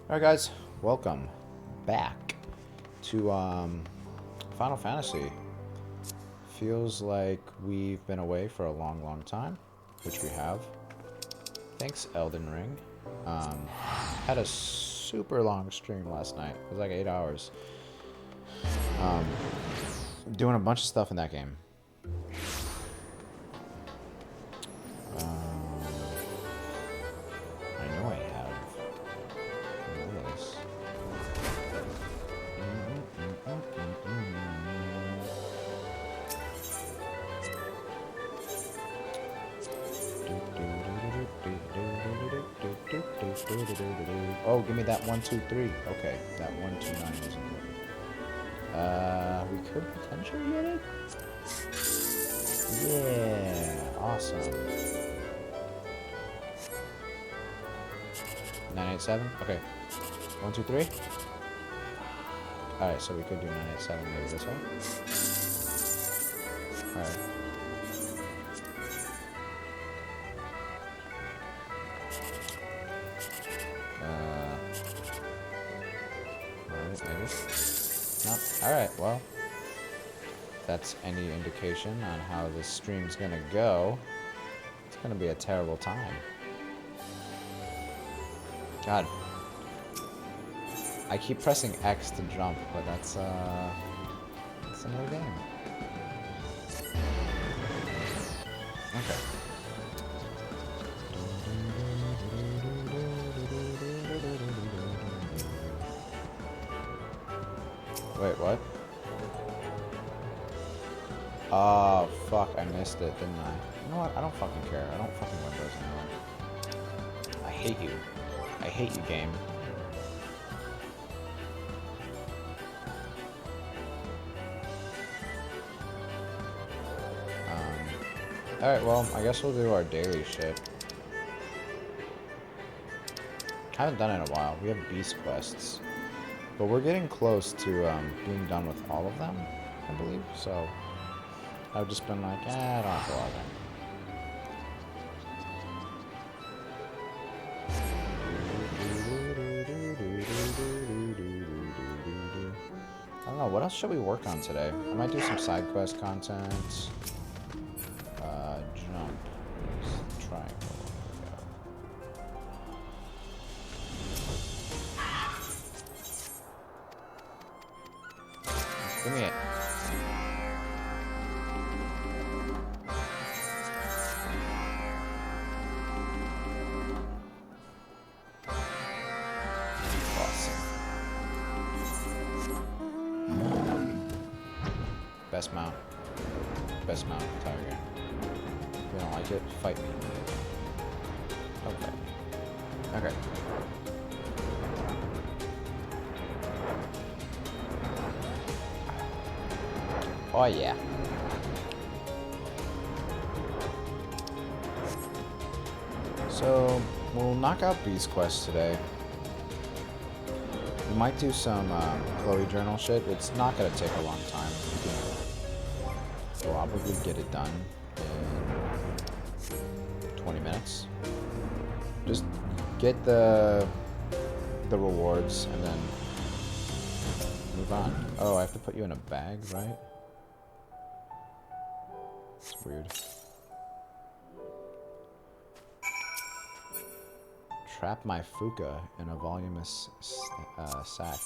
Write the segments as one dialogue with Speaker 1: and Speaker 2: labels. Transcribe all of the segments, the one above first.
Speaker 1: Alright guys, welcome back to Final Fantasy. Feels like we've been away for a long time, which we have. Thanks Elden Ring. Had a super long stream last night. It was like 8 hours. Doing a bunch of stuff in that game. I know I have this. Oh, give me that 1, 2, 3. Okay, that 1, 2, 9 is important. We could potentially get it. Yeah, awesome. 987. Okay, 1, 2, 3. All right, so we could do 987 maybe this way. All right. Alright, maybe. No. Alright, well. If that's any indication on how this stream's gonna go, it's gonna be a terrible time. God. I keep pressing X to jump, but that's another game. Okay. Wait, what? Oh, fuck, I missed it, didn't I? You know what? I don't fucking care. I don't fucking Windows anymore. I hate you. I hate you, game. Alright, well, I guess we'll do our daily shit. Haven't done it in a while. We have beast quests. But we're getting close to being done with all of them, I believe. So I've just been like, I don't have to log in. I don't know, what else should we work on today? I might do some side quest content. Jump. Triangle. Give me it. Awesome. Best mount. Best mount in the entire game. If you don't like it, fight me. Okay. Okay. Oh yeah. So, we'll knock out Beast Quest today. We might do some Chloe Journal shit. It's not gonna take a long time. We'll probably get it done in 20 minutes. Just get the rewards and then move on. Oh, I have to put you in a bag, right? It's weird. Trap my Fuka in a voluminous sack.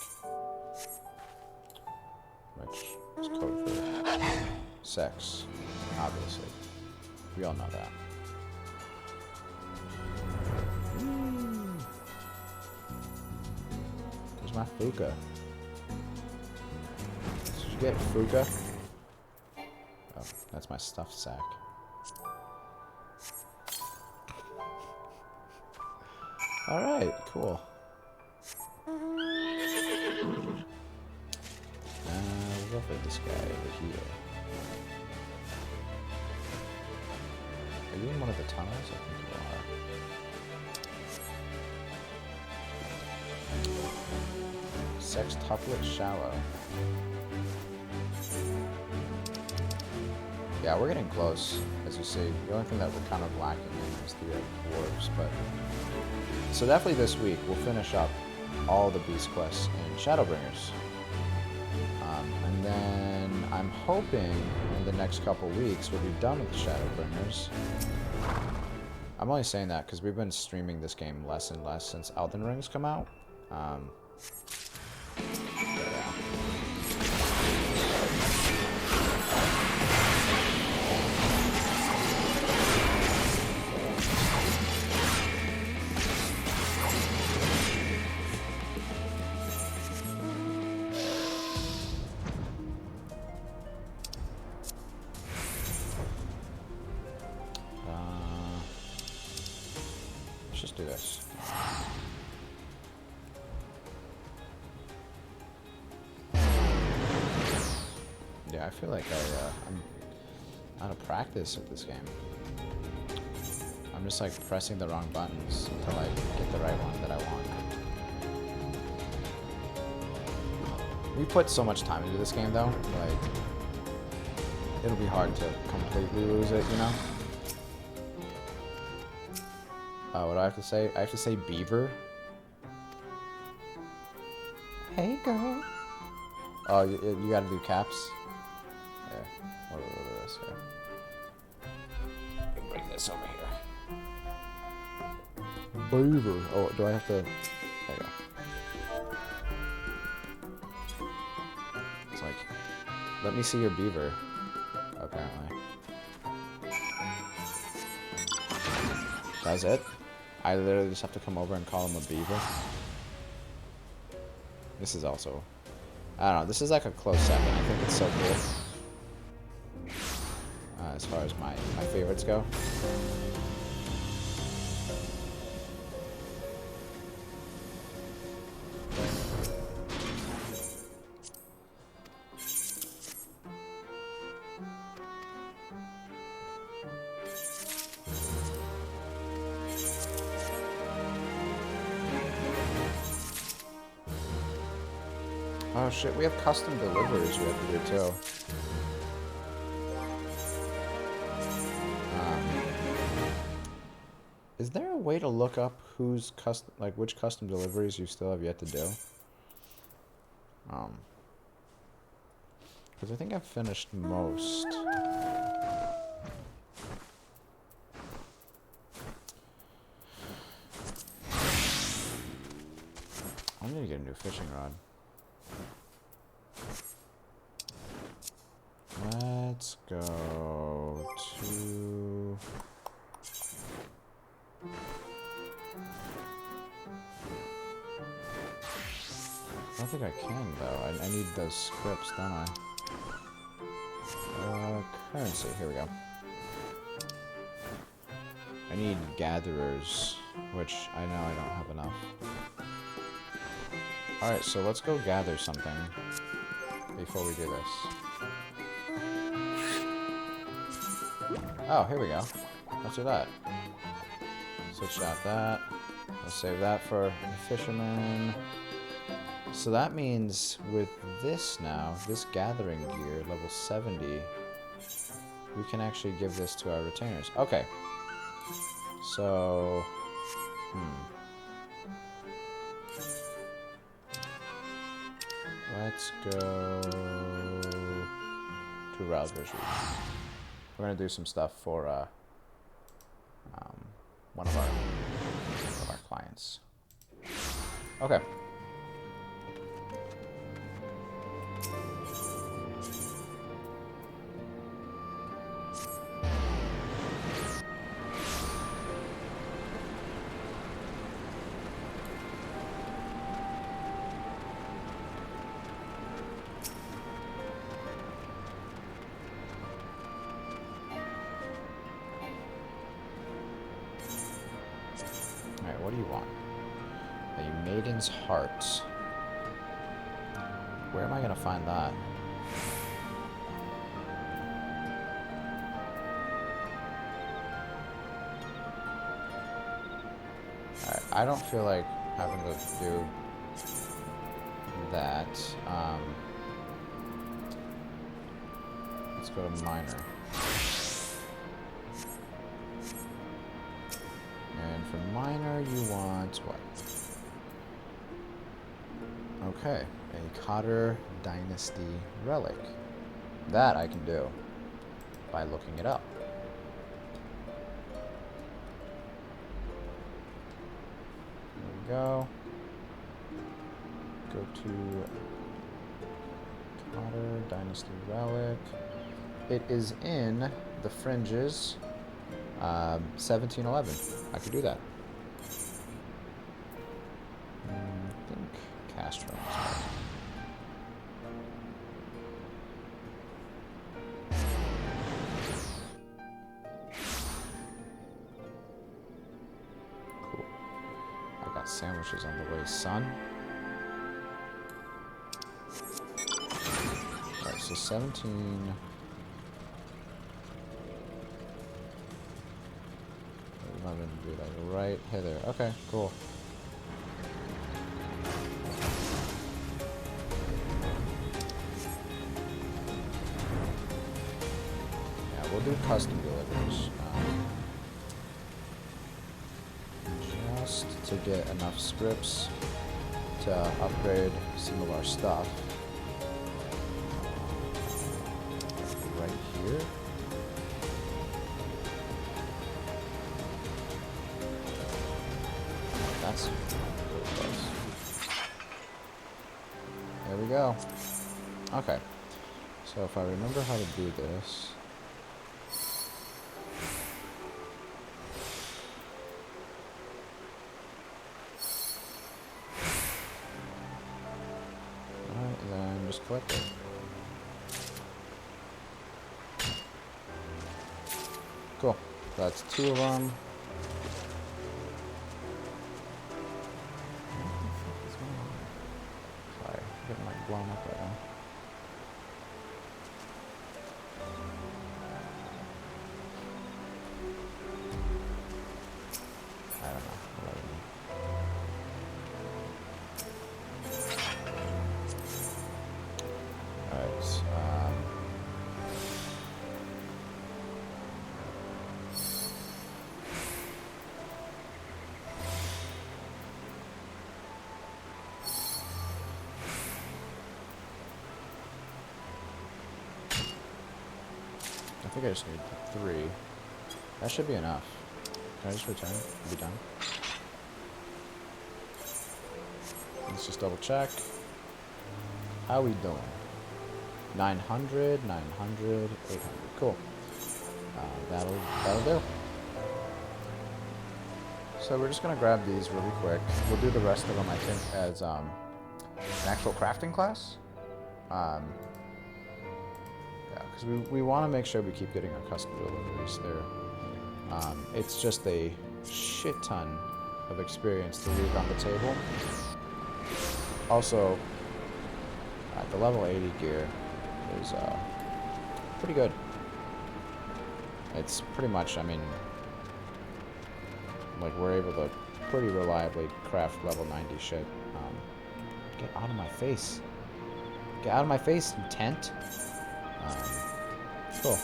Speaker 1: Which is code for sex, obviously. We all know that. Where's my Fuka? Did you get Fuka? Oh, that's my stuffed sack. Alright, cool. We'll go for this guy over here. Are you in one of the tunnels? I think you are. Sextuplet Shallow. Yeah, we're getting close, as you see. The only thing that we're kind of lacking in is the dwarves, but... So definitely this week, we'll finish up all the beast quests in Shadowbringers. And then I'm hoping in the next couple weeks we'll be done with Shadowbringers. I'm only saying that because we've been streaming this game less and less since Elden Ring's come out. Yeah. Let's just do this. Yeah, I feel like I'm out of practice with this game. I'm just like pressing the wrong buttons until I get the right one that I want. We put so much time into this game though, like it'll be hard to completely lose it, you know? What do I have to say? I have to say beaver. Hey girl. Oh, you gotta do caps? Yeah. What is this here? Let me bring this over here. Beaver. Oh, do I have to... There you go. It's like... Let me see your beaver. Apparently. That's it? I literally just have to come over and call him a beaver. This is also... I don't know, this is like a close second. I think it's so cool. As far as my favorites go. Oh shit, we have custom deliveries we have to do too. Is there a way to look up who's custom, like which custom deliveries you still have yet to do? Because I think I've finished most. I need to get a new fishing rod. Let's go to... I don't think I can though. I need those scripts, don't I? Currency, here we go. I need gatherers, which I know I don't have enough. Alright, so let's go gather something before we do this. Oh, here we go. Let's do that. Switch out that. Let's save that for the fisherman. So that means with this now, this gathering gear, level 70, we can actually give this to our retainers. Okay. So, let's go to Raspberry Retreat. We're gonna do some stuff for one of our clients. Okay. What do you want? A maiden's heart. Where am I gonna find that? Alright, I don't feel like having to do that. Let's go to minor. And for minor, you want what? Okay, a Cotter Dynasty relic. That I can do by looking it up. There we go. Go to Cotter Dynasty relic. It is in the Fringes, 1711. I could do that. I think Castro. Cool. I got sandwiches on the way, son. Alright, so 17. Do that right hither. Okay, cool. Yeah, we'll do custom deliveries. Just to get enough scripts to upgrade some of our stuff. Right here. That's really close. There we go. Okay. So if I remember how to do this. Alright, then just collect it. Cool. That's 2 of them. Getting like blown up right now. I don't know. Alright. I think I just need 3. That should be enough. Can I just return? Be done. Let's just double check. How we doing? 900, 900, 800. Cool. That'll do. So we're just gonna grab these really quick. We'll do the rest of them, I think, as an actual crafting class. Because we want to make sure we keep getting our custom deliveries there. It's just a shit ton of experience to leave on the table. Also, the level 80 gear is pretty good. It's pretty much, I mean, like we're able to pretty reliably craft level 90 shit. Get out of my face. Get out of my face, you tent. Cool.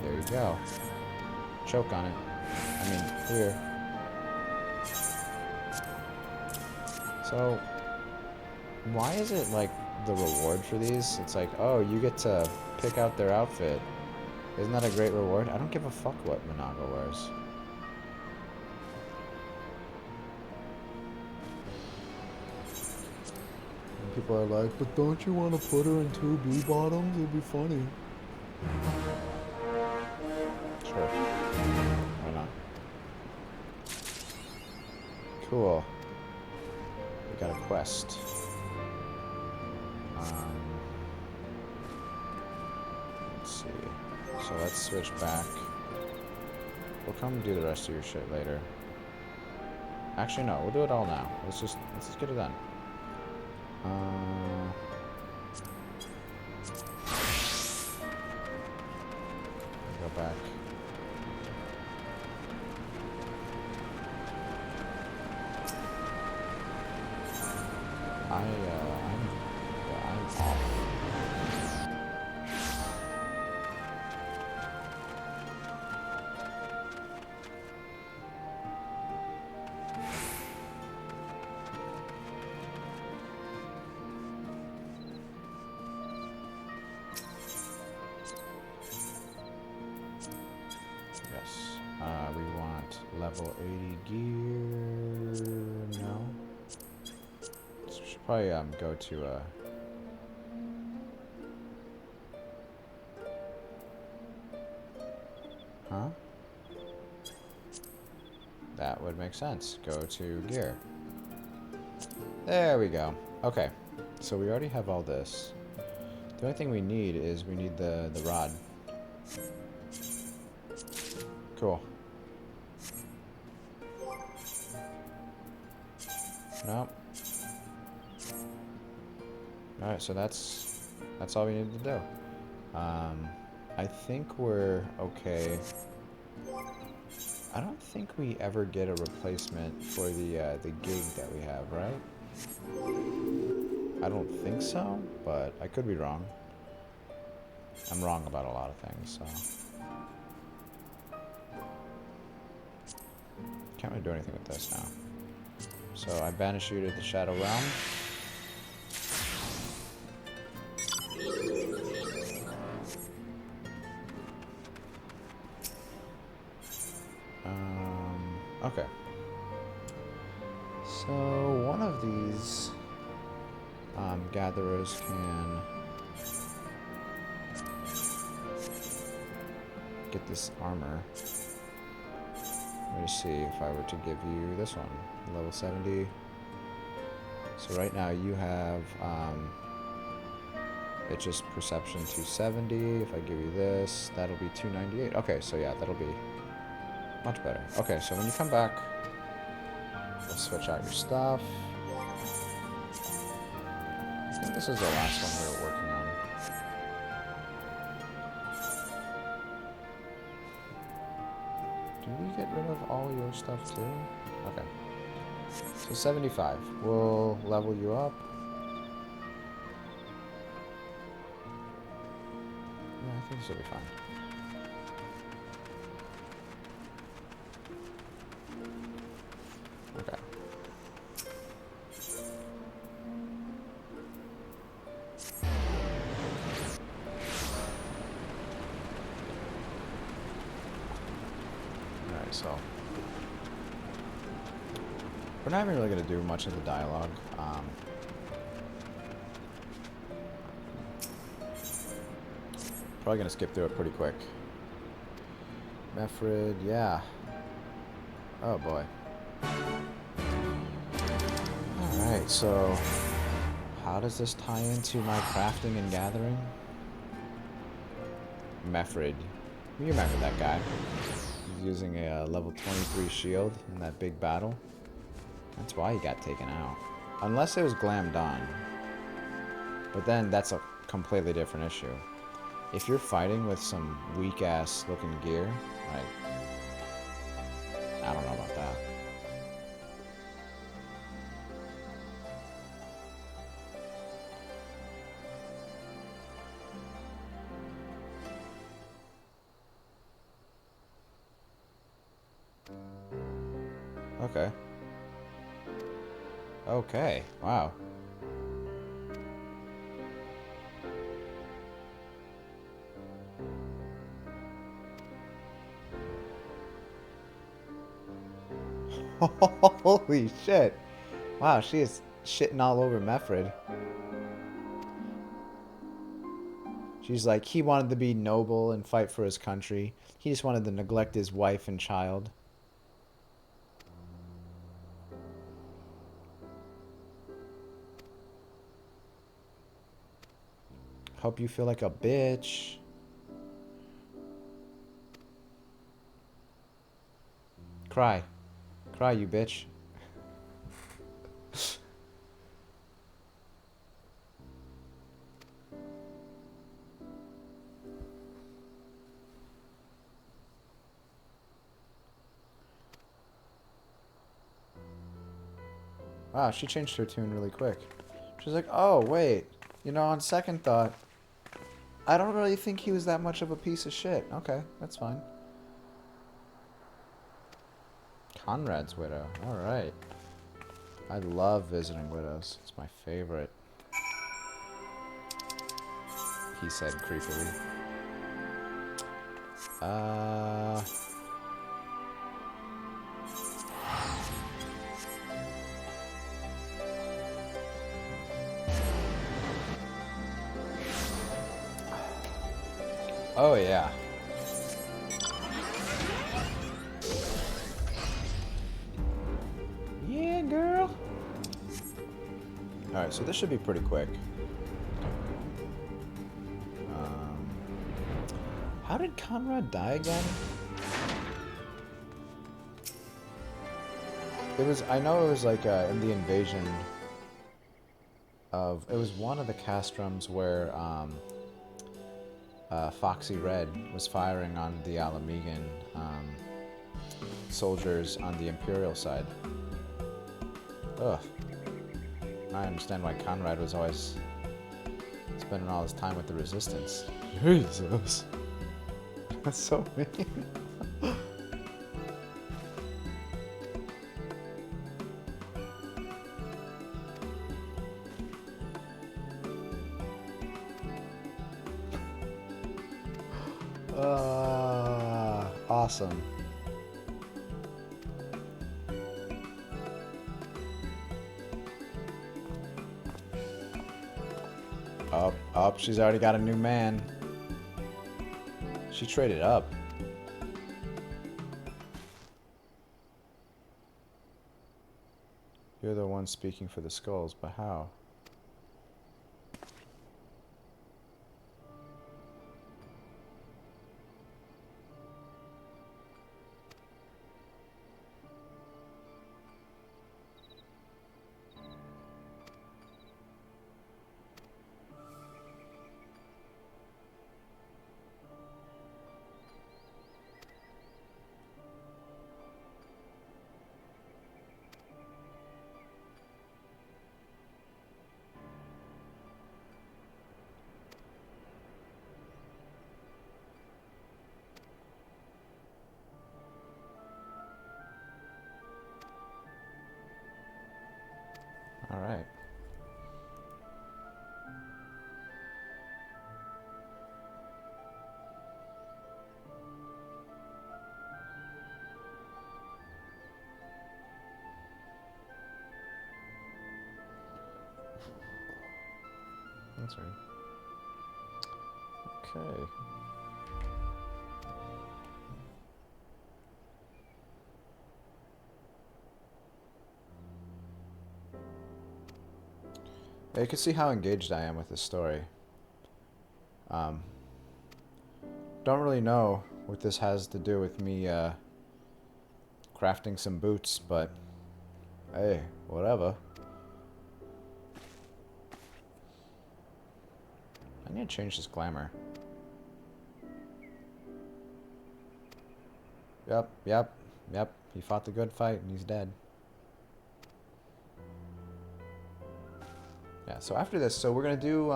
Speaker 1: There you go. Choke on it. I mean, here. So, why is it like the reward for these? It's like, oh, you get to pick out their outfit. Isn't that a great reward? I don't give a fuck what Minago wears. People are like, but don't you want to put her in 2 B bottoms? It'd be funny. Sure. Why not? Cool. We got a quest. Let's see. So let's switch back. We'll come do the rest of your shit later. Actually, no. We'll do it all now. Let's just get it done. Go back. I'm off. level 80 gear. No. So we should probably go to huh? That would make sense. Go to gear. There we go. Okay. So we already have all this. The only thing we need is we need the rod. Cool. Nope. Alright, so that's all we need to do. I think we're okay. I don't think we ever get a replacement for the gig that we have, right? I don't think so, but I could be wrong. I'm wrong about a lot of things, so. Can't really do anything with this now. So I banish you to the Shadow Realm. Okay. So one of these gatherers can get this armor. Let me see if I were to give you this one, level 70. So right now you have it's just perception 270. If I give you this, that'll be 298. Okay, so yeah, that'll be much better. Okay, so when you come back, we'll switch out your stuff. I think this is the last one we were working on. Did we get rid of all your stuff too? Okay. So 75. We'll level you up. Yeah, I think this will be fine. Okay. Alright, so we're not even really going to do much of the dialogue. Probably going to skip through it pretty quick. Mefrid, yeah. Oh boy. Alright, so how does this tie into my crafting and gathering? Mefrid. You remember that guy. He's using a level 23 shield in that big battle. That's why he got taken out. Unless it was glammed on. But then that's a completely different issue. If you're fighting with some weak-ass looking gear, like, I don't know about that. Okay. Okay, wow. Holy shit. Wow, she is shitting all over Mefrid. She's like, he wanted to be noble and fight for his country. He just wanted to neglect his wife and child. Hope you feel like a bitch. Cry. Cry, you bitch. Wow, she changed her tune really quick. She's like, oh, wait. You know, on second thought, I don't really think he was that much of a piece of shit. Okay, that's fine. Conrad's widow. Alright. I love visiting widows. It's my favorite. He said creepily. Oh, yeah. Yeah, girl. Alright, so this should be pretty quick. How did Conrad die again? It was, I know it was like in the invasion of, it was one of the castrums where Foxy Red was firing on the Alamegan soldiers on the Imperial side. Ugh. I understand why Conrad was always spending all his time with the Resistance. Jesus. That's so mean. Awesome. Up, she's already got a new man. She traded up. You're the one speaking for the skulls, but how? All right. That's right. Okay. Yeah, you can see how engaged I am with this story. Don't really know what this has to do with me crafting some boots, but hey, whatever. I need to change this glamour. Yep. He fought the good fight and he's dead. Yeah, so after this, so we're gonna do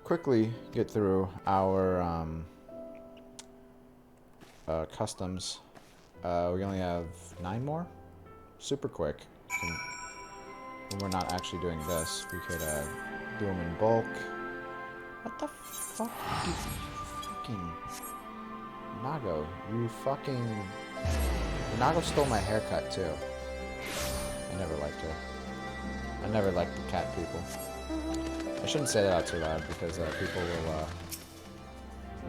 Speaker 1: quickly get through our customs. We only have 9 more. Super quick. When we're not actually doing this, we could do them in bulk. What the fuck? You fucking Nago, you fucking... Nago stole my haircut too. I never liked her. I never liked the cat people. I shouldn't say that out too loud because people will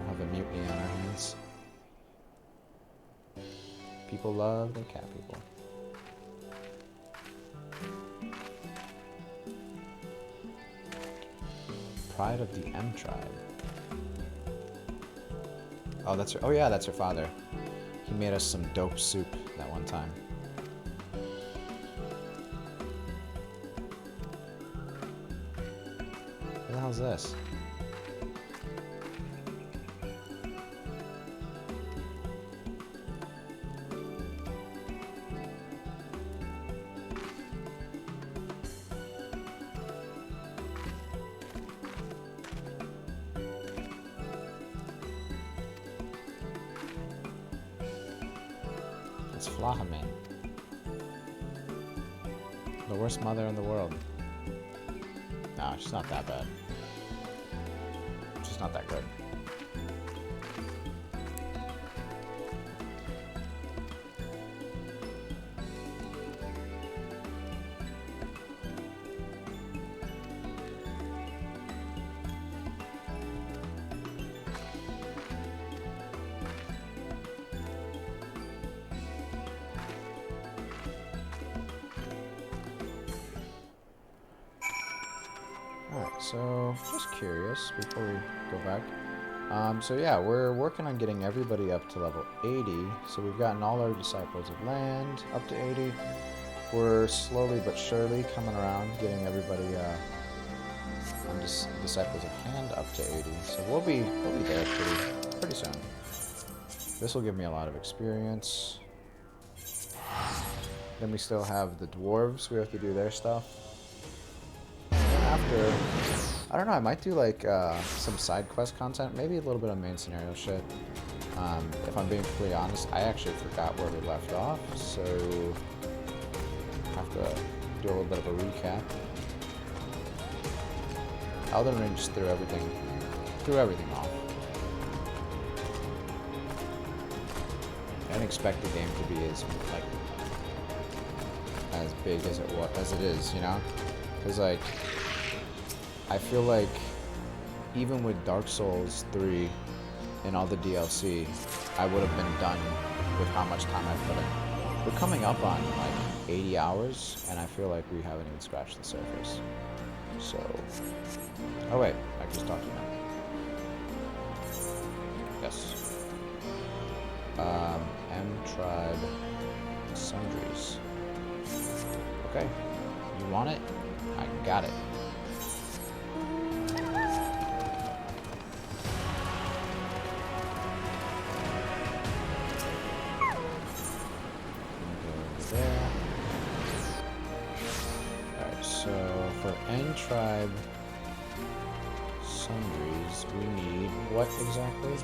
Speaker 1: have a mutiny on our hands. People love the cat people. Pride of the M tribe. Oh, that's her. Oh yeah, that's her father. He made us some dope soup that one time. What the hell's this? It's Flahamin. The worst mother in the world. No, she's not that bad. She's not that good. so just curious before we go back. So yeah, we're working on getting everybody up to level 80. So we've gotten all our Disciples of Land up to 80. We're slowly but surely coming around, getting everybody on Disciples of Hand up to 80. So we'll be there pretty soon. This will give me a lot of experience. Then we still have the dwarves. We have to do their stuff. After, I don't know, I might do like some side quest content, maybe a little bit of main scenario shit. If I'm being completely honest, I actually forgot where we left off, so I have to do a little bit of a recap. Elden Ring just threw everything off. I didn't expect the game to be as big as it is, you know? Because like, I feel like even with Dark Souls 3 and all the DLC, I would have been done with how much time I put in. We're coming up on like 80 hours, and I feel like we haven't even scratched the surface. So, oh wait, I can just talk to you now. Yes. M-Tribe Sundries. Okay, you want it? I got it. Alright, so for N-Tribe Sundries, we need what exactly?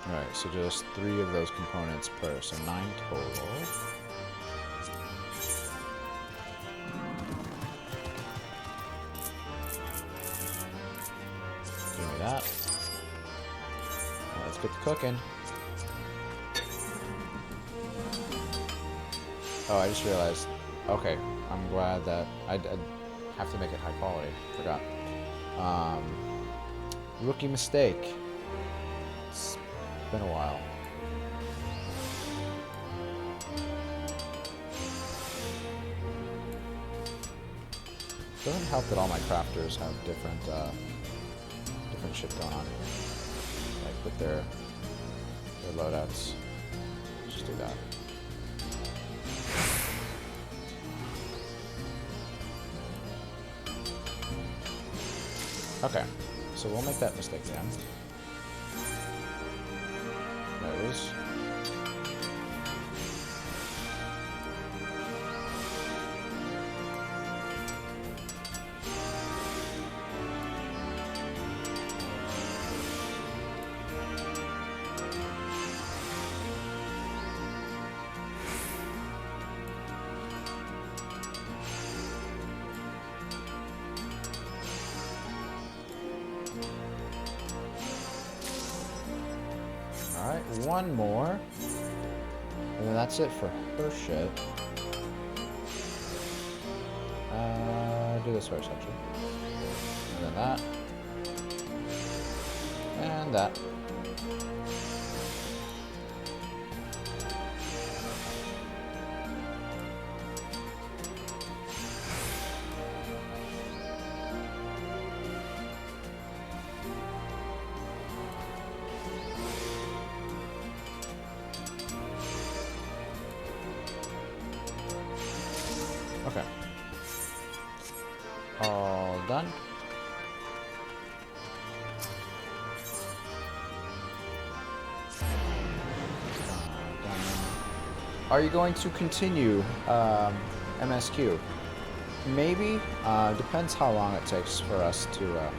Speaker 1: Alright, so just 3 of those components per, so 9 total. Give me that. Let's get to cooking. Oh, I just realized. Okay, I'm glad that I have to make it high quality. Forgot. Rookie mistake. It's been a while. Doesn't help that all my crafters have different shit going on, like with their loadouts. Let's just do that. Okay, so we'll make that mistake again. There it is. Alright, one more. And then that's it for her shit. Do this first, actually. And then that. And that. Okay. All done. Are you going to continue MSQ? Maybe. Depends how long it takes for us to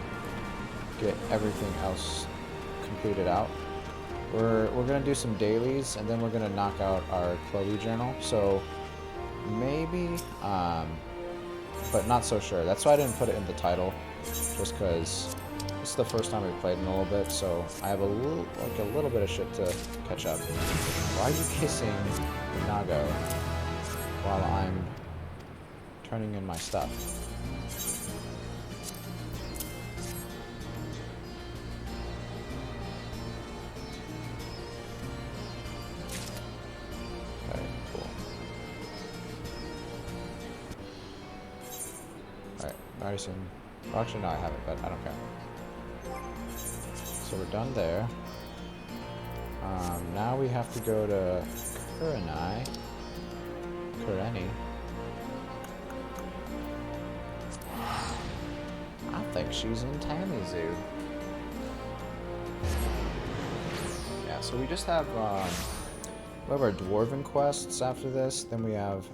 Speaker 1: get everything else completed out. We're gonna do some dailies, and then we're gonna knock out our Chloe journal. So maybe, but not so sure. That's why I didn't put it in the title, just because this is the first time we've played in a little bit. So I have a little bit of shit to catch up. Why are you kissing Nago while I'm turning in my stuff? already seen... Well, actually, no, I haven't, but I don't care. So we're done there. Now we have to go to Kureni. I think she's in Tamizu. Yeah, so we just have our Dwarven quests after this. Then we have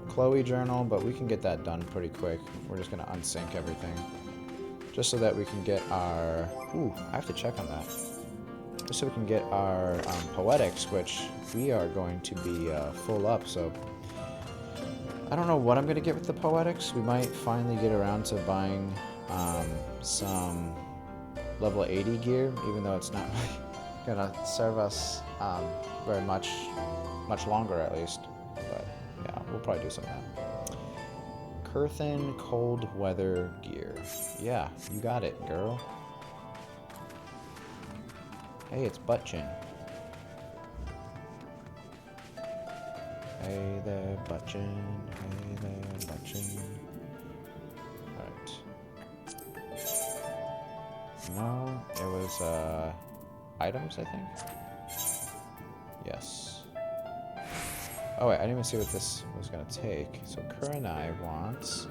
Speaker 1: Chloe Journal, but we can get that done pretty quick. We're just going to unsync everything. Just so that we can get our... Ooh, I have to check on that. Just so we can get our Poetics, which we are going to be full up, so... I don't know what I'm going to get with the Poetics. We might finally get around to buying some level 80 gear, even though it's not going to serve us very much longer at least. But yeah, we'll probably do some of that. Curthin cold weather gear. Yeah, you got it, girl. Hey, it's Buttchin. Hey there, Buttchin. Hey there, Buttchin. Alright. No, it was, items, I think? Yes. Oh wait, I didn't even see what this was gonna take. So Kurenai wants...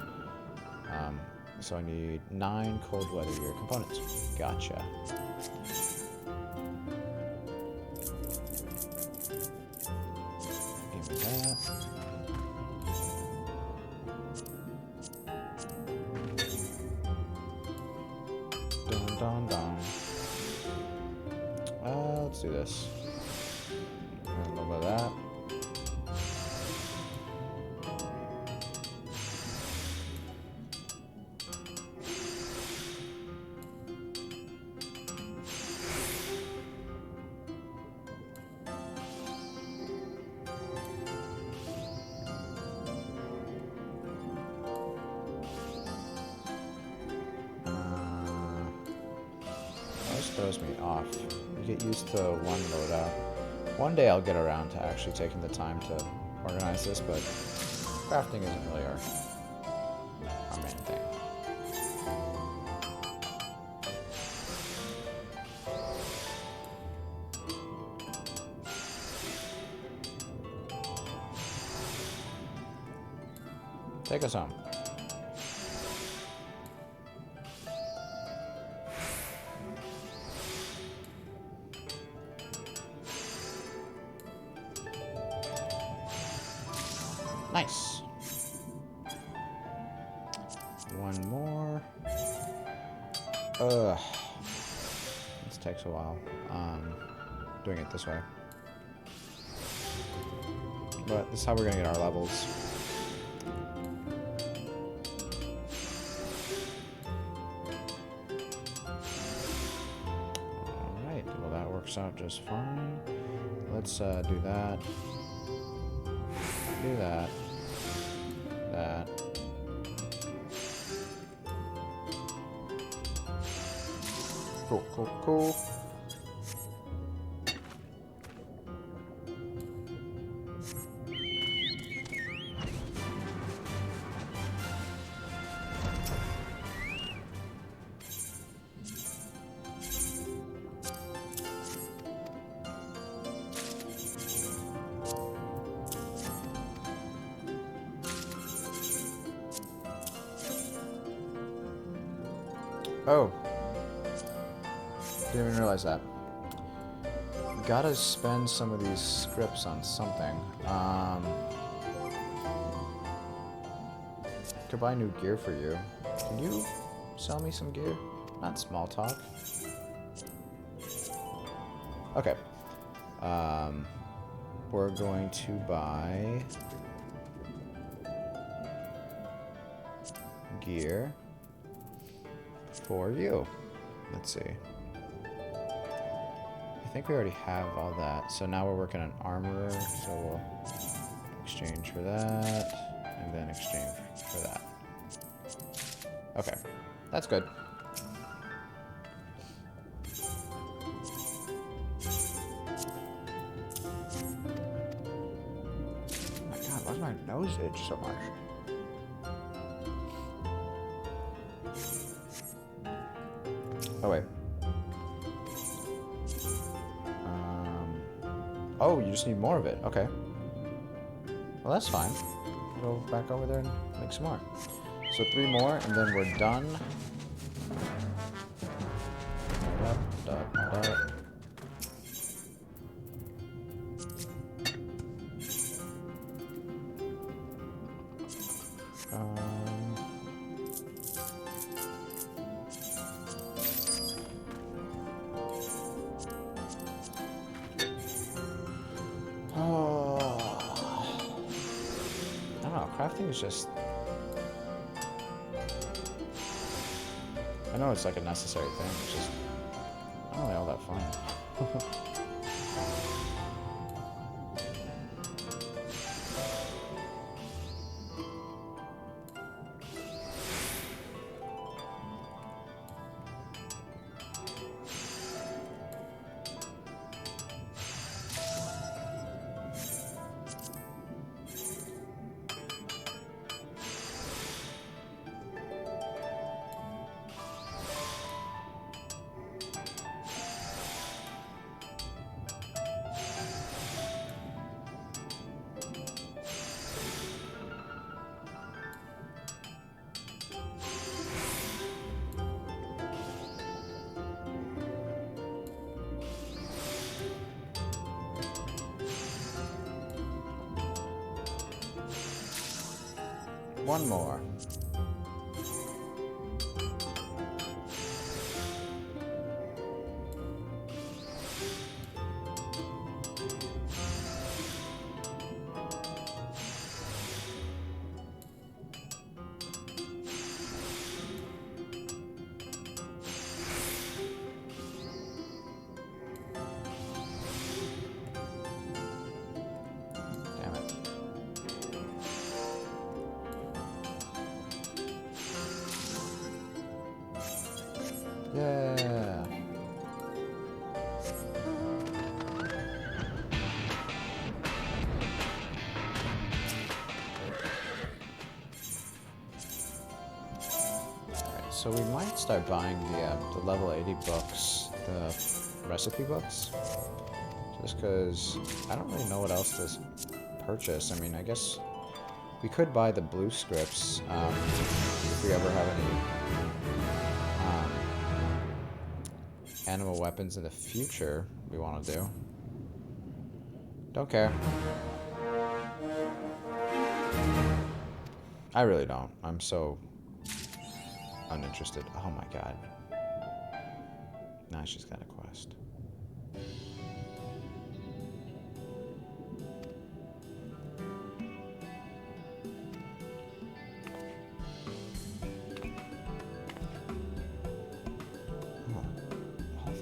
Speaker 1: so I need 9 cold weather gear components. Gotcha. Let's do this. A little bit of that. Throws me off. You get used to one loadout. One day I'll get around to actually taking the time to organize this, but crafting isn't really our main thing. Take us home. Nice. One more. This takes a while. Doing it this way. But this is how we're gonna get our levels. Alright, well that works out just fine. Let's do that. Do that. That. Cool, cool, cool. Oh. Didn't even realize that. Gotta spend some of these scripts on something. Could buy new gear for you. Can you sell me some gear? Not small talk. Okay. We're going to buy gear for you. Let's see. I think we already have all that. So now we're working on armorer. So we'll exchange for that, and then exchange for that. Okay, that's good. Oh my God, why does my nose itch so much? Oh, wait. Oh, you just need more of it. Okay. Well, that's fine. Go back over there and make some more. So 3 more, and then we're done. Crafting is just... I know it's like a necessary thing, it's just not really all that fun. One more. Yeah. Alright, so we might start buying the level 80 books, the recipe books. Just because I don't really know what else to purchase. I mean, I guess we could buy the blue scripts if we ever have any animal weapons in the future we want to do. Don't care. I really don't. I'm so uninterested. Oh my god. Now she's got a quest.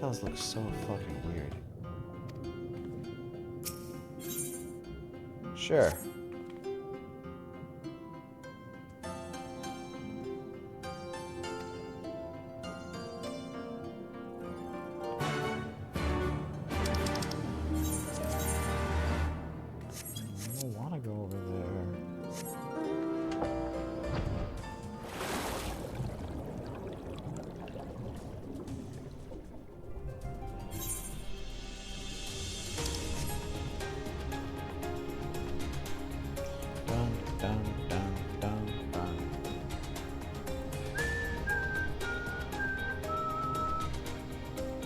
Speaker 1: Those look so fucking weird. Sure. I don't want to go over there.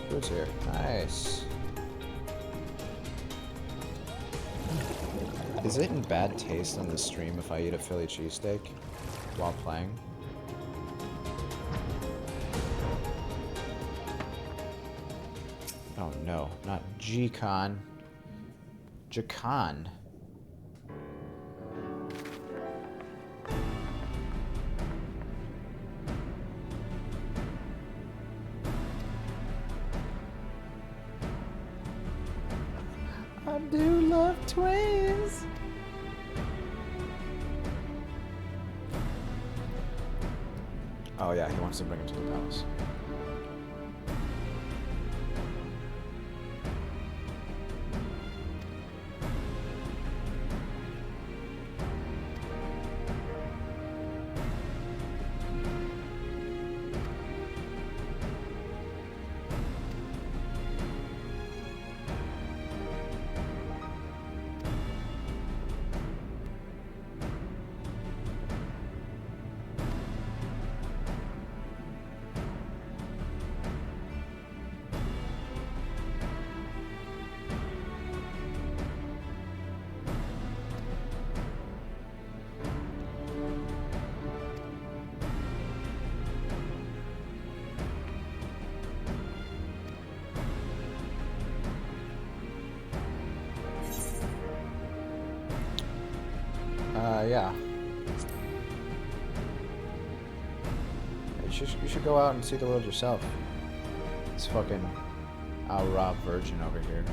Speaker 1: Who's here? Nice. Is it in bad taste on the stream if I eat a Philly cheesesteak while playing? Oh no, not G-Con. G-Con. I do love twins. Oh yeah, he wants to bring him to the palace. Yeah. You should go out and see the world yourself. This fucking Rob virgin over here.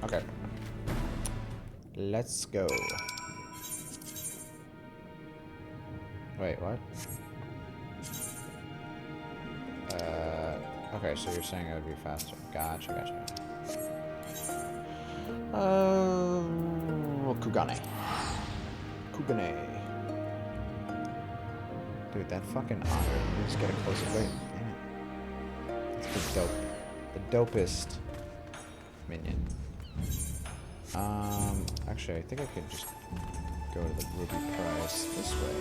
Speaker 1: Okay. Let's go. Wait, what? Okay, so you're saying it would be faster. Gotcha. Kugane. Dude, that fucking otter. Let me just get a closer look. Damn it. It's the dope. The dopest minion. Actually, I think I could just go to the ruby price this way.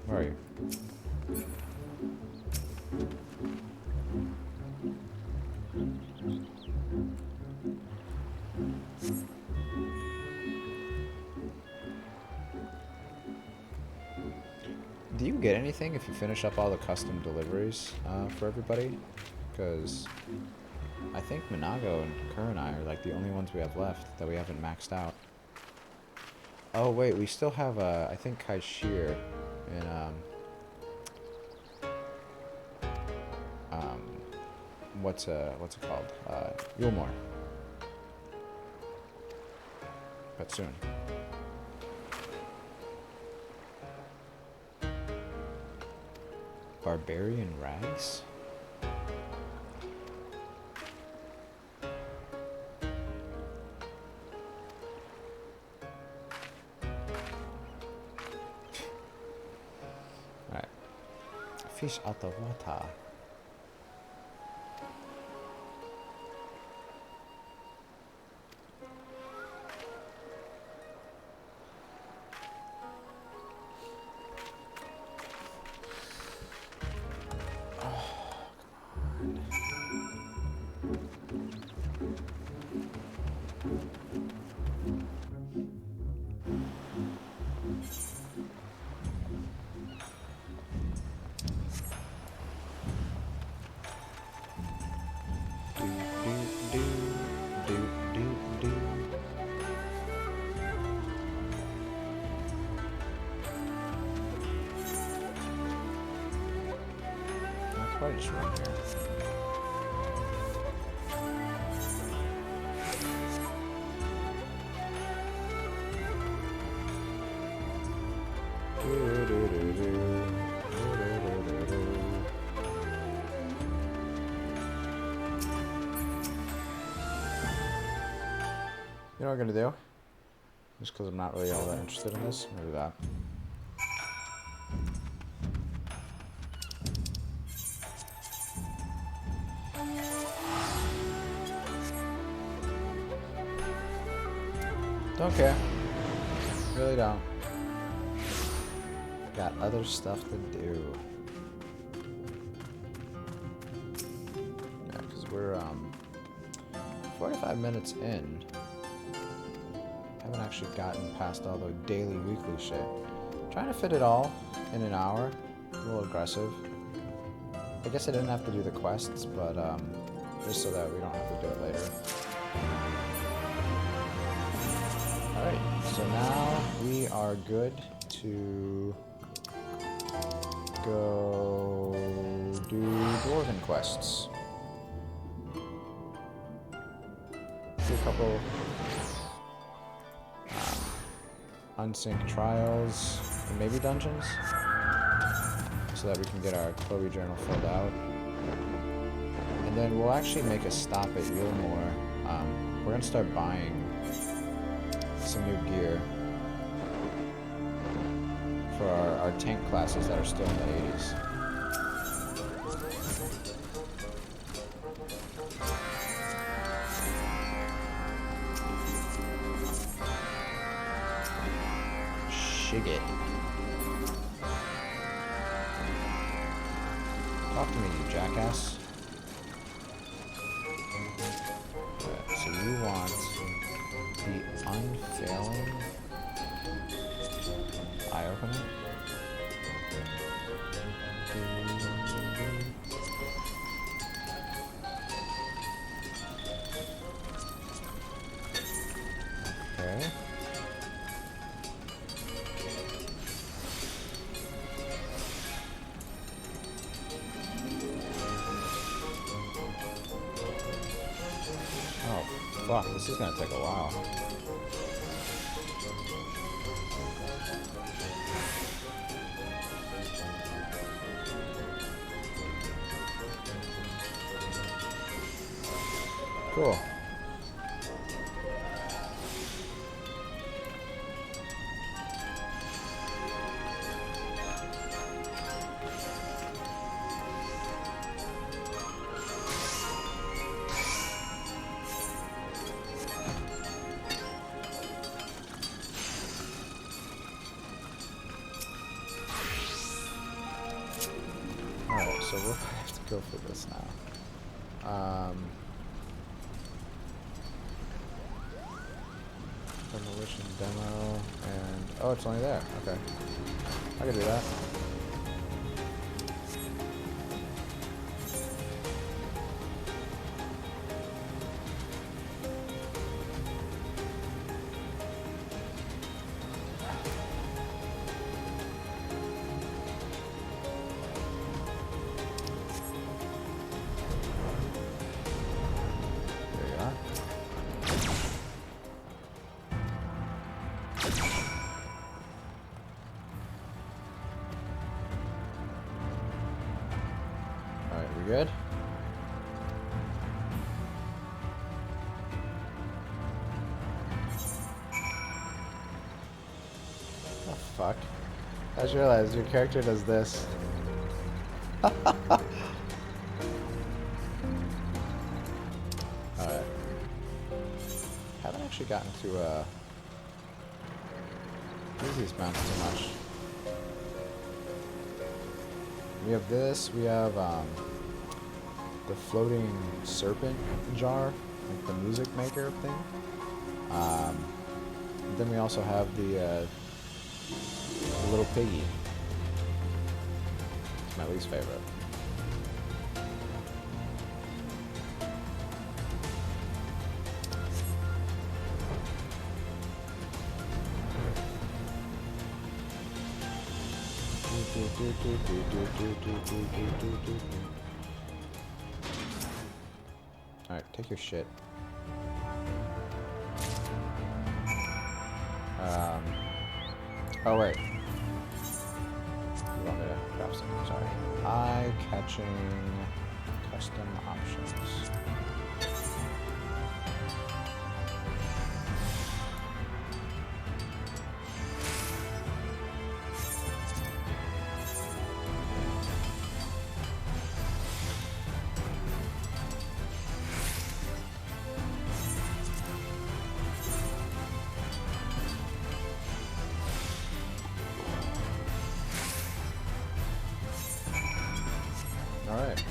Speaker 1: Where are you? Do you get anything if you finish up all the custom deliveries for everybody? Because I think Minago and Kerr and I are like the only ones we have left that we haven't maxed out. Oh wait, we still have I think Kaishir and what's it called? Yulmore. But soon. Barbarian rags? Alright. Fish out of water. Probably just run here. You know what I'm gonna do? Just because I'm not really all that interested in this, I'm gonna do that. Don't care. Really don't. Got other stuff to do. Yeah, because we're 45 minutes in. Haven't actually gotten past all the daily, weekly shit. Trying to fit it all in an hour. A little aggressive. I guess I didn't have to do the quests, but just so that we don't have to do it later. Alright, so now we are good to go do Dwarven quests. Do a couple unsync trials and maybe dungeons so that we can get our Chloe journal filled out. And And then we'll actually make a stop at Yulmore. We're going to start buying some new gear for our tank classes that are still in the 80s. Shigit. Talk to me, you jackass. Okay, so you want the unfailing eye opener? Okay. Oh, fuck, this is gonna take a while. Cool. Alright, so we'll have to go for this now. Demolition demo, and oh, it's only there. Okay, I can do that. There you are. Alright, we good? Oh, fuck. I just realized your character does this. Alright. Haven't actually gotten to, use these mounts too much. We have this, we have, the floating serpent jar, like the music maker thing. Then we also have the little piggy. It's my least favorite. Alright, take your shit. Oh wait. You want me to grab some? Sorry. Eye-catching custom options. Alright.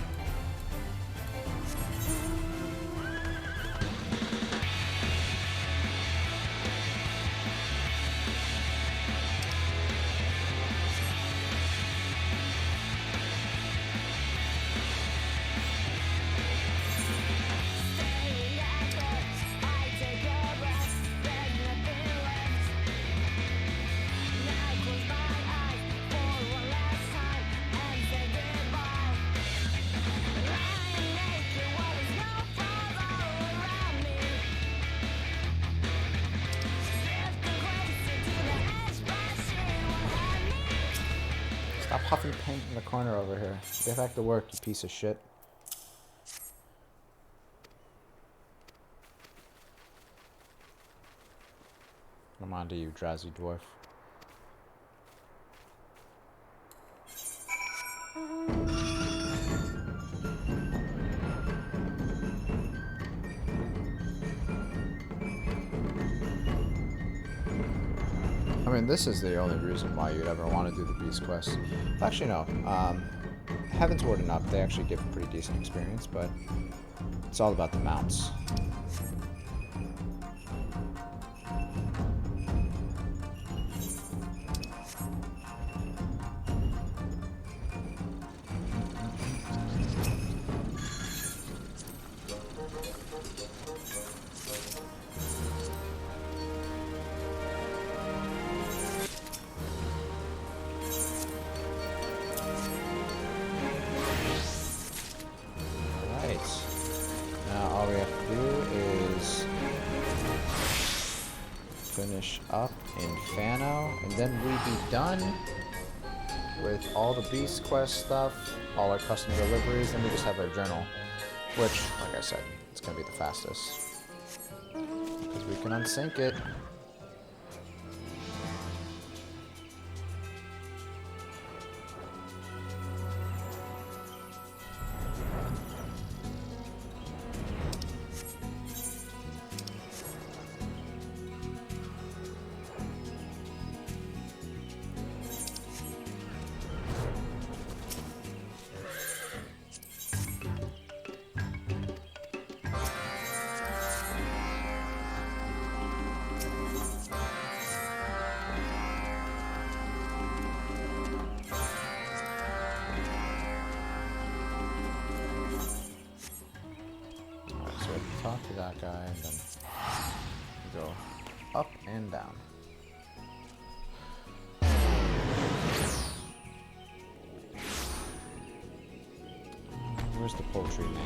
Speaker 1: Stop huffing paint in the corner over here. Get back to work, you piece of shit. Come on to you, drowsy dwarf. I mean, this is the only reason why you'd ever want to do the Beast Quest. Actually, no. Heaven's Ward and Up, they actually give a pretty decent experience, but it's all about the mounts. Finish up in Fano, and then we'd be done with all the Beast Quest stuff, all our custom deliveries, and we just have our journal, which, like I said, it's going to be the fastest, because we can unsync it. Talk to that guy and then go up and down. Where's the poultry man?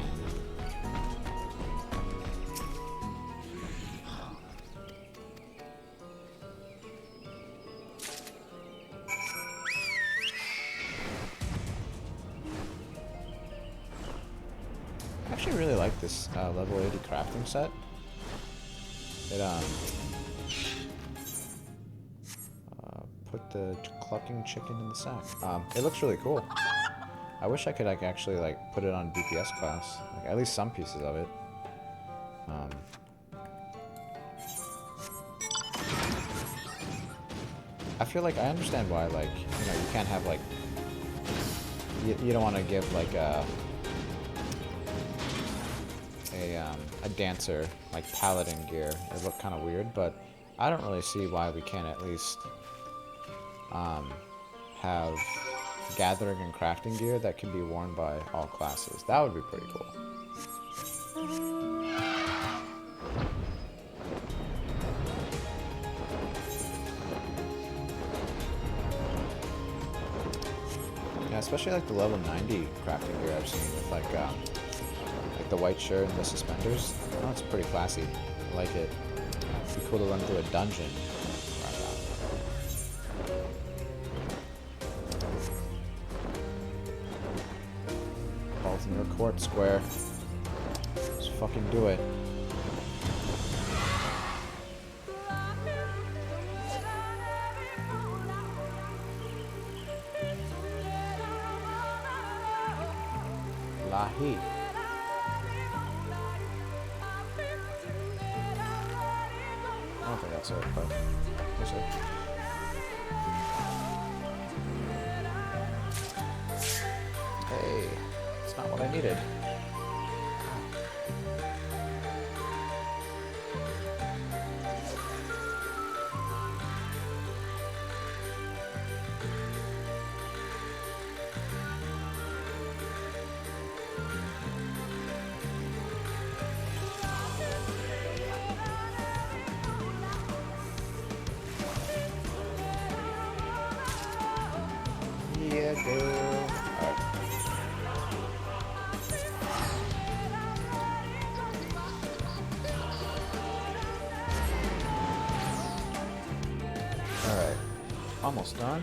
Speaker 1: I actually really like this level 80 crafting set. It put the clucking chicken in the sack. It looks really cool. I wish I could actually put it on DPS class, at least some pieces of it. I feel like I understand why you can't have you don't want to give a dancer paladin gear. It looked kind of weird, but I don't really see why we can't at least have gathering and crafting gear that can be worn by all classes. That would be pretty cool. Yeah, especially the level 90 crafting gear I've seen with the white shirt and the suspenders. Oh, it's pretty classy. I like it. It'd be cool to run through a dungeon. Balls in your court, Square. Just fucking do it. Lahi. I don't think that's it, but we'll see. Hey, it's not what I needed. Yeah, girl. Alright. Alright. Almost done.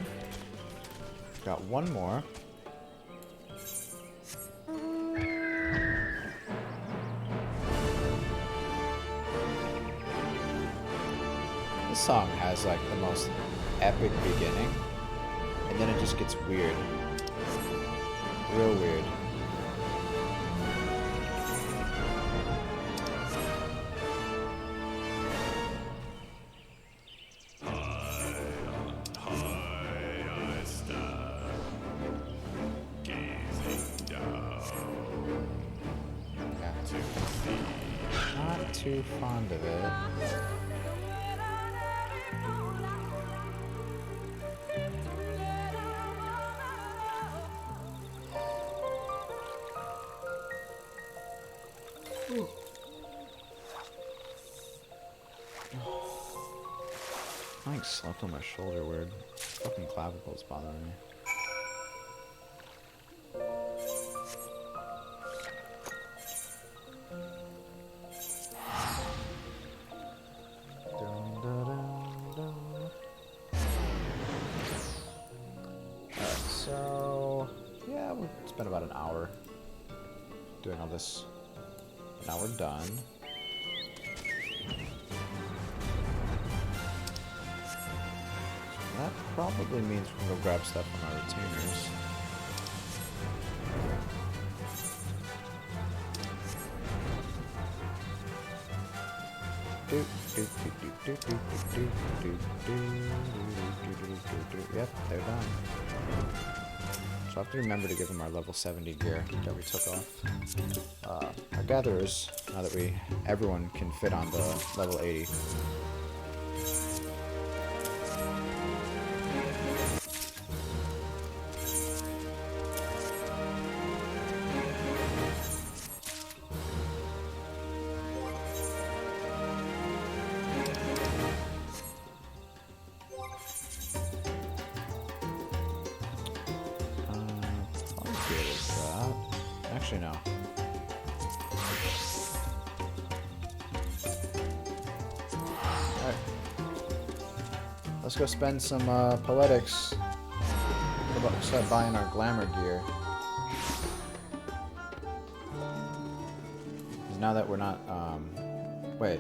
Speaker 1: Got one more. This song has like the most epic beginning, and then it just gets weird. Real weird. Not too fond of it. I like slept on my shoulder weird. Fucking clavicle's bothering me. Alright, so yeah, we'll spend about an hour doing all this. Now we're done. That probably means we can go grab stuff from our retainers. Yep, they're done. So I have to remember to give them our level 70 gear that we took off. Our gatherers, now that everyone can fit on the level 80. Actually, no. Alright. Let's go spend some poetics. What about start buying our glamour gear? Now that we're not, wait.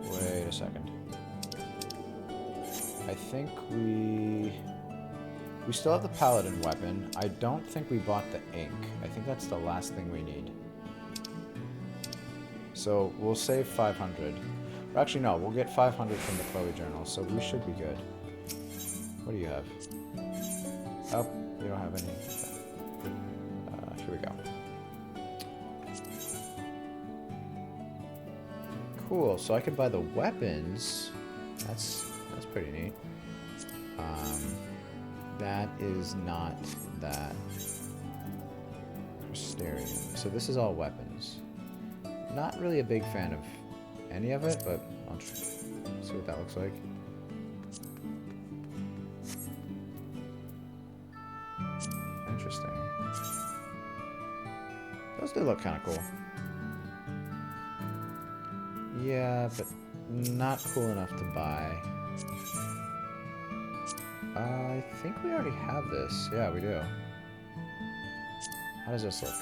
Speaker 1: Wait a second. I think we still have the paladin weapon. I don't think we bought the ink. I think that's the last thing we need. So we'll save 500. Or actually, no, we'll get 500 from the Chloe journal, so we should be good. What do you have? Oh, you don't have any. Here we go. Cool, so I can buy the weapons. That's pretty neat. That is not that Crystarium. So this is all weapons. Not really a big fan of any of it, but I'll see what that looks like. Interesting. Those do look kind of cool. Yeah, but not cool enough to buy. I think we already have this. Yeah, we do. How does this look?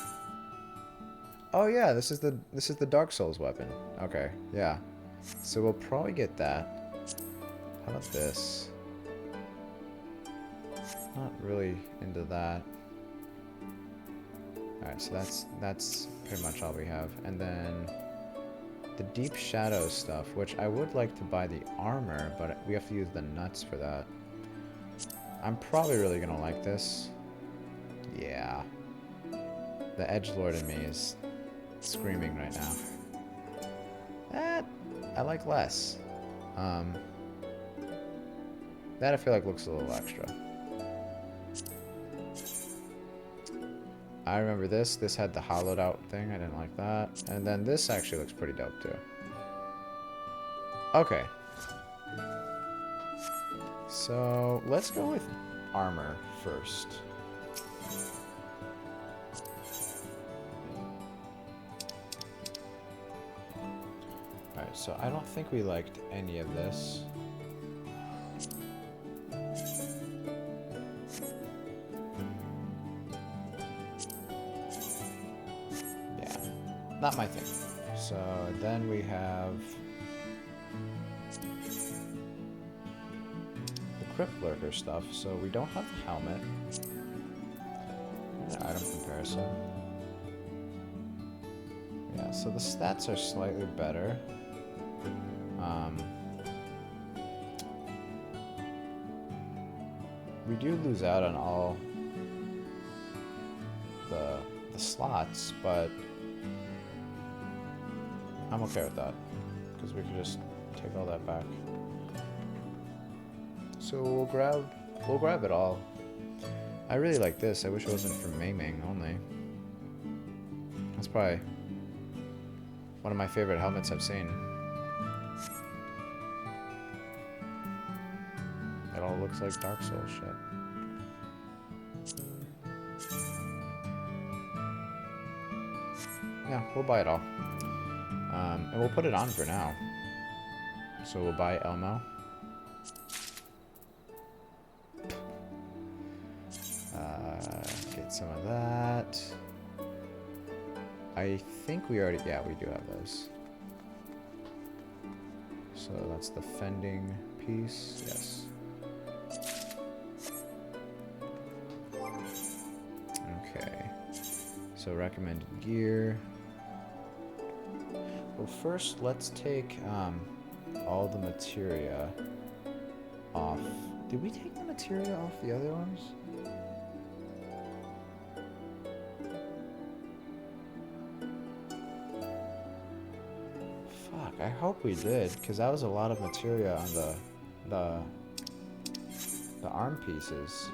Speaker 1: Oh yeah, this is the Dark Souls weapon. Okay, yeah. So we'll probably get that. How about this? Not really into that. Alright, so that's pretty much all we have. And then the Deep Shadow stuff, which I would like to buy the armor, but we have to use the nuts for that. I'm probably really gonna like this. Yeah. The edgelord in me is screaming right now. That I like less. That I feel like looks a little extra. I remember this. This had the hollowed out thing. I didn't like that. And then this actually looks pretty dope too. Okay. So let's go with armor first. Alright, so I don't think we liked any of this. Yeah, not my thing. So then we have Crypt Lurker stuff, so we don't have the helmet. Item comparison. Yeah, so the stats are slightly better. We do lose out on all the slots, but I'm okay with that because we can just take all that back. So we'll grab it all. I really like this. I wish it wasn't for Ming only. That's probably one of my favorite helmets I've seen. It all looks like Dark Souls shit. Yeah, we'll buy it all. And we'll put it on for now. So we'll buy Elmo. Get some of that. I think we already... Yeah, we do have those. So that's the fending piece. Yes. Okay. So recommended gear. Well, first let's take all the materia off. Did we take the materia off the other ones? Fuck, I hope we did, because that was a lot of materia on the arm pieces.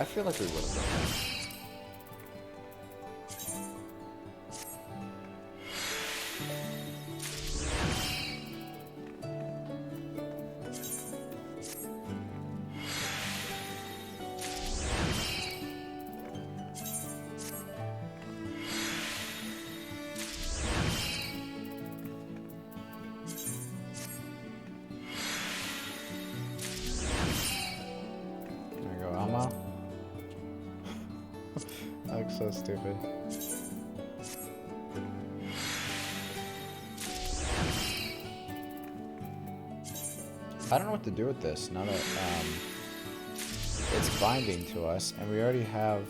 Speaker 1: I feel like we would have done that. There you go, Elmo. That looks so stupid. I don't know what to do with this now that it's binding to us, and we already have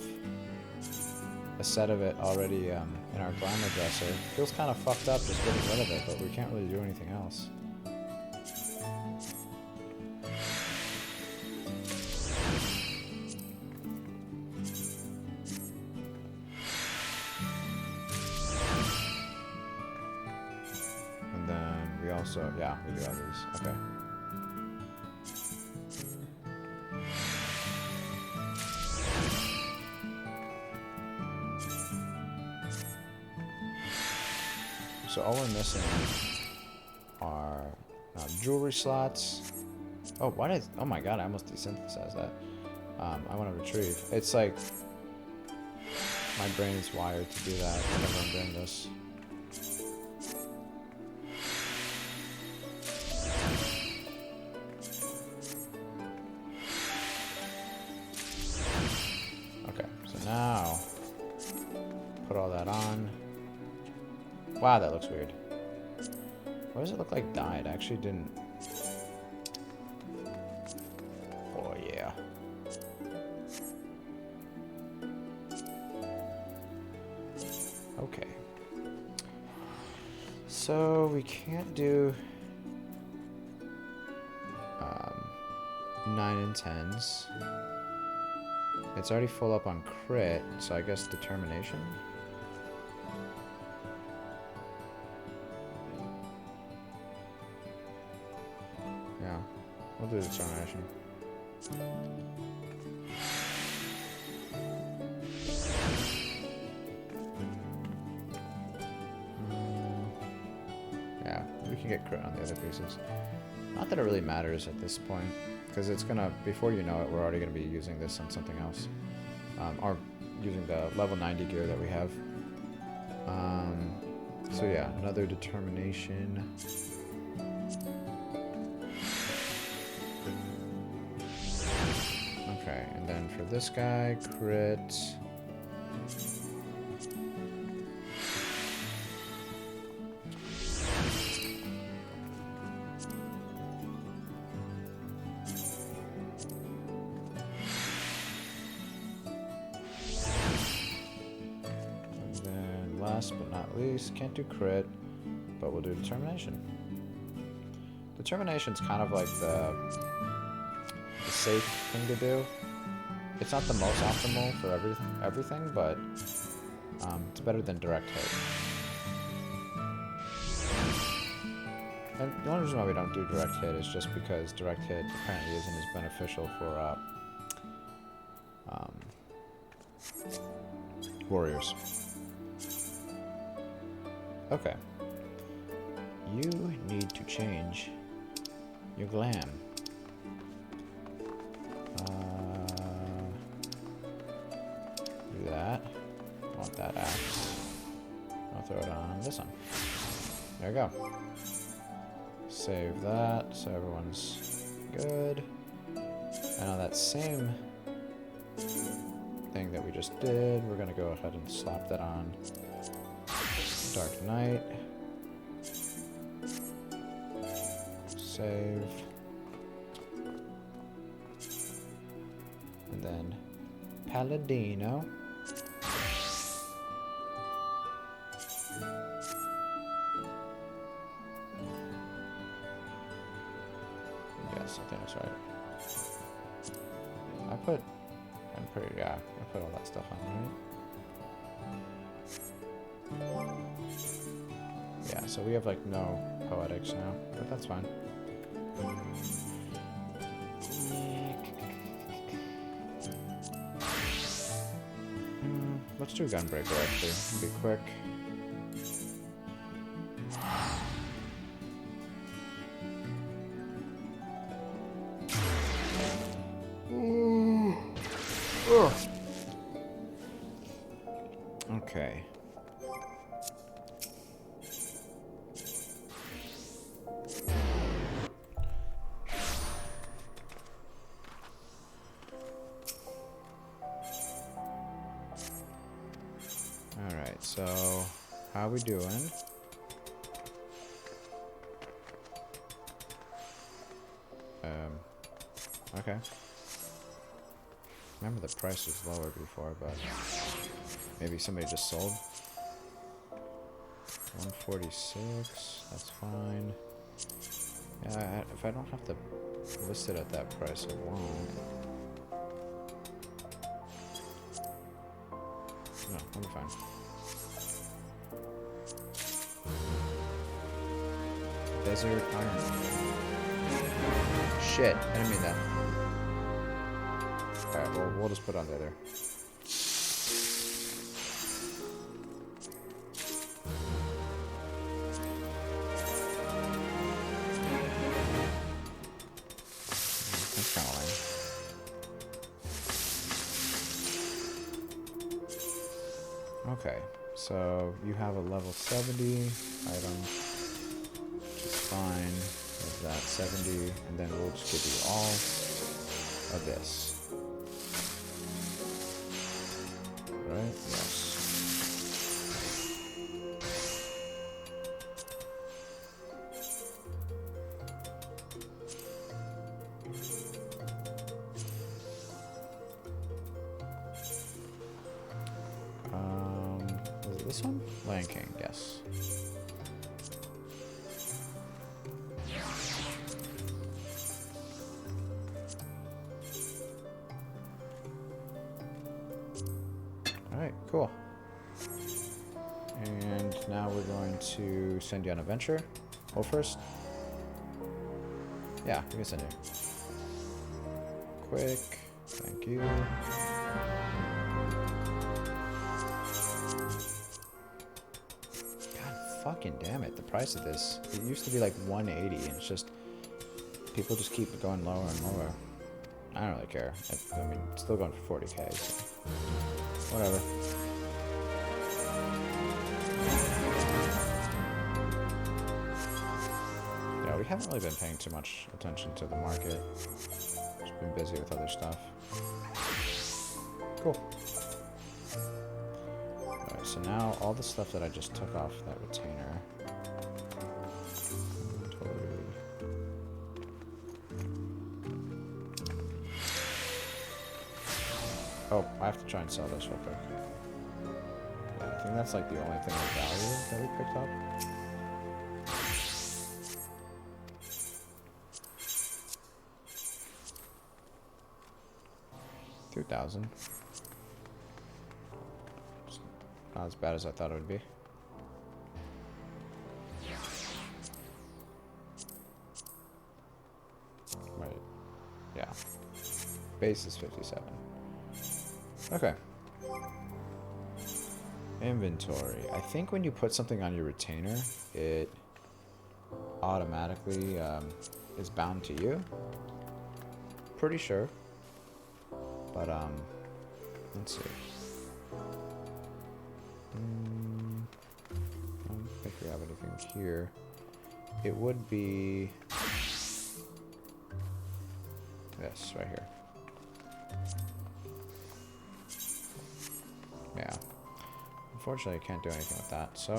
Speaker 1: a set of it already in our glamour dresser. It feels kind of fucked up just getting rid of it, but we can't really do anything else. And then we also, yeah, we do have these. Okay. So all we're missing are jewelry slots. Oh, why did? Oh my god! I almost desynthesized that. I want to retrieve. It's like my brain is wired to do that whenever I'm doing this. Okay, so now put all that on. Wow, that looks weird. Why does it look like dyed? I actually didn't... Oh, yeah. Okay. So, we can't do... 9 and 10s. It's already full up on crit, so I guess determination? We'll do determination. Yeah, we can get crit on the other pieces. Not that it really matters at this point, because it's gonna, before you know it, we're already gonna be using this on something else. Or using the level 90 gear that we have. So yeah, another determination. Okay, and then for this guy, crit. last but not least, can't do crit, but we'll do determination. Determination's kind of like the safe thing to do. It's not the most optimal for everything, but it's better than direct hit. And the only reason why we don't do direct hit is just because direct hit apparently isn't as beneficial for warriors. Okay. You need to change your glam. Do that. I want that axe. I'll throw it on this one. There we go. Save that so everyone's good. And on that same thing that we just did, we're gonna go ahead and slap that on Dark Knight. Save. And then Paladino. Yes, I think that's right. I put all that stuff on, right? Yeah, so we have like no poetics now, but that's fine. Let's do Gunbreaker actually, it'll be quick. Okay. Alright, so how we doing? Okay. Remember the price was lower before, but maybe somebody just sold. 146, that's fine. Yeah, if I don't have to list it at that price, I won't. No, I'll be fine. Desert Iron. Shit, I didn't mean that. Alright, well, we'll just put it on the other. That's kind of lame. Okay, so you have a level 70 item, which is fine. There's that 70, and then we'll just give you all of this. Right? Yes. Was it this one? Lion King, yes. Alright, cool. And now we're going to send you on an adventure. Well, first. Yeah, we can send you. Quick. Thank you. God fucking damn it. The price of this. It used to be like 180, and it's just. People just keep going lower and lower. I don't really care. I mean, it's still going for 40k, so. Whatever. Yeah, we haven't really been paying too much attention to the market. Just been busy with other stuff. Cool. Alright, so now all the stuff that I just took off that retainer. Oh, I have to try and sell this real quick. Yeah, I think that's like the only thing of value that we picked up. 2,000. Not as bad as I thought it would be. Right. Yeah. Base is 57. Okay. Inventory. I think when you put something on your retainer, it automatically is bound to you. Pretty sure. But, let's see. I don't think we have anything here. It would be... Yes, right here. Yeah. Unfortunately, I can't do anything with that, so...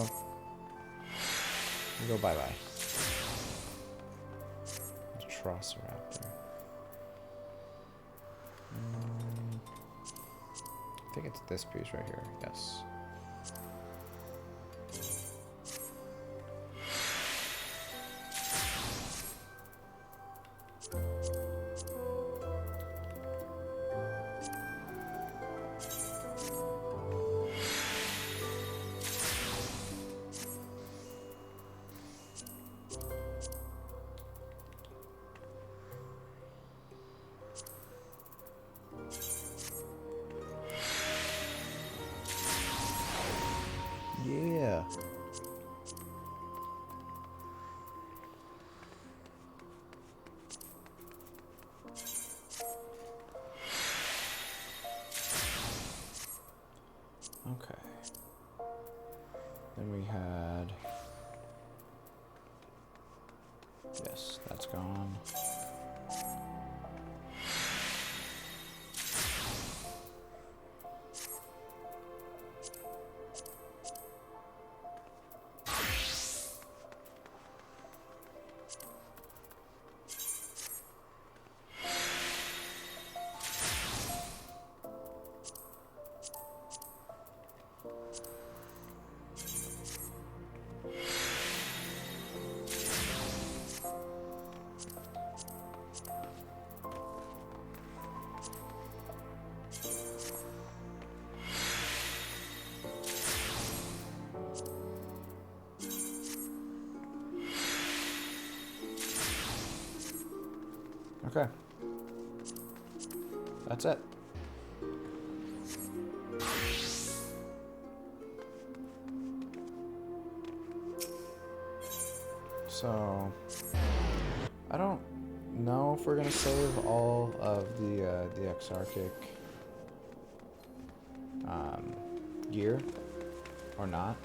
Speaker 1: we'll go bye-bye. Atrociraptor. I think it's this piece right here. Yes. Yeah. Okay. Then we had... Yes, that's gone. Okay. That's it. So, I don't know if we're gonna save all of the Exarchic gear or not.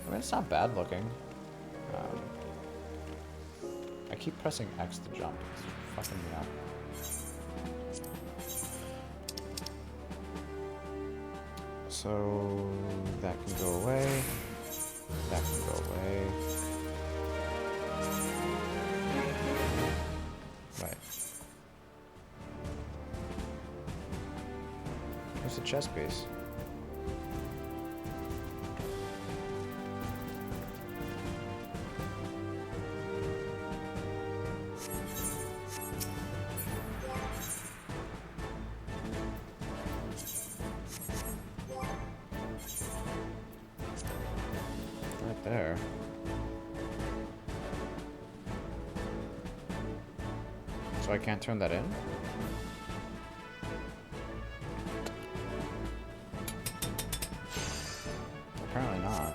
Speaker 1: I mean, it's not bad looking. I keep pressing X to jump. It's fucking me up. So that can go away. That can go away. Right. Where's the chest piece? There. So I can't turn that in? Apparently not.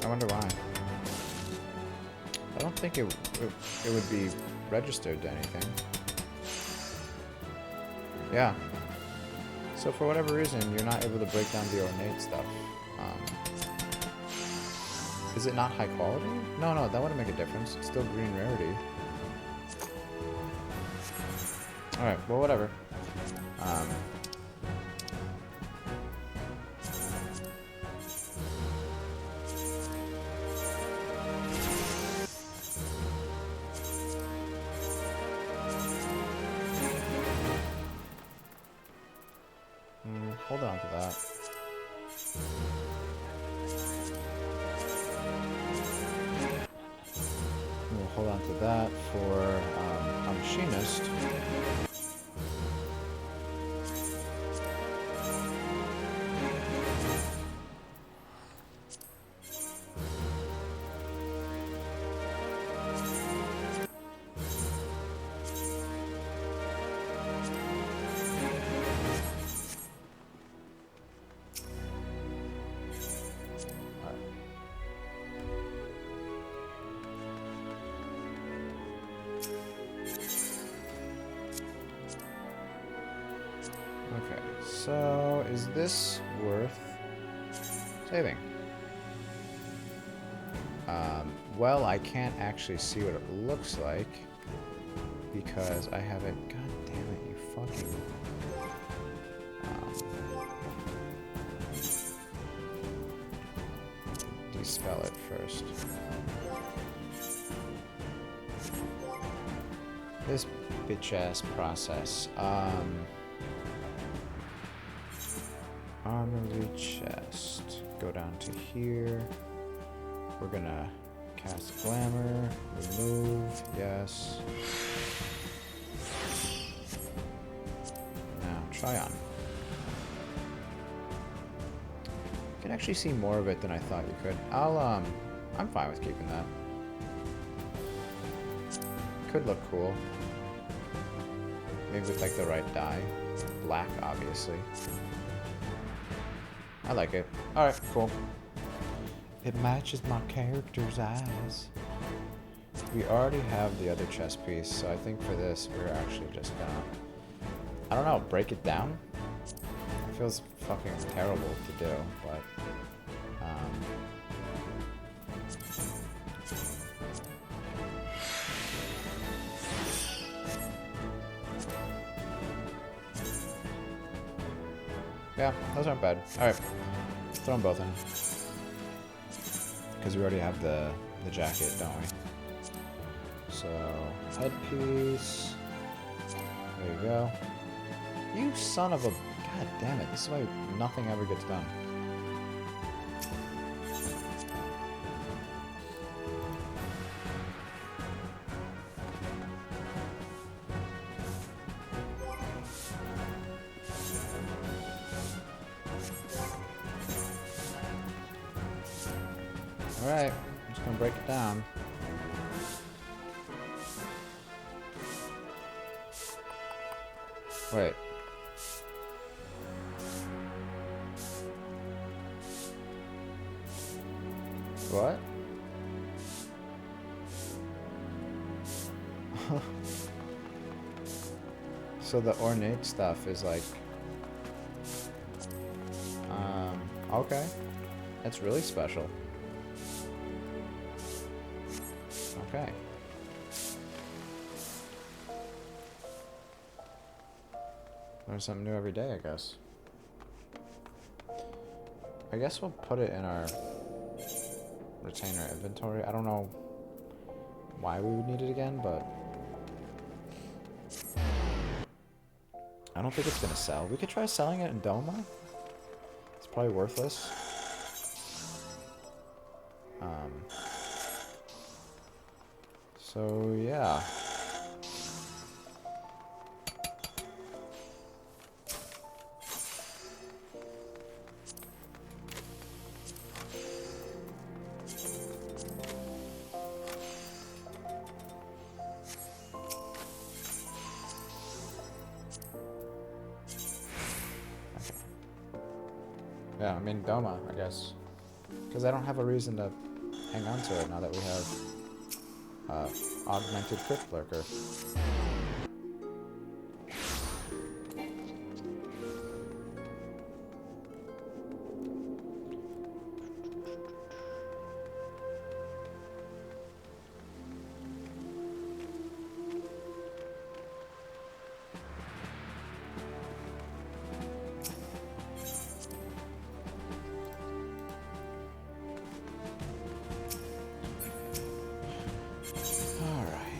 Speaker 1: I wonder why. I don't think it would be registered to anything. Yeah. So for whatever reason, you're not able to break down the ornate stuff. Is it not high quality? No, that wouldn't make a difference. It's still green rarity. Alright, well, whatever. hold on to that. We'll hold on to that for a machinist. Okay, so is this worth saving? Well, I can't actually see what it looks like because I have it. God damn it, you fucking. Dispel it first. This bitch ass process. Armory chest. Go down to here. We're gonna cast glamour. Remove. Yes. Now try on. You can actually see more of it than I thought you could. I'm fine with keeping that. Could look cool. Maybe with like the right dye. Black, obviously. I like it. Alright, cool. It matches my character's eyes. We already have the other chest piece, so I think for this, we're actually just gonna... I don't know, break it down? It feels fucking terrible to do, but... yeah, those aren't bad. Alright, throw them both in. Because we already have the jacket, don't we? So, headpiece. There you go. You son of a... God damn it, this is why nothing ever gets done. Alright, I'm just gonna break it down. Wait. What? So the ornate stuff is like... okay. That's really special. Okay. Learn something new every day, I guess. I guess we'll put it in our retainer inventory. I don't know why we would need it again, but I don't think it's gonna sell. We could try selling it in Doma. It's probably worthless. So yeah. Yeah, I mean Doma, I guess. Because I don't have a reason to hang on to it now that we have augmented Crypt Lurker.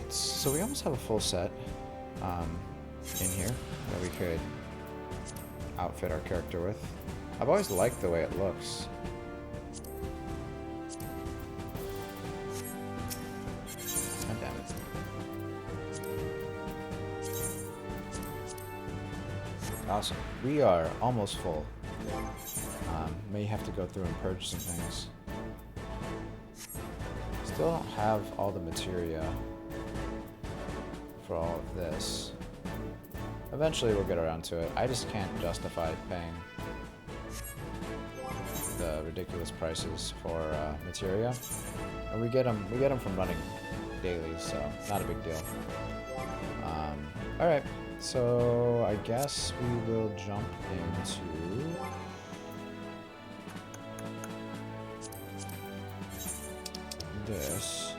Speaker 1: So we almost have a full set in here that we could outfit our character with. I've always liked the way it looks. God damn it. Awesome. We are almost full. May have to go through and purge some things. Still don't have all the materia for all of this. Eventually we'll get around to it. I just can't justify paying the ridiculous prices for materia. And we get them from running dailies, so not a big deal. Alright, so I guess we will jump into this.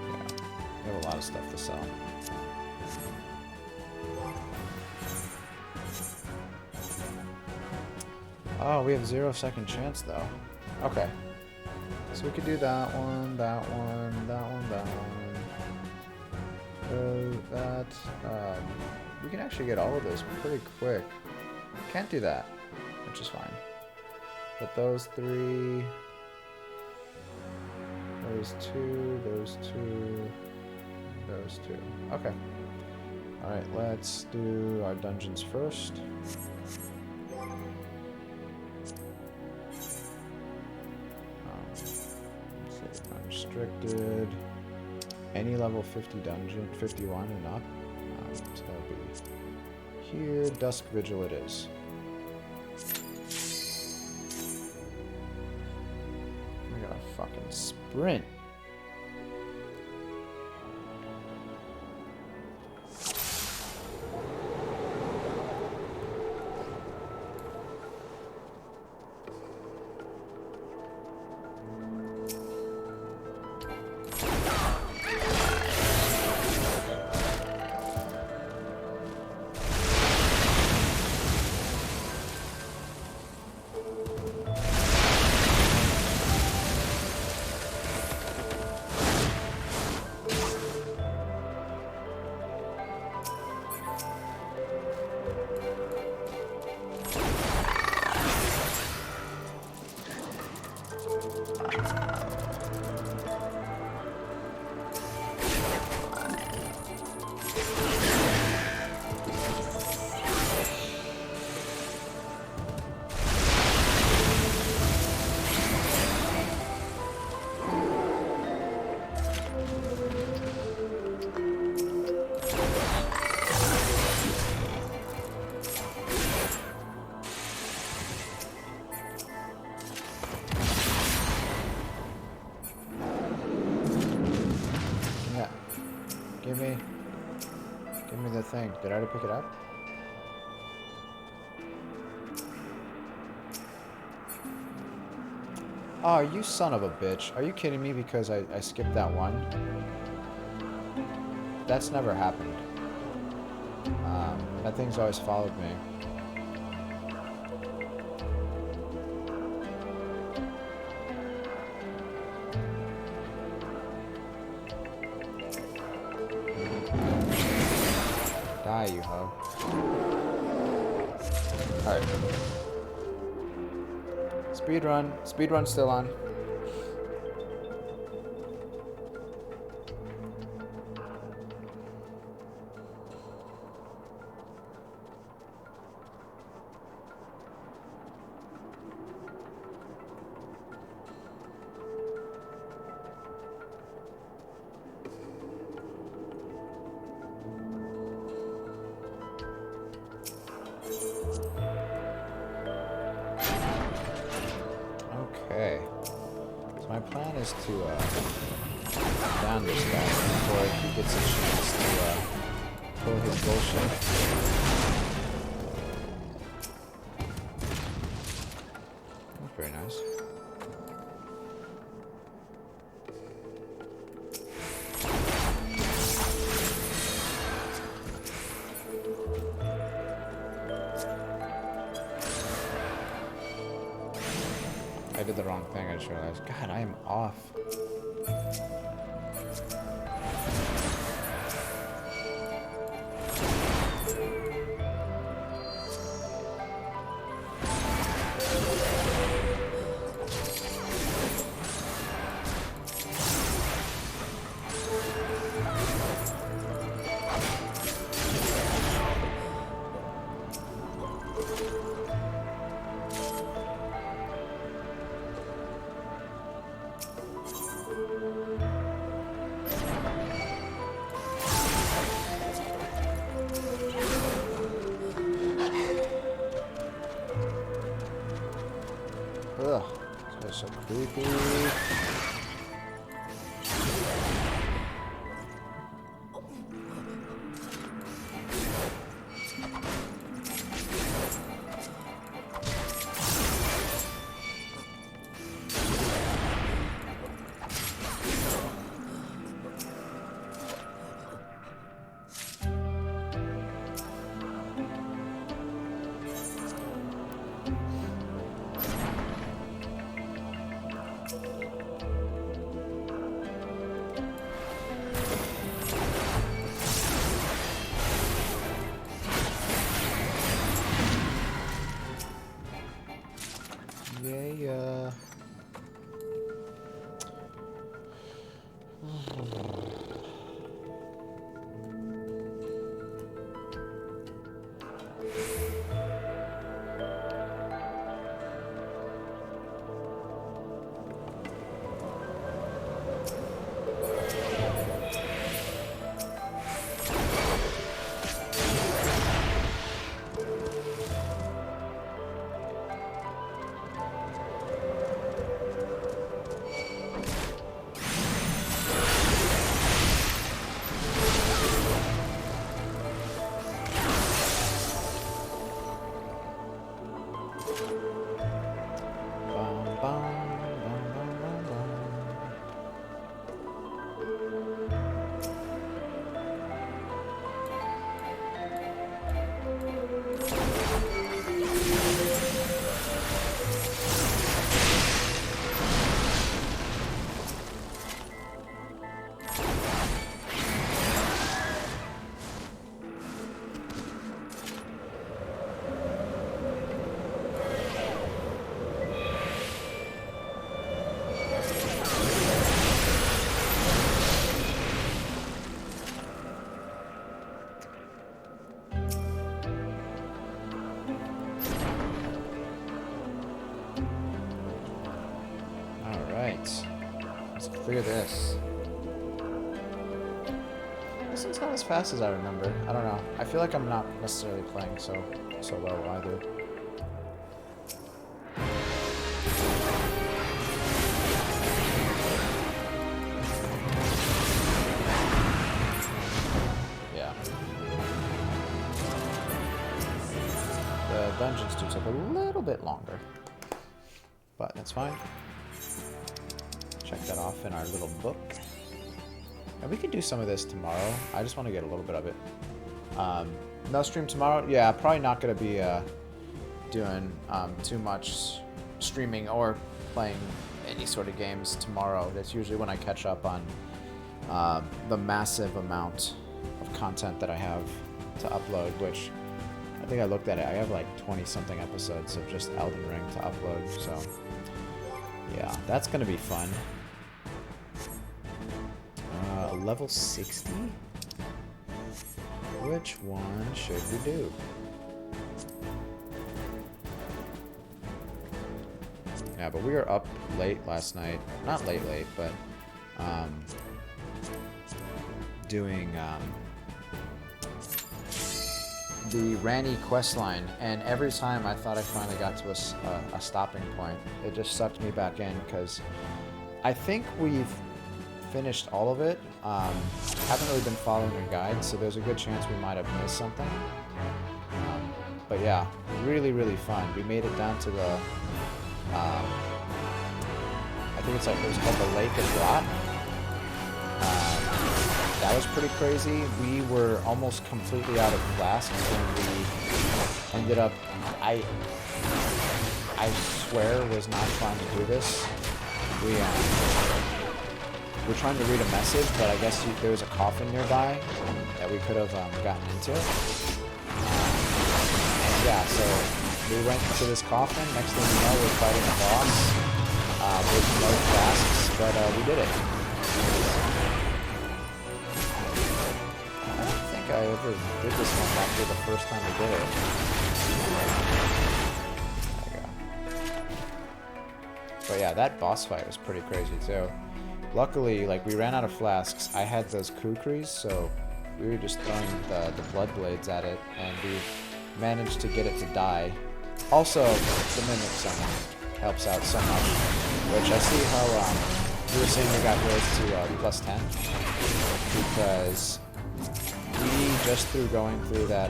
Speaker 1: Yeah, we have a lot of stuff to sell. Oh, we have 0 second chance though. Okay. So we could do that one, that one, that one, that one. We can actually get all of those pretty quick. Can't do that, which is fine. But those 3, those 2, those 2, those 2. Okay. Alright, let's do our dungeons first. Unrestricted. Any level 50 dungeon, 51 and up. So that'll be here. Dusk Vigil it is. I gotta fucking sprint. Give me the thing. Did I already pick it up? Oh, you son of a bitch. Are you kidding me because I skipped that one? That's never happened. That thing's always followed me. Die, you hoe. Alright. Speedrun. Speedrun's still on. Okay. So my plan is to down this guy before he gets a chance to pull his bullshit. That's very nice. I did the wrong thing, I just realized. God, I am off. Ugh, this is so creepy. Yeah. Let's clear this. This one's not as fast as I remember. I don't know. I feel like I'm not necessarily playing so well either. Yeah. The dungeons do take a little bit longer, but that's fine. Check that off in our little book. And we can do some of this tomorrow. I just want to get a little bit of it. No stream tomorrow? Yeah, probably not going to be doing too much streaming or playing any sort of games tomorrow. That's usually when I catch up on the massive amount of content that I have to upload, which I think I looked at it. I have like 20-something episodes of just Elden Ring to upload, so yeah, that's going to be fun. Level 60? Which one should we do? Yeah, but we were up late last night. Not late, but doing the Ranny questline, and every time I thought I finally got to a stopping point, it just sucked me back in, because I think we've finished all of it. Haven't really been following a guide, so there's a good chance we might have missed something. But yeah, really, really fun. We made it down to the, I think it was called the Lake of Rot. That was pretty crazy. We were almost completely out of flasks when we ended up, I swear was not trying to do this. we're trying to read a message, but I guess there was a coffin nearby that we could have gotten into. And yeah, so we went to this coffin. Next thing you know, we're fighting a boss with no flasks, but we did it. I don't think I ever did this one after the first time we did it. There we go. But yeah, that boss fight was pretty crazy too. Luckily, like, we ran out of flasks. I had those kukris, so we were just throwing the blood blades at it, and we managed to get it to die. Also, the mimic summon helps out so much, which I see how you were saying we got yours to plus 10, because we just through going through that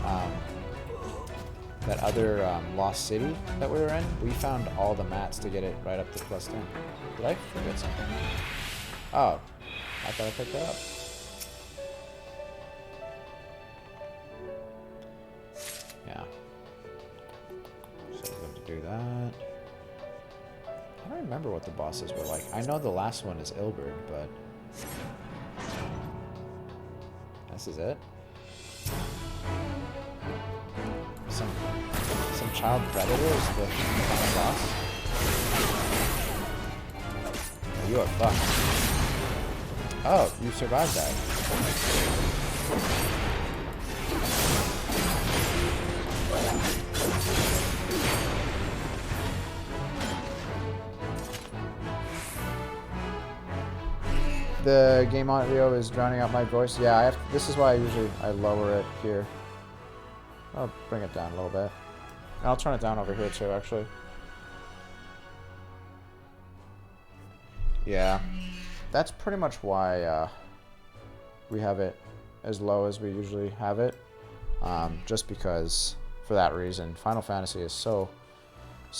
Speaker 1: that other lost city that we were in, we found all the mats to get it right up to plus 10. Did I forget something? Oh, I thought I picked that up. Yeah. So we're going to do that. I don't remember what the bosses were like. I know the last one is Ilberd, but this is it. Some child predator is the final boss. Oh, you are fucked. Oh, you survived that. The game audio is drowning out my voice. Yeah, I have. This is why I lower it here. I'll bring it down a little bit. And I'll turn it down over here too, actually. Yeah. That's pretty much why we have it as low as we usually have it. Just because, for that reason, Final Fantasy is so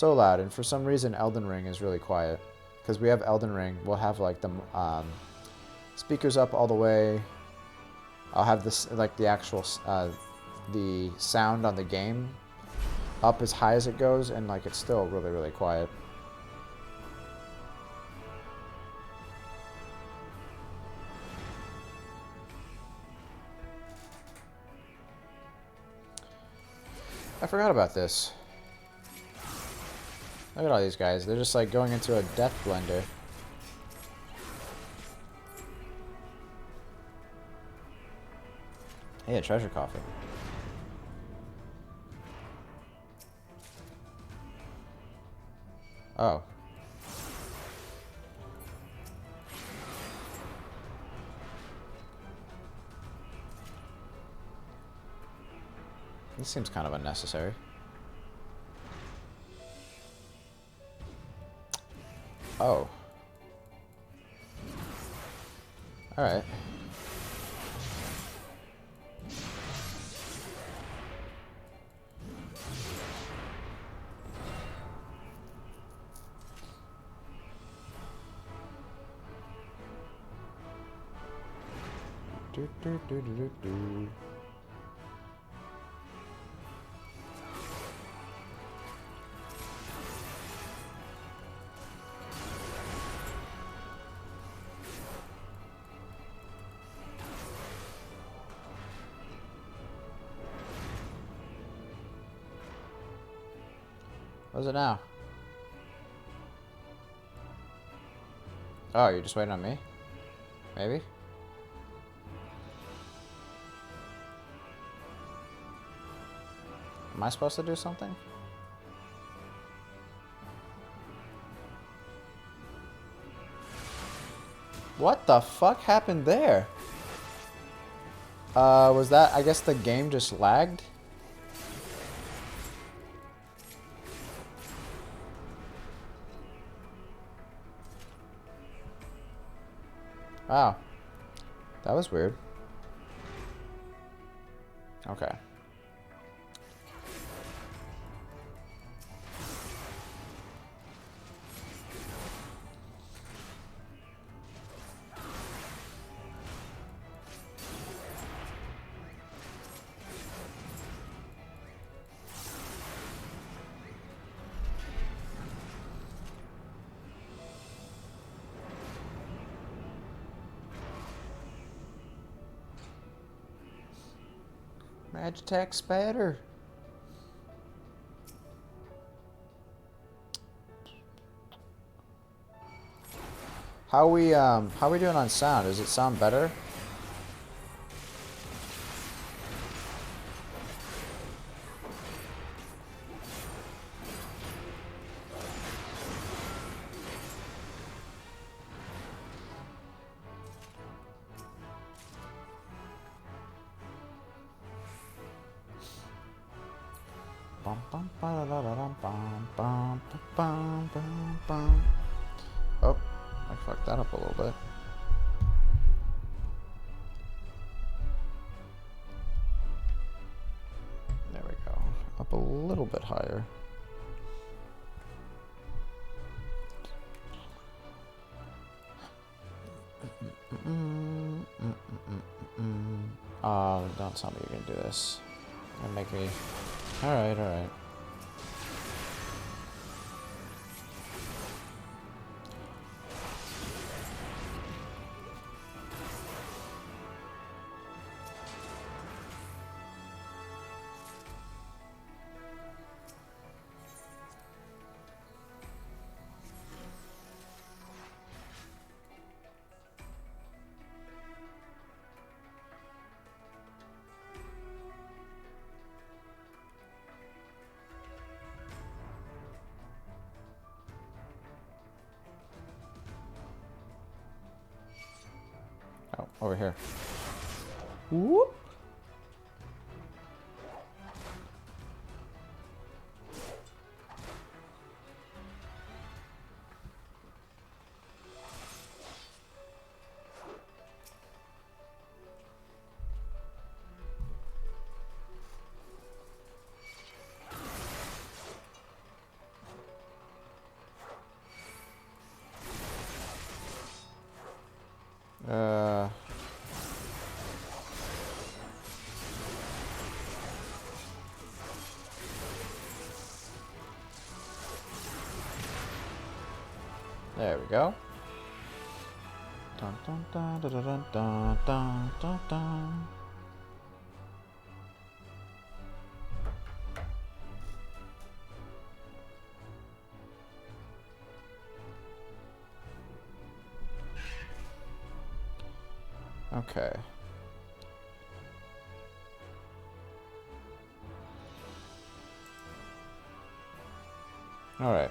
Speaker 1: loud, and for some reason Elden Ring is really quiet. Because we have Elden Ring, we'll have like the speakers up all the way. I'll have this like the actual the sound on the game up as high as it goes, and like it's still really quiet. I forgot about this. Look at all these guys. They're just like going into a death blender. Hey, a treasure coffin. Oh. This seems kind of unnecessary. Oh. Alright. Do. What is it now? Oh, you're just waiting on me? Maybe? Am I supposed to do something? What the fuck happened there? Was that... I guess the game just lagged? Wow. That was weird. Okay. Magitech spider. How we doing on sound? Does it sound better? Oh, I fucked that up a little bit. There we go. Up a little bit higher. Oh, don't tell me you're gonna do this. Gonna make me... Alright, alright. Oh, over here. Whoop! There we go. Dun, dun, dun, dun, dun, dun, dun, dun, dun. Okay. All right.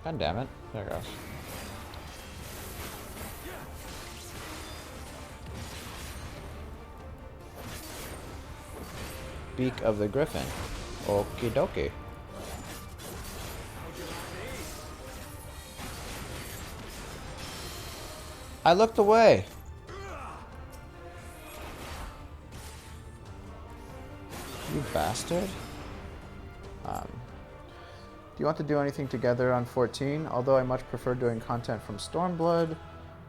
Speaker 1: God damn it. There it goes. Beak of the Griffin. Okie dokie. I looked away. You bastard. Do you want to do anything together on 14? Although I much prefer doing content from Stormblood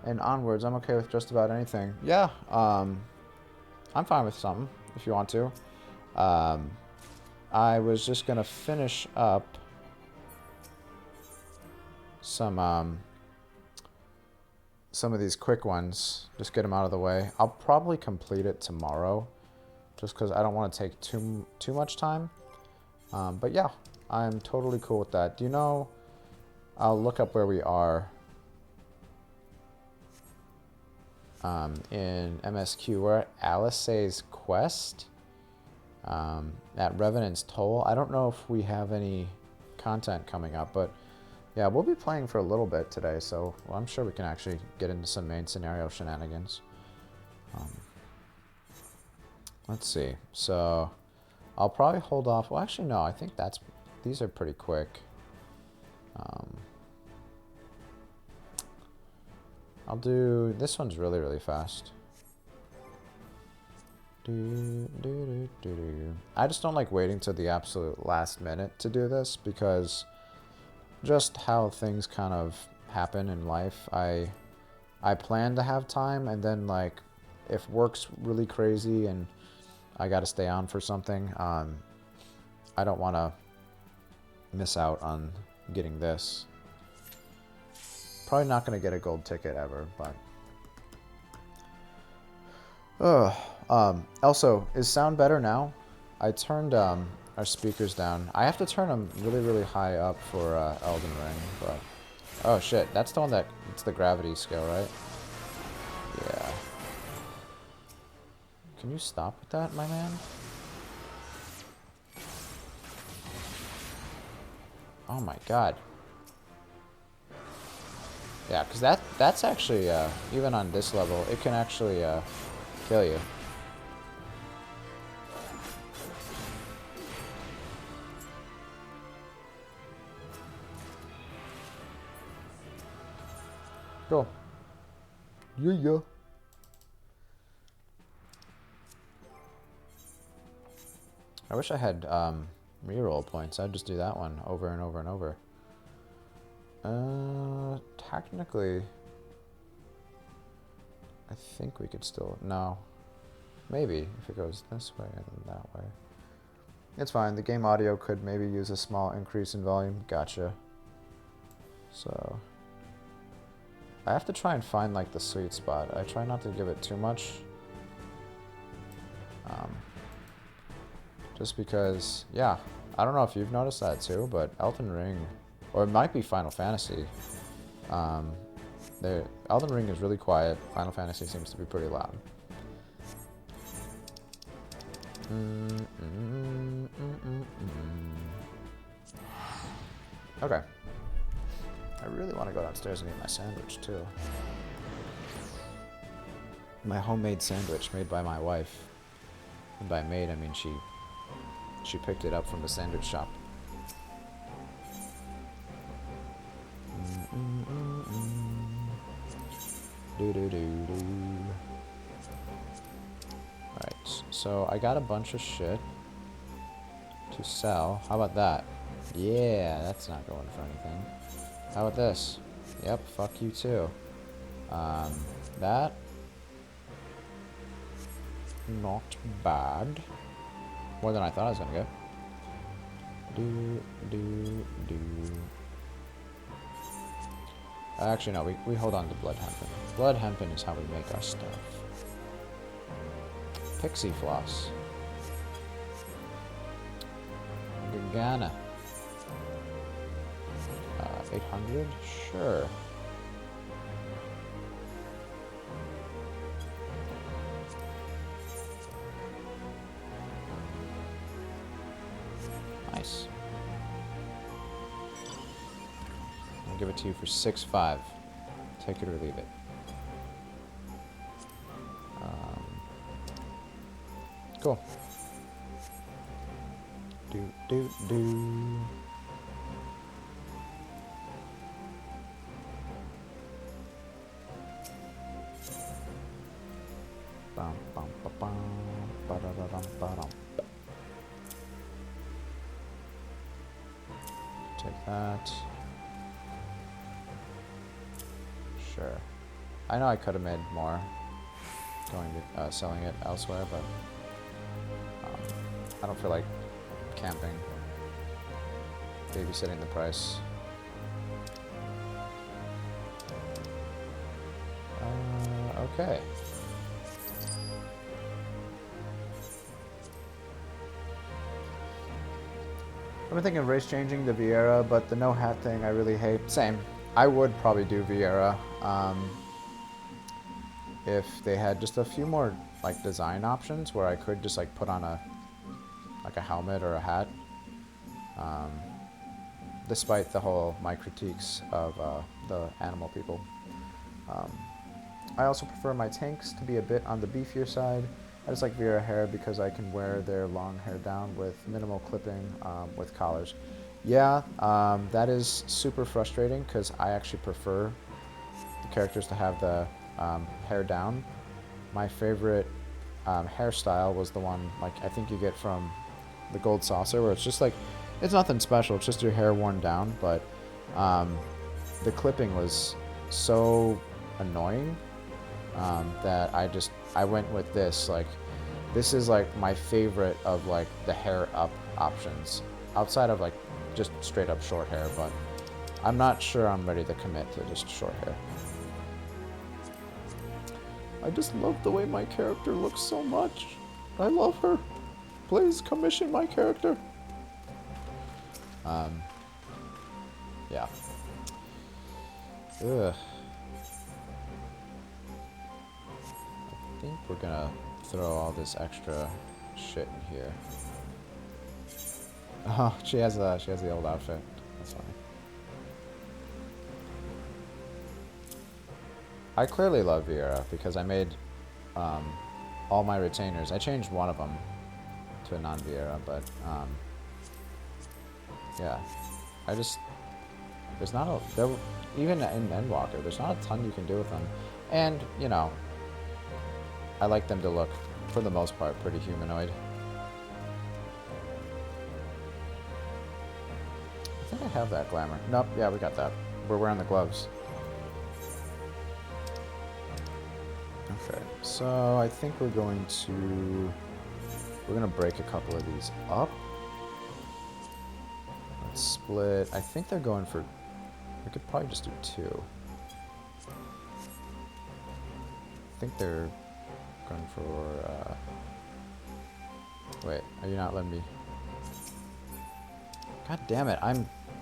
Speaker 1: and onwards, I'm okay with just about anything. Yeah, I'm fine with something, if you want to. I was just gonna finish up some of these quick ones. Just get them out of the way. I'll probably complete it tomorrow, just because I don't want to take too much time. But yeah, I'm totally cool with that. Do you know? I'll look up where we are in MSQ. We're at Alisae's quest at Revenant's Toll. I don't know if we have any content coming up, but yeah, we'll be playing for a little bit today, so well, I'm sure we can actually get into some main scenario shenanigans. Let's see. So I'll probably hold off. Well, actually, no. I think these are pretty quick. I'll do this one's really, really fast. I just don't like waiting till the absolute last minute to do this, because just how things kind of happen in life. I plan to have time, and then like if work's really crazy and I got to stay on for something, I don't want to miss out on getting this. Probably not going to get a gold ticket ever, but... also, is sound better now? I turned our speakers down. I have to turn them really, really high up for Elden Ring, but... Oh shit, that's the one that... It's the gravity skill, right? Yeah. Can you stop with that, my man? Oh my god. Yeah, because that's actually, even on this level, it can actually kill you. Cool. Yeah. I wish I had reroll points. I'd just do that one over and over and over. Technically, I think we could still... No. Maybe, if it goes this way and then that way. It's fine. The game audio could maybe use a small increase in volume. Gotcha. So... I have to try and find, like, the sweet spot. I try not to give it too much. Just because, yeah, I don't know if you've noticed that too, but Elden Ring, or it might be Final Fantasy, Elden Ring is really quiet. Final Fantasy seems to be pretty loud. Okay. I really want to go downstairs and eat my sandwich too. My homemade sandwich made by my wife. And by maid, I mean she picked it up from the sandwich shop. Alright, so I got a bunch of shit to sell. How about that? Yeah, that's not going for anything. How about this? Yep, fuck you too. That. Not bad. More than I thought I was gonna get. Actually, no, we hold on to blood hempen. Blood hempen is how we make our stuff. Pixie floss. Gargana. 800? Sure. Nice. I'll give it to you for 6.5. Take it or leave it. Cool. Do. Bum, bum, ba, bum, ba-da-da-dum, ba-dum. Take that. Sure. I know I could have made more going to selling it elsewhere, but I don't feel like camping, babysitting the price. Okay. I've been thinking of race changing to Vieira, but the no hat thing I really hate. Same. I would probably do Vieira if they had just a few more like design options where I could just like put on a helmet or a hat. Despite my critiques of the animal people. I also prefer my tanks to be a bit on the beefier side. I just like Vieira hair because I can wear their long hair down with minimal clipping with collars. Yeah, that is super frustrating because I actually prefer the characters to have the hair down. My favorite hairstyle was the one like I think you get from the Gold Saucer, where it's just like, it's nothing special, it's just your hair worn down, but the clipping was so annoying that I went with this. Like, this is like my favorite of like the hair up options, outside of like just straight up short hair, but I'm not sure I'm ready to commit to just short hair. I just love the way my character looks so much. I love her. Please commission my character. Yeah. Ugh. I think we're gonna throw all this extra shit in here. Oh, she has the old outfit. That's funny. I clearly love Vera because I made all my retainers. I changed one of them to a non-Vera, but yeah, there's not a even in Endwalker, there's not a ton you can do with them, and you know, I like them to look, for the most part, pretty humanoid. I think I have that glamour. Nope, yeah, we got that. We're wearing the gloves. Okay, so I think we're gonna break a couple of these up. Let's split. I think they're going for, we could probably just do 2. I think they're going for, wait, are you not letting me? God damn it,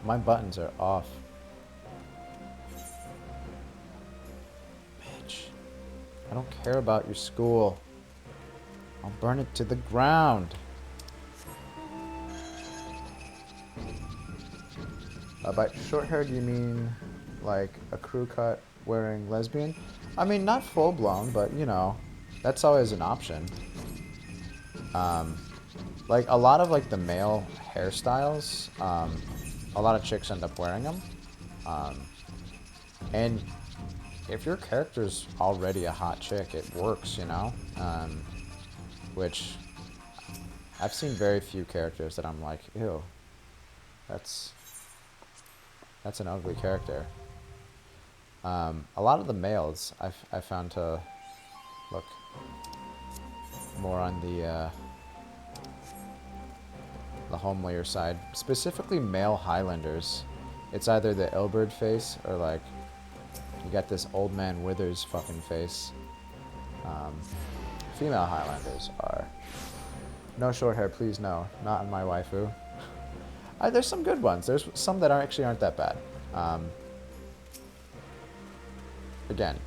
Speaker 1: my buttons are off. Bitch. I don't care about your school. I'll burn it to the ground. By short hair, do you mean like a crew cut wearing lesbian? I mean, not full blown, but you know, that's always an option. Like a lot of like the male hairstyles, a lot of chicks end up wearing them. And if your character's already a hot chick, it works, you know? Which I've seen very few characters that I'm like, ew, that's an ugly character. A lot of the males I found to look more on the homelier side, specifically male Highlanders. It's either the Ilberd face or like you got this old man Withers fucking face. Female Highlanders are no short hair, please, no, not in my waifu. There's some good ones. There's some that actually aren't that bad. Again,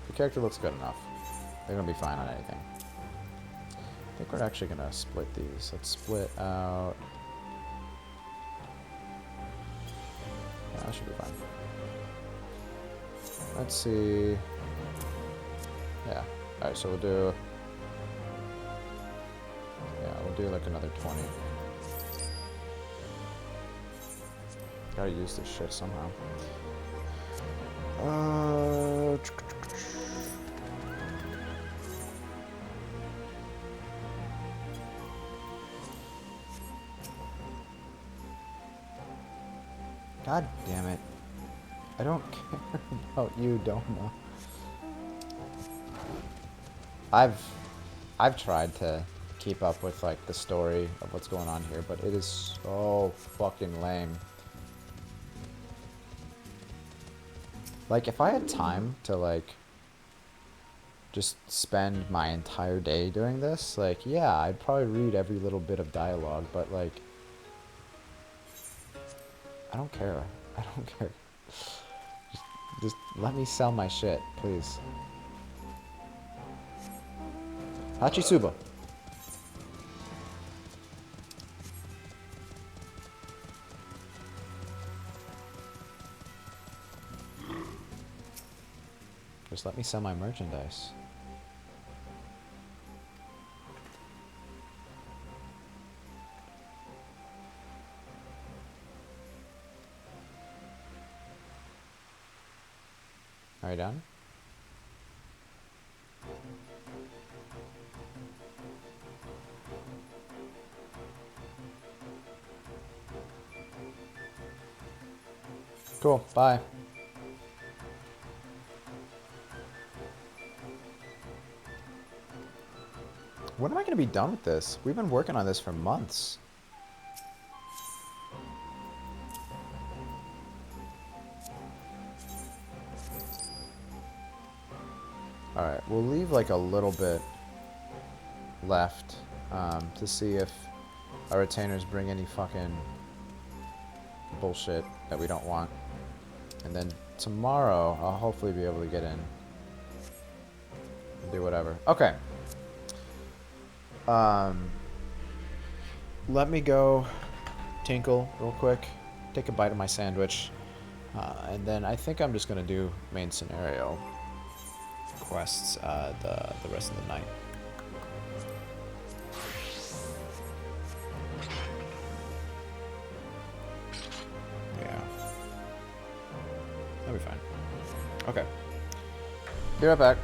Speaker 1: the character looks good enough. They're gonna be fine on anything. I think we're actually gonna split these. Let's split out. Yeah, that should be fine. Let's see. Yeah. Alright, so we'll do. Yeah, we'll do like another 20. Gotta use this shit somehow. God damn it. I don't care about you, Doma. I've tried to keep up with like the story of what's going on here, but it is so fucking lame. Like if I had time to like just spend my entire day doing this, like yeah, I'd probably read every little bit of dialogue, but like I don't care. I don't care. Just let me sell my shit, please. Hachisuba. Just let me sell my merchandise. Are you done? Cool, bye. When am I going to be done with this? We've been working on this for months. Alright, we'll leave like a little bit left to see if our retainers bring any fucking bullshit that we don't want. And then tomorrow, I'll hopefully be able to get in and do whatever. Okay. Let me go tinkle real quick, take a bite of my sandwich, and then I think I'm just going to do main scenario quests the rest of the night. Yeah. That'll be fine. Okay. Be right back.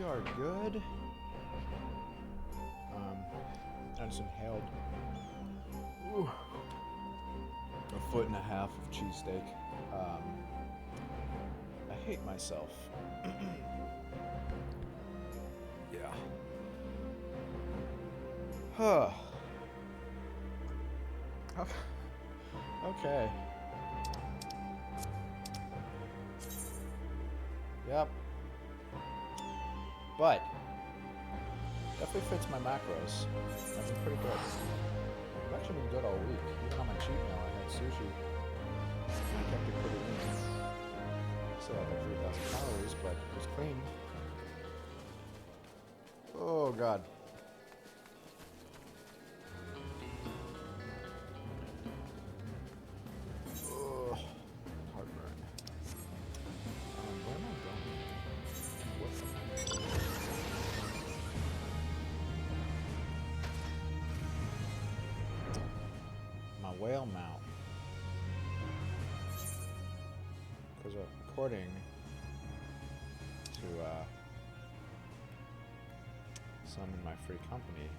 Speaker 1: are good. I just inhaled a foot and a half of cheesesteak. I hate myself. Yeah. Huh. Okay. Yep. But definitely fits my macros. I've been pretty good. I've actually been good all week. Even on my cheat meal, I had sushi. And I kept it pretty lean. Still had like 3,000 calories, but it was clean. Oh god. Oh, heartburn. Where am I going? What the heck? My whale mount. Because according to some in my free company,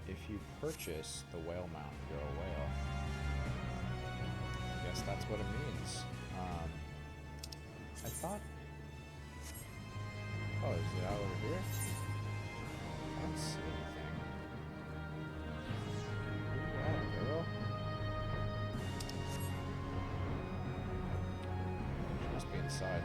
Speaker 1: if you purchase the whale mount, you're a whale. I guess that's what it means. I thought... Oh, is it out over here? I don't see anything. Where you at, girl? She must be inside.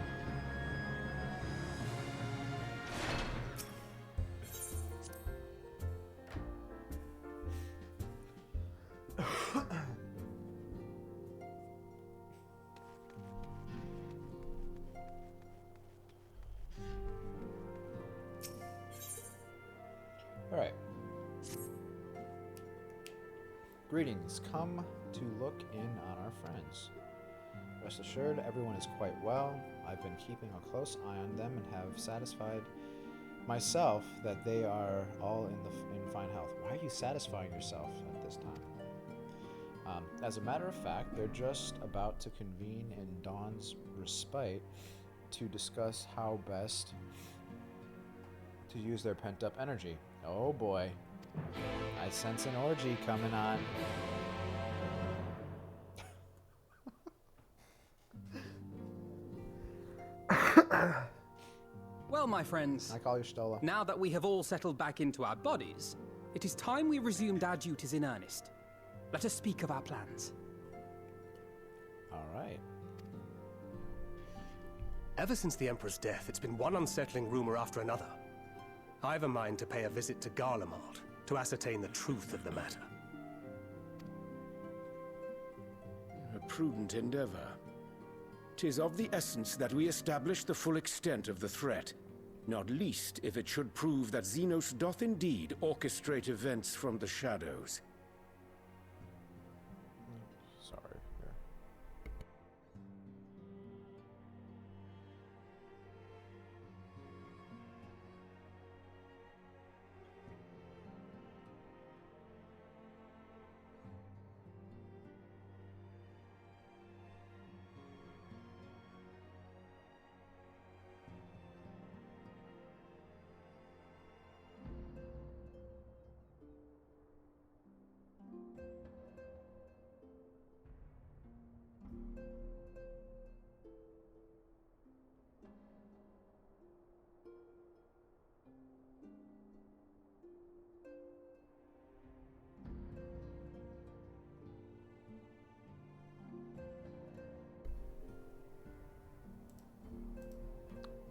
Speaker 1: Alright. Greetings. Come to look in on our friends. Rest assured, everyone is quite well. I've been keeping a close eye on them and have satisfied myself that they are all in fine health. Why are you satisfying yourself at this time? As a matter of fact, they're just about to convene in Dawn's respite to discuss how best to use their pent-up energy. Oh boy. I sense an orgy coming on.
Speaker 2: Well, my friends,
Speaker 1: I call you Stola.
Speaker 2: now that we have all settled back into our bodies, it is time we resumed our duties in earnest. Let us speak of our plans.
Speaker 1: All right.
Speaker 3: Ever since the Emperor's death, it's been one unsettling rumor after another. I've a mind to pay a visit to Garlemald to ascertain the truth of the matter.
Speaker 4: A prudent endeavor. 'Tis of the essence that we establish the full extent of the threat, not least if it should prove that Xenos doth indeed orchestrate events from the shadows.
Speaker 1: Sorry. Here.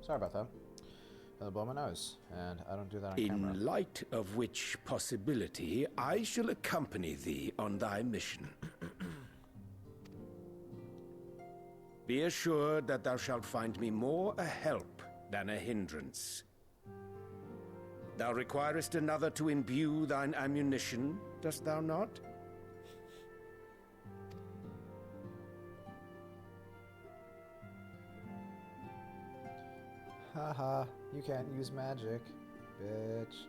Speaker 1: Sorry about that. I blow my nose, and I don't do that on camera.
Speaker 4: In light of which possibility, I shall accompany thee on thy mission. Be assured that thou shalt find me more a help than a hindrance. Thou requirest another to imbue thine ammunition, dost thou not?
Speaker 1: Haha, you can't use magic, bitch.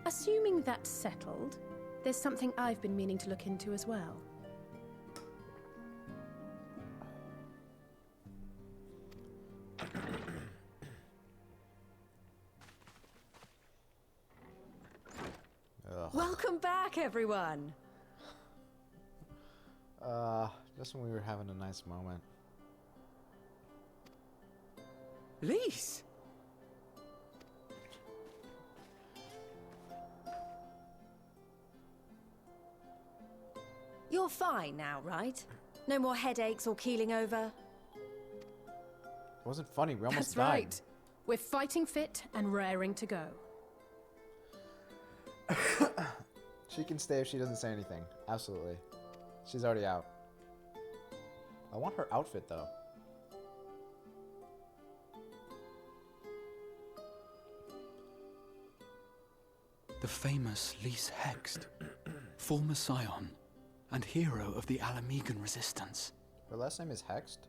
Speaker 5: Assuming that's settled, there's something I've been meaning to look into as well.
Speaker 6: Welcome back, everyone.
Speaker 1: Just when we were having a nice moment.
Speaker 2: Lise!
Speaker 6: You're fine now, right? No more headaches or keeling over?
Speaker 1: It wasn't funny. We almost
Speaker 5: That's
Speaker 1: died.
Speaker 5: right. We're fighting fit and raring to go.
Speaker 1: She can stay if she doesn't say anything. Absolutely. She's already out. I want her outfit, though.
Speaker 7: The famous Lise Hext, former Scion, and hero of the Alamegan resistance.
Speaker 1: Her last name is Hext?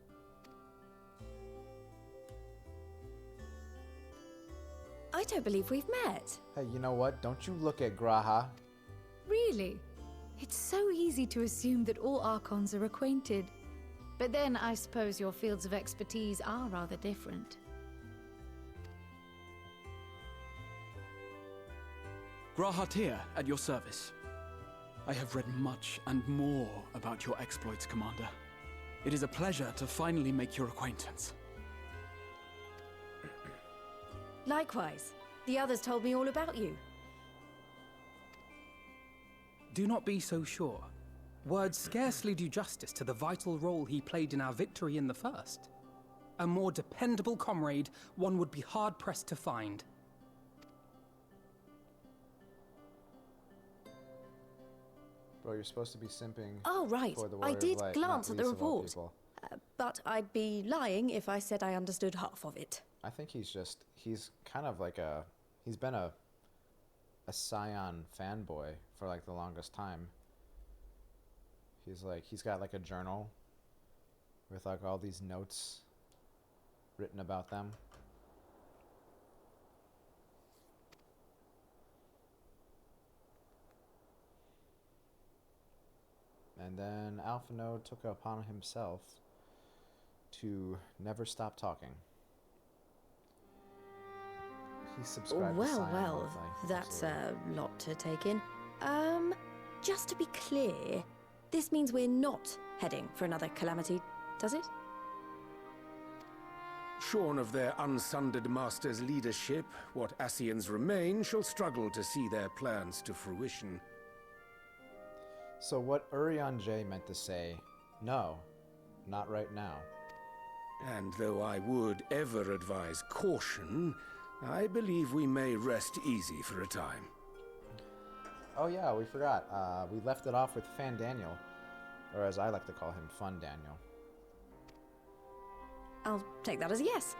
Speaker 6: I don't believe we've met.
Speaker 1: Hey, you know what? Don't you look at Graha.
Speaker 8: Really? It's so easy to assume that all Archons are acquainted. But then I suppose your fields of expertise are rather different.
Speaker 7: Grahatir, at your service. I have read much and more about your exploits, Commander. It is a pleasure to finally make your acquaintance.
Speaker 6: Likewise. The others told me all about you.
Speaker 2: Do not be so sure. Words scarcely do justice to the vital role he played in our victory in the first. A more dependable comrade one would be hard-pressed to find.
Speaker 1: Bro, you're supposed to be simping.
Speaker 6: Oh, right.
Speaker 1: For the
Speaker 6: I
Speaker 1: Warrior of
Speaker 6: did
Speaker 1: Light,
Speaker 6: glance
Speaker 1: not
Speaker 6: at the
Speaker 1: least of all
Speaker 6: report.
Speaker 1: people.
Speaker 6: But I'd be lying if I said I understood half of it.
Speaker 1: I think he's kind of like he's been a Scion fanboy for like the longest time. He's got like a journal with like all these notes written about them. And then Alpha Node took it upon himself to never stop talking. He subscribed to
Speaker 6: Well,
Speaker 1: Scion
Speaker 6: well,
Speaker 1: Monthly,
Speaker 6: that's
Speaker 1: absolutely.
Speaker 6: a lot to take in. Just to be clear, this means we're not heading for another calamity, does it?
Speaker 4: Shorn of their unsundered master's leadership, what Ascians remain shall struggle to see their plans to fruition.
Speaker 1: So what Urion J meant to say, no, not right now.
Speaker 4: And though I would ever advise caution, I believe we may rest easy for a time.
Speaker 1: Oh yeah, we forgot. We left it off with Fan Daniel, or as I like to call him, Fun Daniel.
Speaker 6: I'll take that as a yes.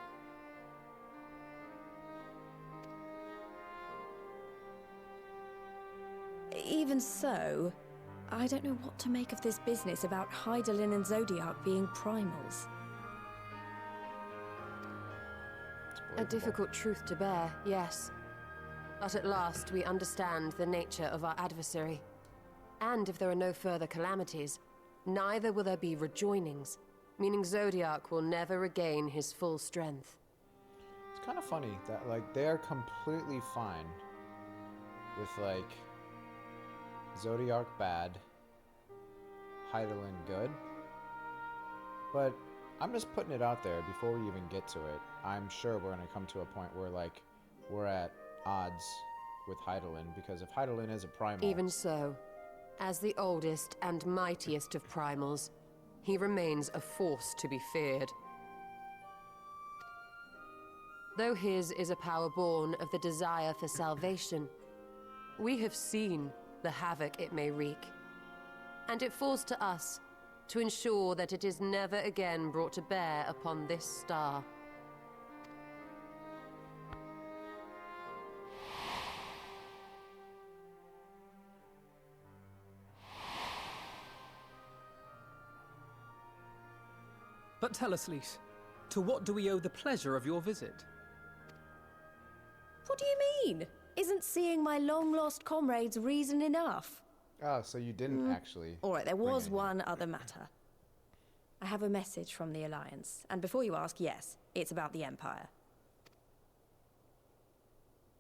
Speaker 6: Even so, I don't know what to make of this business about Hydaelyn and Zodiac being primals.
Speaker 9: A difficult truth to bear, yes. But at last we understand the nature of our adversary. And if there are no further calamities, neither will there be rejoinings, meaning Zodiac will never regain his full strength.
Speaker 1: It's kind of funny that like they're completely fine with like Zodiac bad, Hydaelyn good. But I'm just putting it out there before we even get to it. I'm sure we're gonna come to a point where like we're at odds with Hydaelyn, because if Hydaelyn is a primal,
Speaker 9: Even so, as the oldest and mightiest of primals, he remains a force to be feared. Though his is a power born of the desire for salvation, we have seen the havoc it may wreak. And it falls to us to ensure that it is never again brought to bear upon this star.
Speaker 2: But tell us, Lise, to what do we owe the pleasure of your visit?
Speaker 6: What do you mean? Isn't seeing my long-lost comrades reason enough?
Speaker 1: oh, so you didn't actually.
Speaker 6: All right, there
Speaker 1: bring
Speaker 6: was
Speaker 1: anything.
Speaker 6: one other matter. I have a message from the Alliance, and before you ask, yes, it's about the Empire.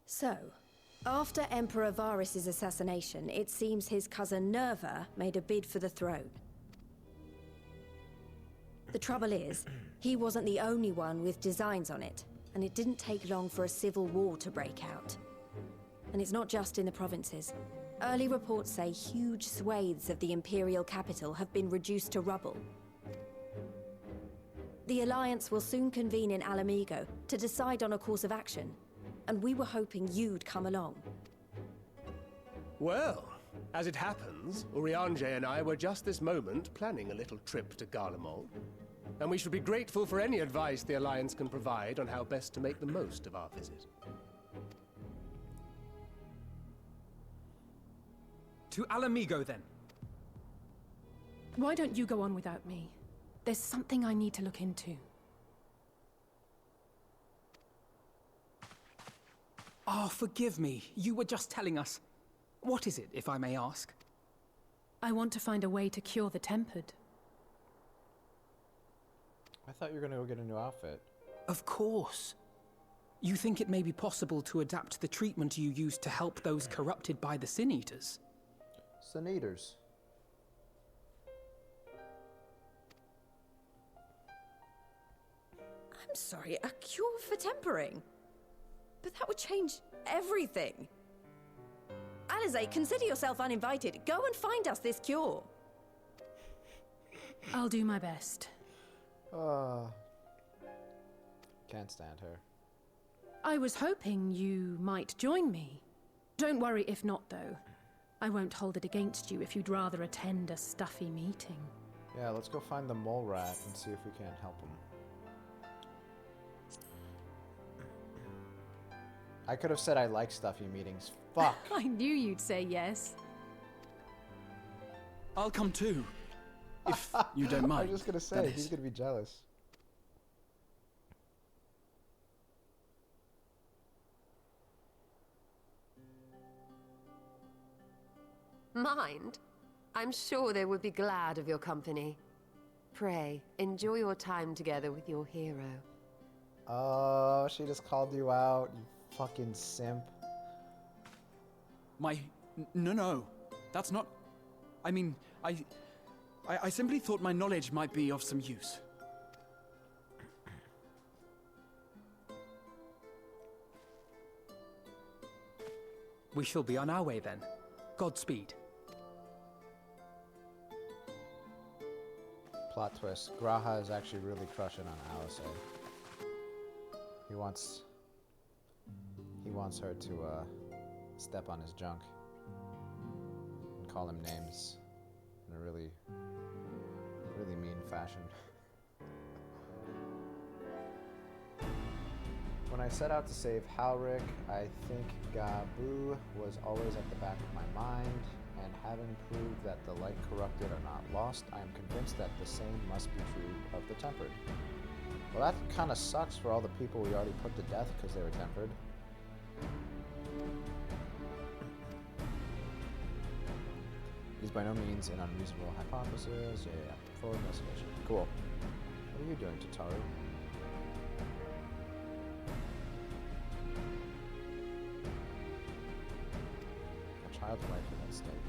Speaker 6: So, After Emperor Varys' assassination, it seems his cousin Nerva made a bid for the throne. The trouble is, he wasn't the only one with designs on it, and it didn't take long for a civil war to break out. And it's not just in the provinces. Early reports say huge swathes of the Imperial capital have been reduced to rubble. The Alliance will soon convene in Alamigo to decide on a course of action, and we were hoping you'd come along.
Speaker 3: Well, as it happens, Urianger and I were just this moment planning a little trip to Garlemald, and we should be grateful for any advice the Alliance can provide on how best to make the most of our visit.
Speaker 2: To Alamigo, then.
Speaker 5: Why don't you go on without me? There's something I need to look into.
Speaker 2: Oh, forgive me. You were just telling us. What is it, if I may ask?
Speaker 5: I want to find a way to cure the Tempered.
Speaker 1: I thought you were going to go get a new outfit.
Speaker 2: Of course. You think it may be possible to adapt the treatment you use to help those corrupted by the Sin Eaters?
Speaker 1: Sin Eaters.
Speaker 6: I'm sorry, a cure for tempering? But that would change everything. Alizé, consider yourself uninvited. Go and find us this cure.
Speaker 5: I'll do my best.
Speaker 1: Can't stand her.
Speaker 5: I was hoping you might join me. Don't worry if not, though. I won't hold it against you if you'd rather attend a stuffy meeting.
Speaker 1: Yeah, let's go find the mole rat and see if we can't help him. I could have said I like stuffy meetings. Fuck.
Speaker 5: I knew you'd say yes.
Speaker 7: I'll come too. If you don't mind.
Speaker 1: I was just gonna say, he's gonna be jealous.
Speaker 9: Mind? I'm sure they would be glad of your company. Pray, enjoy your time together with your hero.
Speaker 1: Oh, she just called you out, you fucking simp.
Speaker 7: No. That's not... I mean, I simply thought my knowledge might be of some use.
Speaker 2: We shall be on our way then. Godspeed.
Speaker 1: Plot twist. Graha is actually really crushing on Alizé. He wants her to step on his junk and call him names in a really mean fashion. When I set out to save Halric, I think Gabu was always at the back of my mind, and having proved that the light corrupted are not lost, I am convinced that the same must be true of the tempered. Well, that kind of sucks for all the people we already put to death because they were tempered. It is by no means an unreasonable hypothesis. Yeah. Full investigation. Cool. What are you doing, Tataru? A child's life in that state.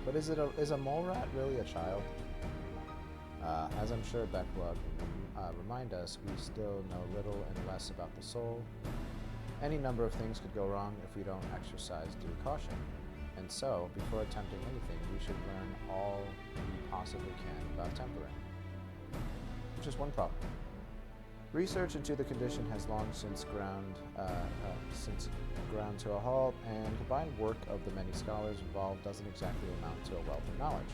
Speaker 1: But is a mole rat really a child? As I'm sure Beck will remind us, we still know little and less about the soul. Any number of things could go wrong if we don't exercise due caution. And so, before attempting anything, we should learn all we possibly can about tempering. Just one problem. Research into the condition has long since ground to a halt, and combined work of the many scholars involved doesn't exactly amount to a wealth of knowledge.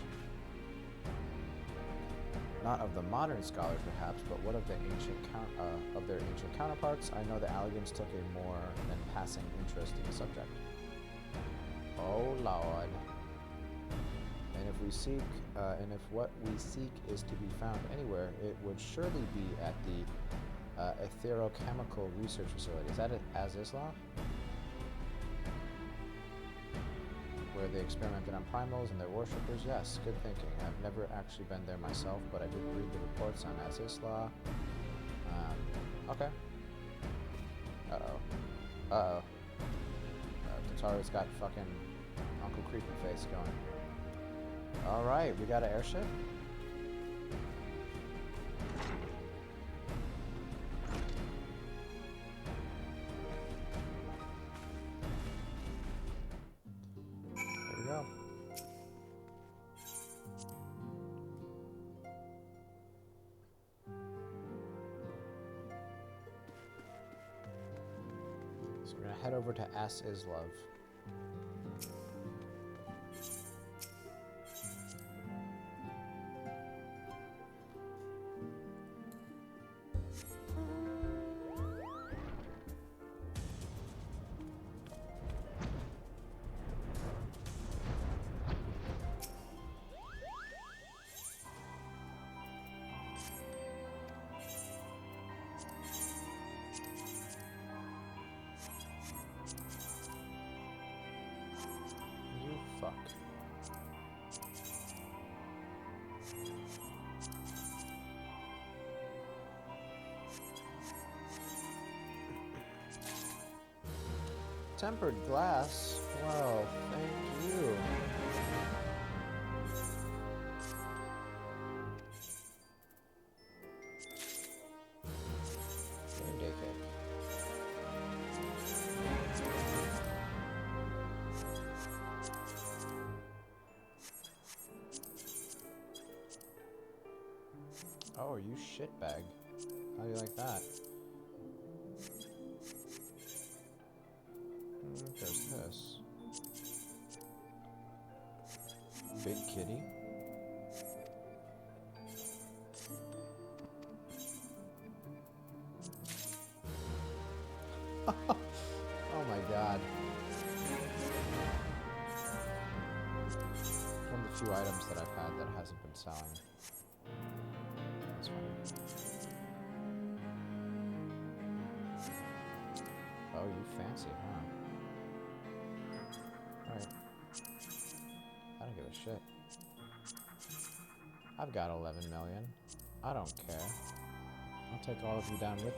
Speaker 1: Not of the modern scholars, perhaps, but what of the of their ancient counterparts? I know the Alligans took a more than passing interest in the subject. Oh Lord! And if what we seek is to be found anywhere, it would surely be at the Etherochemical Research Facility. Is that at Azisla? Where they experimented on primals and their worshippers? Yes, good thinking. I've never actually been there myself, but I did read the reports on Azisla. Okay. Tataru's got fucking Uncle Creepy Face going. Alright, we got an airship. There we go. So we're gonna head over to As Is Love. You fuck. Tempered glass? Well, thank you. Game day cake. Oh, you shitbag. How do you like that? There's this. Big kitty. Oh my god. One of the few items that I've had that hasn't been selling. That's fine. Oh, you fancy, huh? Alright. I don't give a shit. I've got 11 million. I don't care. I'll take all of you down with me.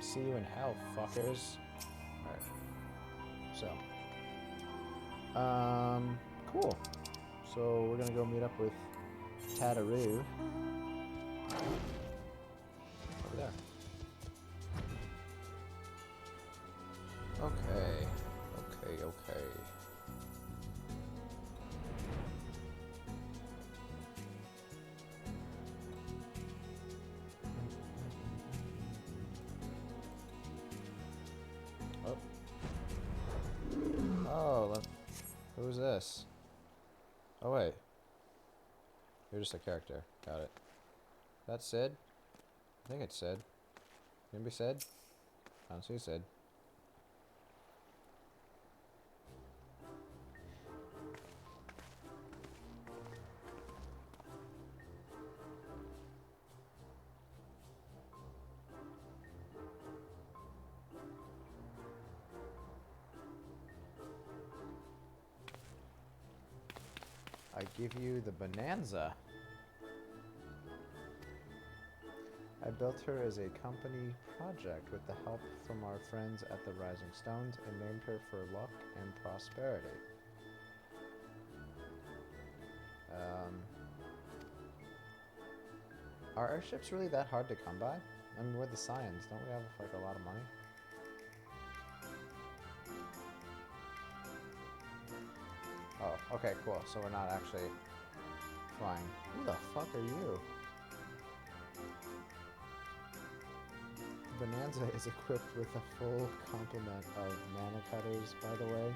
Speaker 1: See you in hell, fuckers. Alright. So. Cool. So we're gonna go meet up with Tataru. Over there. Okay. Okay. Oh. Oh, look. Who's this? Oh, wait. You're just a character. Got it. That's Sid? I think it's Sid. Can be Sid? I don't see Sid. I give you the Bonanza. I built her as a company project with the help from our friends at the Rising Stones and named her for luck and prosperity. Are airships really that hard to come by? I mean, we're the Scions. Don't we have like a lot of money? Oh, okay, cool. So we're not actually flying. Who the fuck are you? Bonanza is equipped with a full complement of mana cutters, by the way.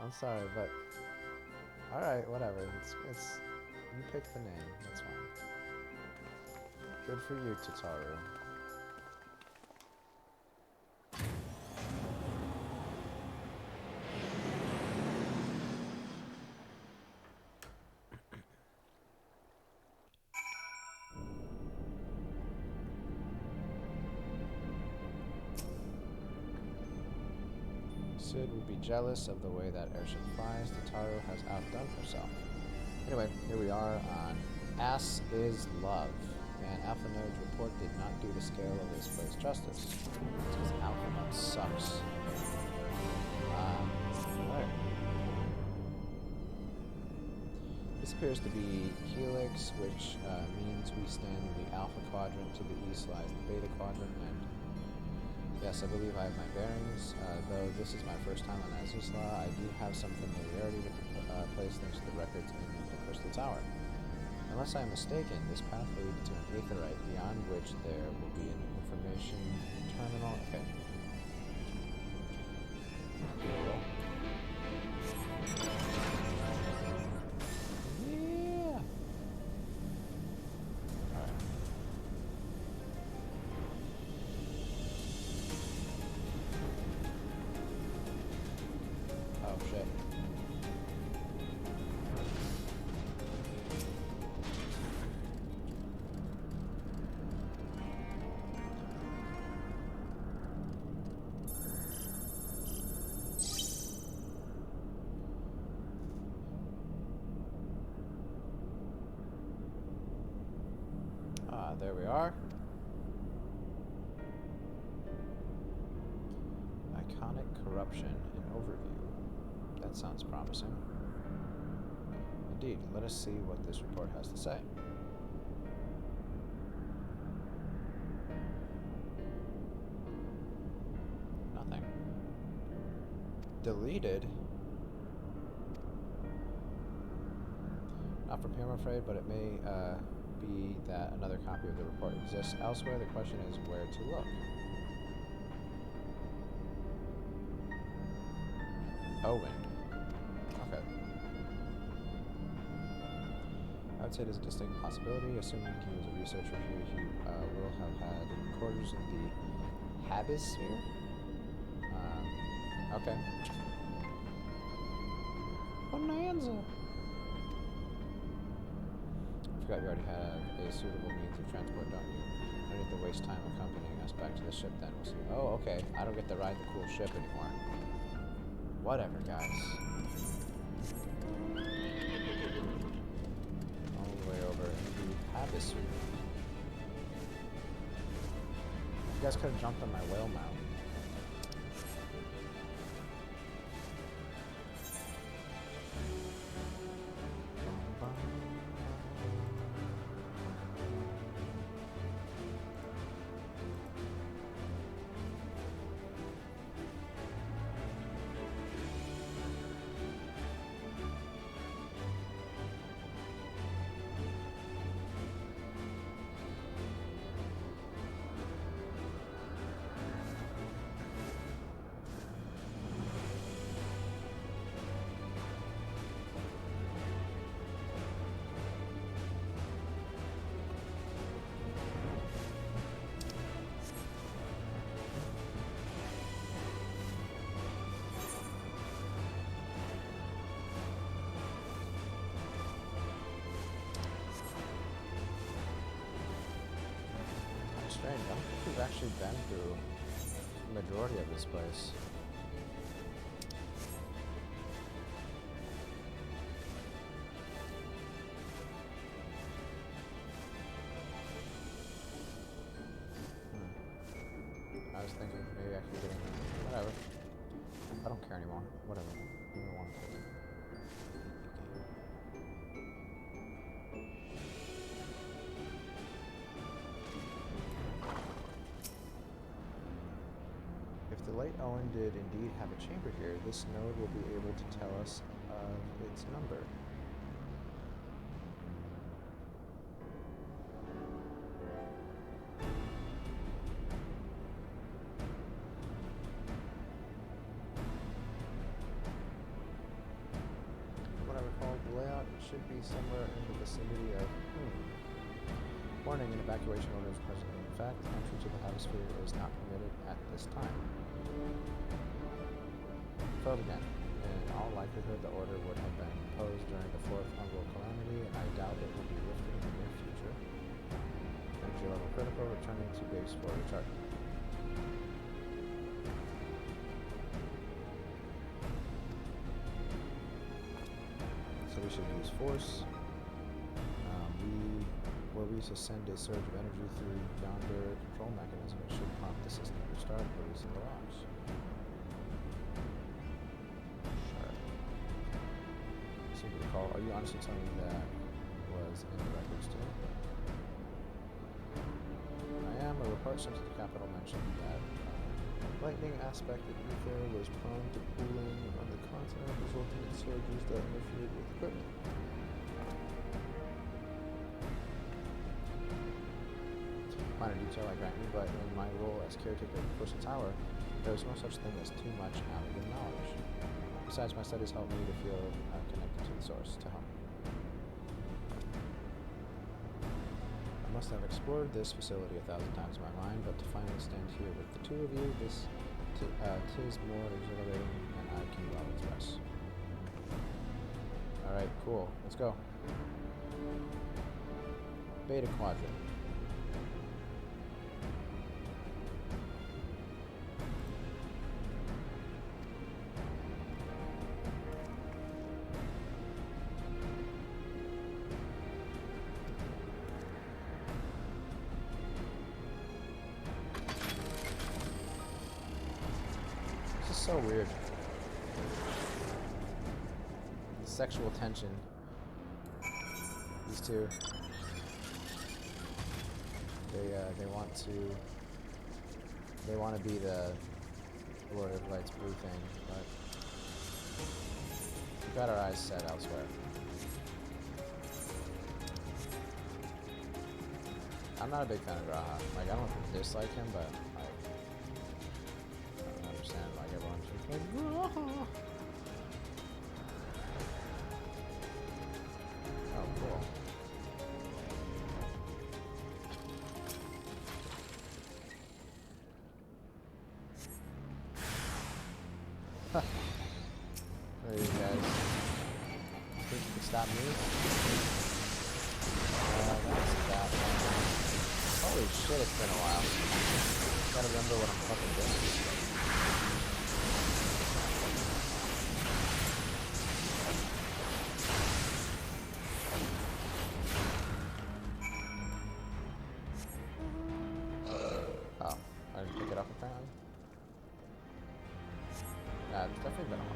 Speaker 1: I'm sorry, but alright, whatever. It's you pick the name, that's fine. Good for you, Tataru. Sid would be jealous of the way that airship flies. Tataru has outdone herself. Anyway, here we are on As Is Love. Man, Alpha Node's report did not do the scale of this place justice. It's because Alpha Node sucks. Alright. This appears to be Helix, which means we stand in the Alpha Quadrant. To the east lies the Beta Quadrant, and yes, I believe I have my bearings. Though this is my first time on Azizla, I do have some familiarity with the place thanks to the records in the Crystal Tower. Unless I am mistaken, this path leads to an aetherite, beyond which there will be an information terminal. Okay. Cool. Yeah. Alright. Oh shit. There we are. Iconic corruption in overview. That sounds promising. Indeed, let us see what this report has to say. Nothing. Deleted? Not from here, I'm afraid, but it may be that another copy of the report exists elsewhere. The question is where to look. Owen. Okay. I would say there's a distinct possibility, assuming he was a researcher here, he will have had quarters in the Habisphere? Okay. Bonanza! I forgot you already have a suitable means of transport, don't you? No need to waste time accompanying us back to the ship then. We'll see. Oh, okay. I don't get to ride the cool ship anymore. Whatever, guys. All the way over into Habisphere. You guys could have jumped on my whale mount. Strange. I don't think we've actually been through the majority of this place. I was thinking maybe actually getting... whatever. I don't care anymore. Whatever. I don't want to. If the late Owen did indeed have a chamber here, this node will be able to tell us of its number. What I recall, the layout should be somewhere in the vicinity of... Warning, an evacuation order is present. In fact, entry to the Habisphere is not permitted at this time. Failed again. In all likelihood, the order would have been imposed during the fourth umbral calamity, and I doubt it will be lifted in the near future. Energy level critical, returning to base for recharge. So we should use force. Were we to send a surge of energy through yonder control mechanism. It should prompt the system to restart, releasing the rocks. Sure. Seem to recall. Are you honestly telling me that was in the records too? I am. A report sent to the capital mentioned that lightning aspect of ether was prone to cooling on the continent, resulting in surges that interfered with equipment. Minor detail, I grant you, but in my role as caretaker of the Crystal Tower, there is no such thing as too much alien knowledge. Besides, my studies help me to feel connected to the source, to home. I must have explored this facility 1,000 times in my mind, but to finally stand here with the two of you, tis more exhilarating than I can well express. Alright, cool. Let's go. Beta Quadrant. So weird. The sexual tension. These two. They want to be the Lord of Light's blue thing, but we've got our eyes set elsewhere. I'm not a big fan of Graha. Like, I don't dislike him, but I don't understand like everyone's just like Graha. Oh, cool. There you guys. Think you can stop me? That's that one. Holy shit, it's been a while. Gotta remember what I'm fucking doing. Oh, I didn't pick it up apparently. Yeah, it's definitely been a while.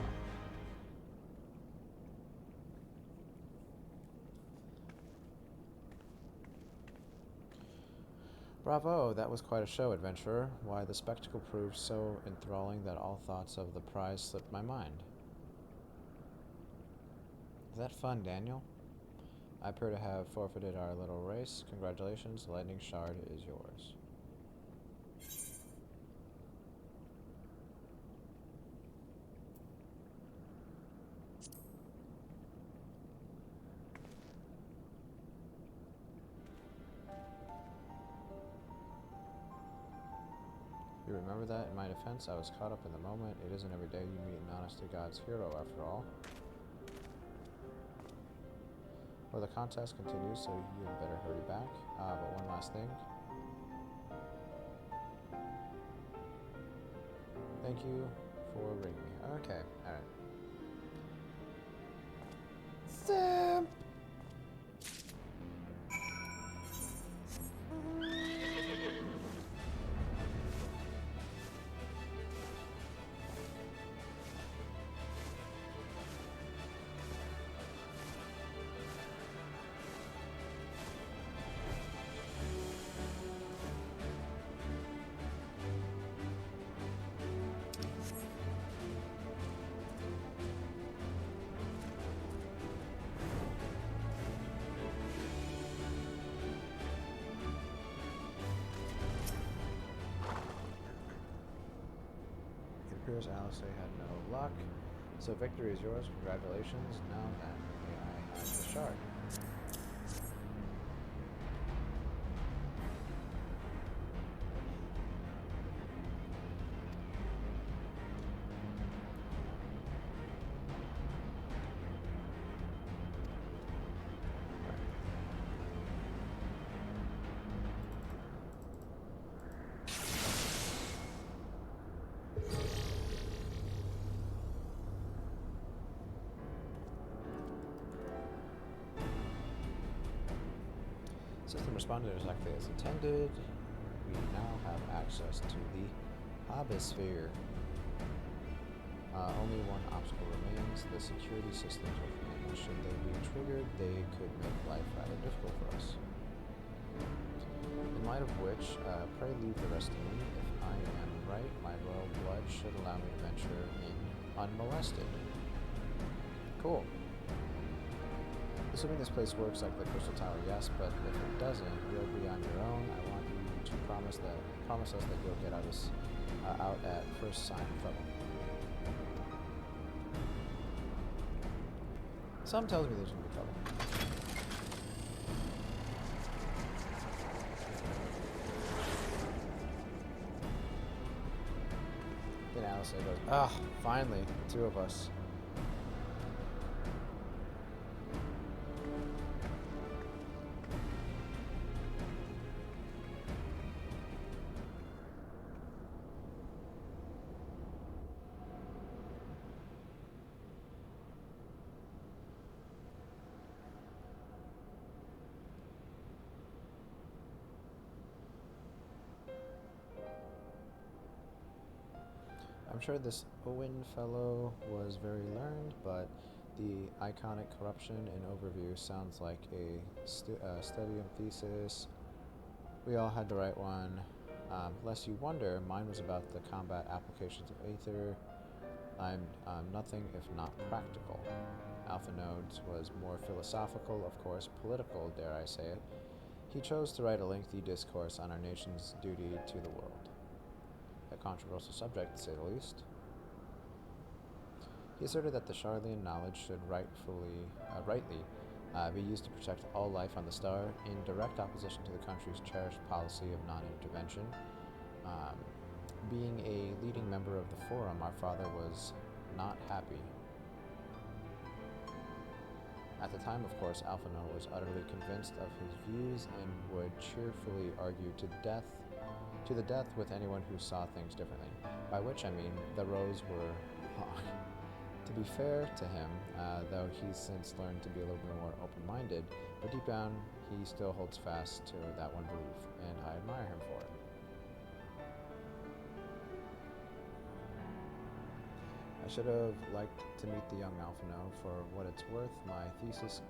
Speaker 1: Bravo, that was quite a show, adventurer. Why, the spectacle proved so enthralling that all thoughts of the prize slipped my mind. Is that fun, Daniel? I appear to have forfeited our little race. Congratulations, the lightning shard is yours. You remember that? In my defense, I was caught up in the moment. It isn't every day you meet an honest-to-God's hero, after all. Well, the contest continues, so you had better hurry back. But one last thing. Thank you for ringing me. Okay, alright. Sam! It appears Alice had no luck, so victory is yours. Congratulations. Now then, may I have the shard? System responded exactly as intended. We now have access to the Hobbisphere. Only one obstacle remains. The security systems within. Should they be triggered, they could make life rather difficult for us. In light of which, pray leave the rest to me. If I am right, my royal blood should allow me to venture in unmolested. Cool. Assuming this place works like the Crystal Tower, yes, but if it doesn't, you'll be on your own. I want you to promise us that you'll get us out at first sign of trouble. Something tells me there's gonna be trouble. Then Alistair goes, "Ah, finally, the two of us." I'm sure this Owen fellow was very learned, but the iconic corruption in overview sounds like a studium thesis. We all had to write one. Lest you wonder, mine was about the combat applications of Aether. I'm nothing if not practical. Alpha Nodes was more philosophical, of course, political, dare I say it. He chose to write a lengthy discourse on our nation's duty to the world. A controversial subject, to say the least. He asserted that the Charlian knowledge should rightly be used to protect all life on the star, in direct opposition to the country's cherished policy of non-intervention. Being a leading member of the Forum, our father was not happy. At the time, of course, Alphino was utterly convinced of his views and would cheerfully argue to the death with anyone who saw things differently, by which I mean the rows were long. To be fair to him, though he's since learned to be a little bit more open-minded, but deep down he still holds fast to that one belief, and I admire him for it. I should have liked to meet the young Alphino. For what it's worth, my thesis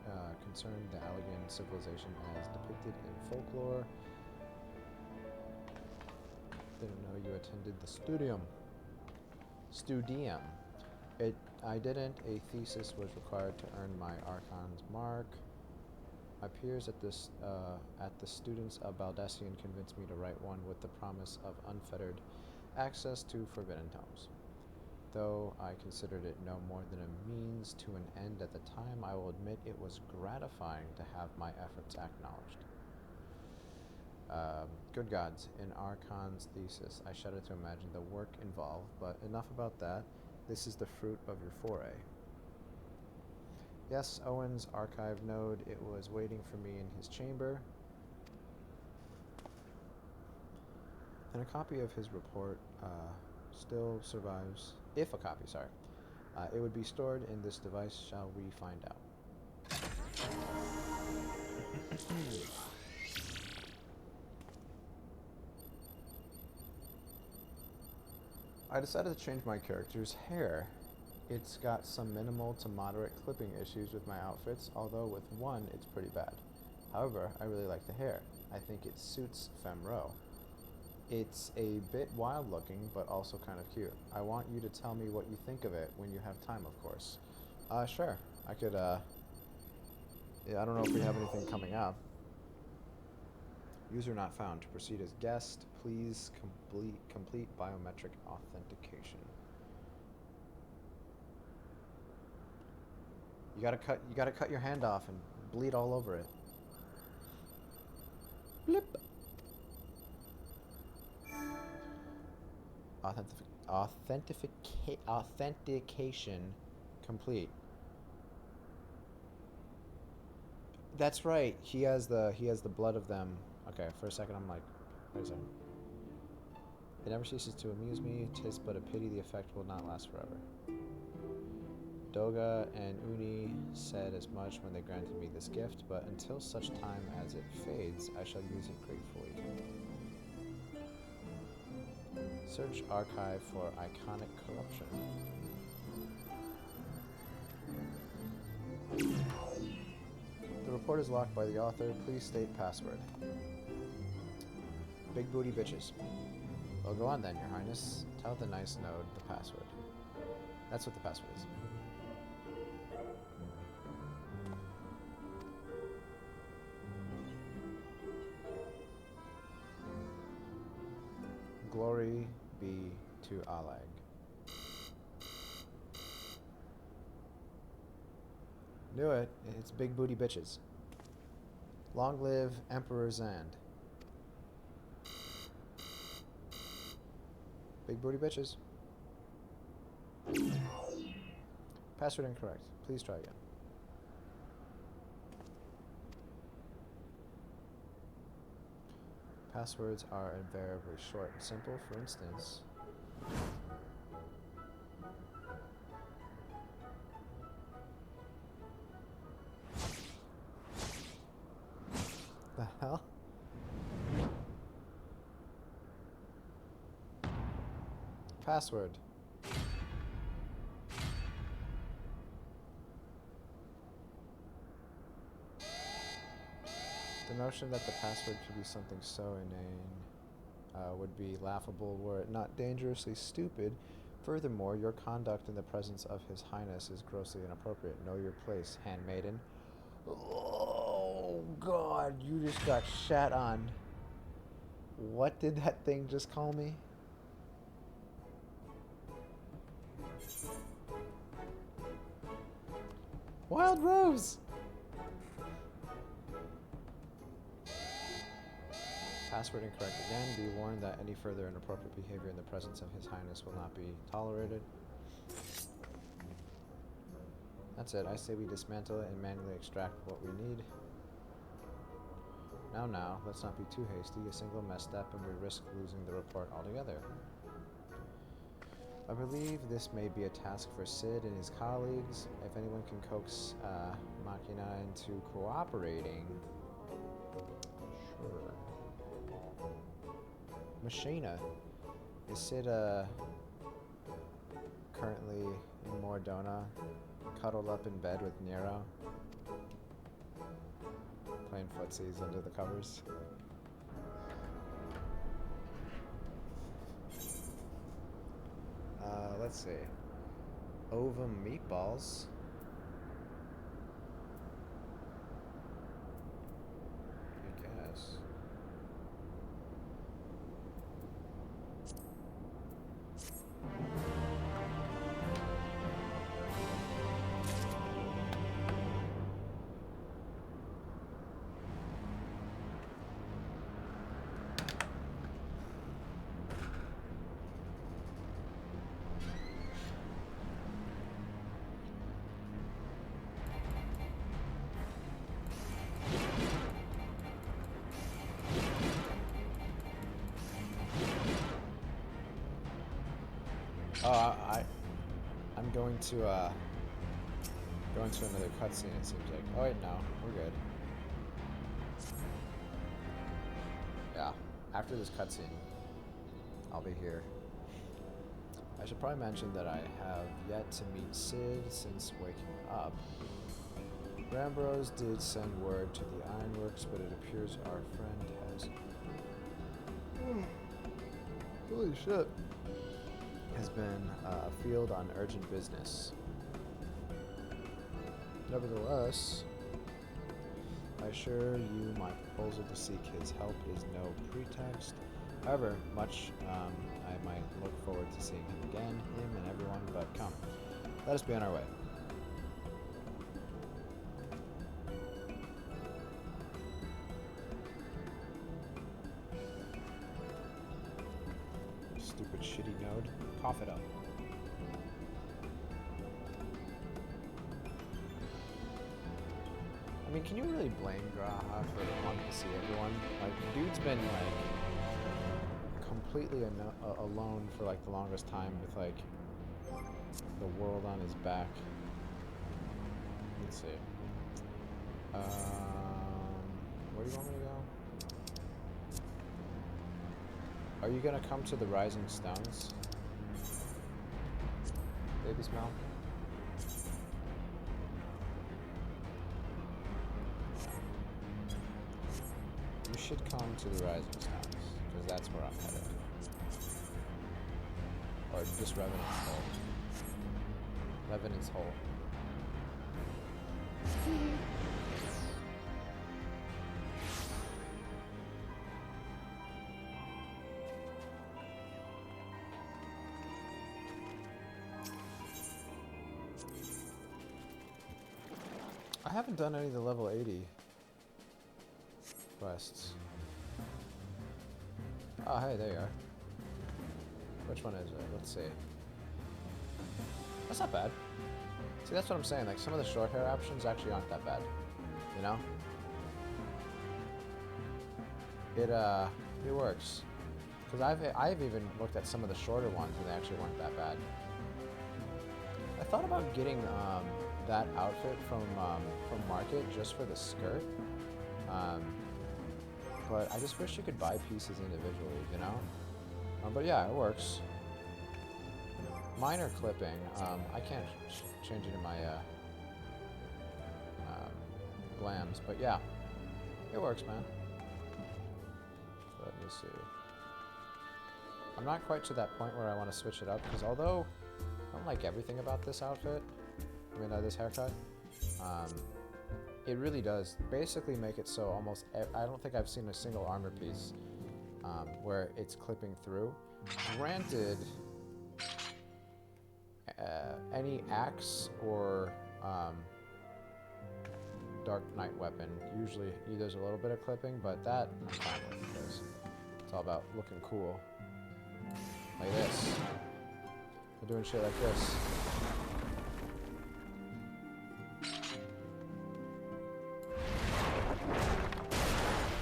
Speaker 1: concerned the Allegan civilization as depicted in folklore. Didn't know you attended the studium. I didn't. A thesis was required to earn my Archon's mark. My peers at the Students of Baldesion convinced me to write one with the promise of unfettered access to forbidden tomes. Though I considered it no more than a means to an end at the time, I will admit it was gratifying to have my efforts acknowledged. Good gods, in Archon's thesis, I shudder to imagine the work involved, but enough about that. This is the fruit of your foray. Yes, Owen's archive node, it was waiting for me in his chamber. And a copy of his report still survives. If a copy, sorry. It would be stored in this device, shall we find out. I decided to change my character's hair. It's got some minimal to moderate clipping issues with my outfits, although with one it's pretty bad. However, I really like the hair. I think it suits Femro. It's a bit wild looking, but also kind of cute. I want you to tell me what you think of it when you have time, of course. Sure. I could, yeah, I don't know if we have anything coming up. User not found. To proceed as guest, please complete biometric authentication. You gotta cut your hand off and bleed all over it. Blip. Authentication complete. That's right. He has the blood of them. Okay, for a second I'm like, wait a second. It never ceases to amuse me. 'Tis but a pity the effect will not last forever. Doga and Uni said as much when they granted me this gift, but until such time as it fades, I shall use it gratefully. Search archive for iconic corruption. The report is locked by the author. Please state password. Big booty bitches. Well, go on then, Your Highness. Tell the nice node the password. That's what the password is. Glory be to Alag. Knew it. It's big booty bitches. Long live Emperor Zand. Big booty bitches. Password incorrect. Please try again. Passwords are invariably short and simple. For instance, the hell? Password. The notion that the password could be something so inane would be laughable were it not dangerously stupid. Furthermore, your conduct in the presence of His Highness is grossly inappropriate. Know your place, handmaiden. Oh, God, you just got shat on. What did that thing just call me? Wild Rose! Password incorrect again. Be warned that any further inappropriate behavior in the presence of His Highness will not be tolerated. That's it. I say we dismantle it and manually extract what we need. Now, let's not be too hasty. A single misstep and we risk losing the report altogether. I believe this may be a task for Sid and his colleagues. If anyone can coax Machina into cooperating... Sure. Machina. Is Sid currently in Mordona, cuddled up in bed with Nero, playing footsies under the covers? Let's see. Ovum meatballs. I guess. Oh, I'm going to go into another cutscene, it seems like. Oh wait, no, we're good. Yeah, after this cutscene, I'll be here. I should probably mention that I have yet to meet Sid since waking up. Rambros did send word to the Ironworks, but it appears our friend has... Holy shit. Has been afield on urgent business. Nevertheless, I assure you my proposal to seek his help is no pretext. However, much I might look forward to seeing him again, him and everyone, but come, let us be on our way. Stupid shitty node. Cough it up. I mean, can you really blame Graha for wanting to see everyone? Like, dude's been, like, completely alone for, like, the longest time with, like, the world on his back. Let's see. Where do you want me to go? Are you gonna come to the Rising Stones? Baby smell? You should come to the Rising Stones, because that's where I'm headed. Or just Revenant's Hole. Revenant's Hole. I haven't done any of the level 80 quests. Oh, hey, there you are. Which one is it? Let's see. That's not bad. See, that's what I'm saying. Like, some of the short hair options actually aren't that bad. You know? It works. Because I've even looked at some of the shorter ones and they actually weren't that bad. I thought about getting that outfit from Market just for the skirt. But I just wish you could buy pieces individually, you know? But yeah, it works. Minor clipping. I can't change it in my glams, but yeah, it works, man. Let me see. I'm not quite to that point where I want to switch it up, because although I don't like everything about this outfit, this haircut, it really does basically make it so almost, I don't think I've seen a single armor piece where it's clipping through. Granted, any axe or Dark Knight weapon usually there's a little bit of clipping, but that I'm fine with because it's all about looking cool. Like this. We're doing shit like this.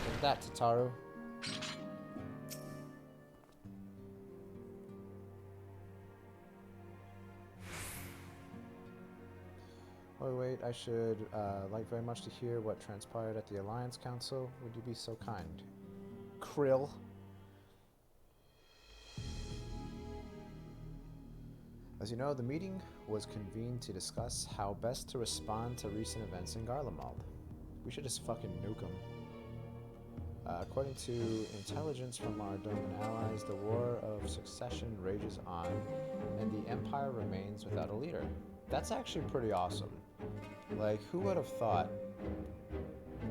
Speaker 1: Take that, Tataru. Oh wait, I should like very much to hear what transpired at the Alliance Council. Would you be so kind? Krill. As you know, the meeting was convened to discuss how best to respond to recent events in Garlemald. We should just fucking nuke them. According to intelligence from our Doman allies, the War of Succession rages on, and the Empire remains without a leader. That's actually pretty awesome. Like, who would have thought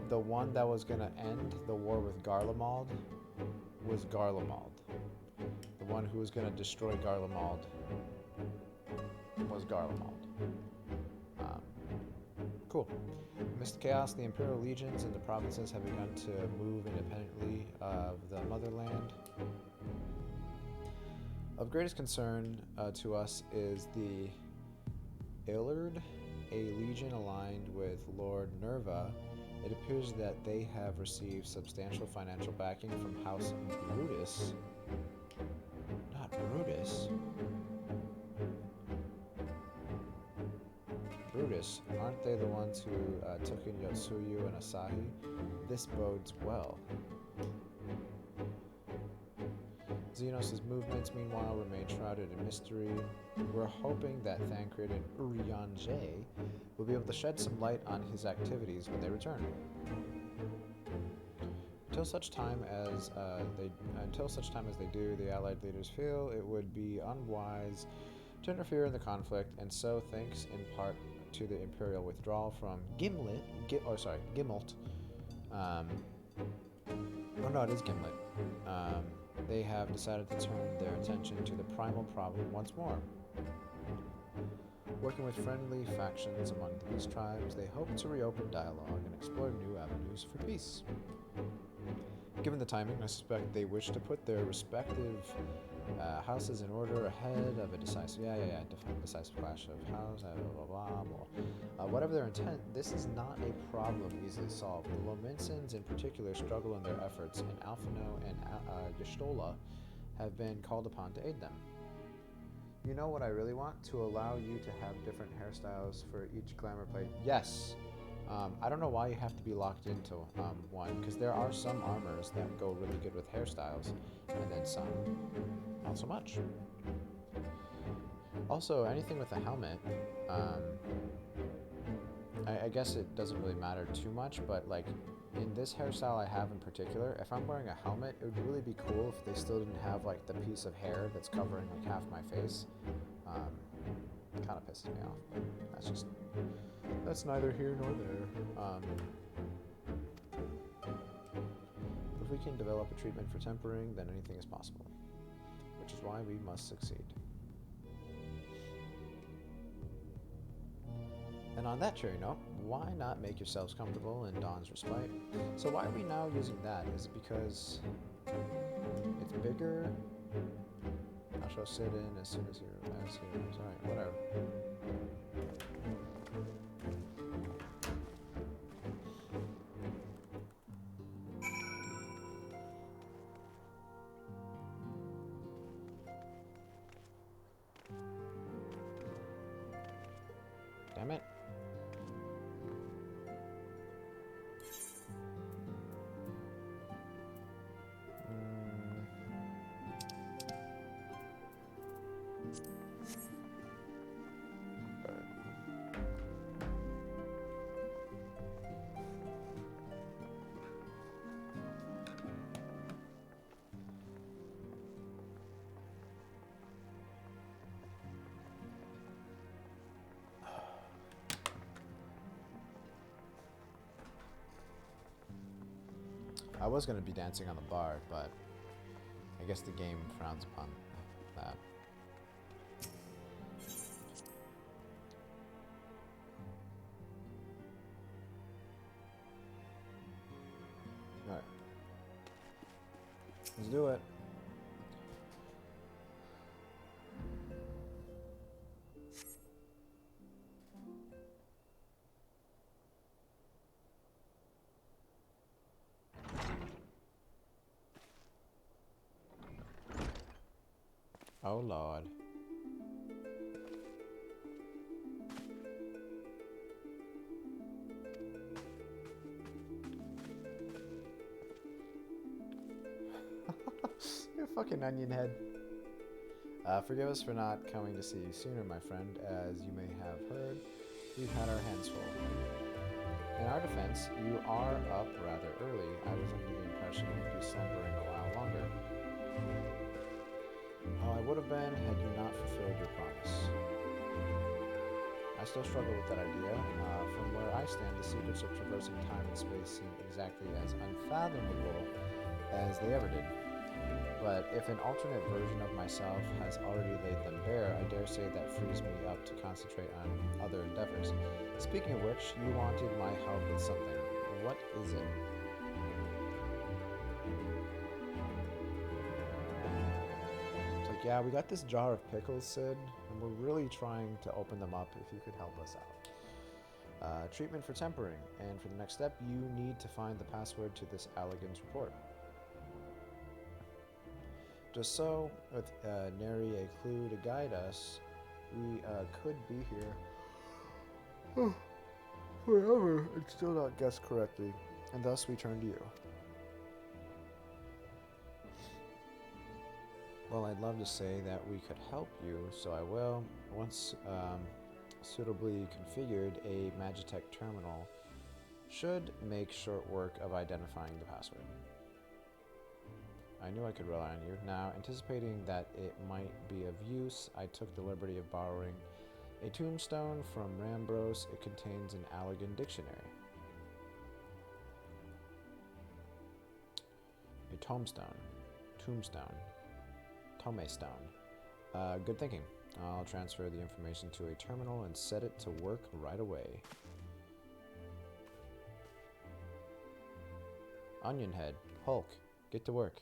Speaker 1: the one that was gonna end the war with Garlemald was Garlemald? The one who was gonna destroy Garlemald was Garlemald. Cool. Amidst chaos, the Imperial legions and the provinces have begun to move independently of the motherland. Of greatest concern to us is the Illard, a legion aligned with Lord Nerva. It appears that they have received substantial financial backing from House Brutus. Not Brutus. Brutus, aren't they the ones who took in Yotsuyu and Asahi? This bodes well. Xenos' movements, meanwhile, remain shrouded in mystery. We're hoping that Thancred and Urianger will be able to shed some light on his activities when they return. Until such time as they do, the Allied leaders feel it would be unwise to interfere in the conflict, and so thanks in part to the Imperial withdrawal from Gimlet. It is Gimlet. They have decided to turn their attention to the primal problem once more. Working with friendly factions among these tribes, they hope to reopen dialogue and explore new avenues for peace. Given the timing, I suspect they wish to put their respective houses in order ahead of a decisive clash of houses, whatever their intent, this is not a problem easily solved. The Lominsons in particular struggle in their efforts, and Alphino and Y'shtola have been called upon to aid them. You know what I really want? To allow you to have different hairstyles for each glamour plate. Yes. I don't know why you have to be locked into one, because there are some armors that go really good with hairstyles, and then some not so much. Also, anything with a helmet, I guess it doesn't really matter too much, but like in this hairstyle I have in particular, if I'm wearing a helmet, it would really be cool if they still didn't have like the piece of hair that's covering like half my face. Kind of pisses me off, but that's neither here nor there. If we can develop a treatment for tempering, then anything is possible, which is why we must succeed. And on that cherry note, why not make yourselves comfortable in Dawn's Respite? So why are we now using that? Is it because it's bigger? I shall sit in as soon as you're Alright, whatever. Damn it. I was going to be dancing on the bar, but I guess the game frowns upon that. Alright. Let's do it. Oh Lord. You fucking onion head. Forgive us for not coming to see you sooner, my friend. As you may have heard, we've had our hands full. In our defense, you are up rather early. I was under the impression you'd be slumbering a while longer. How I would have been had you not fulfilled your promise. I still struggle with that idea. From where I stand, the secrets of traversing time and space seem exactly as unfathomable as they ever did. But if an alternate version of myself has already laid them bare, I dare say that frees me up to concentrate on other endeavors. Speaking of which, you wanted my help with something. What is it? Yeah, we got this jar of pickles, Sid, and we're really trying to open them up if you could help us out. Treatment for tempering, and for the next step, you need to find the password to this Allegan's report. Just so, with nary a clue to guide us, we could be here forever and still not guess correctly, and thus we turn to you. Well, I'd love to say that we could help you, so I will. Once suitably configured, a Magitech terminal should make short work of identifying the password. I knew I could rely on you. Now, anticipating that it might be of use, I took the liberty of borrowing a tombstone from Rambros. It contains an Allegan dictionary. A tombstone. Tomestone. Good thinking. I'll transfer the information to a terminal and set it to work right away. Onion Head, Hulk, get to work.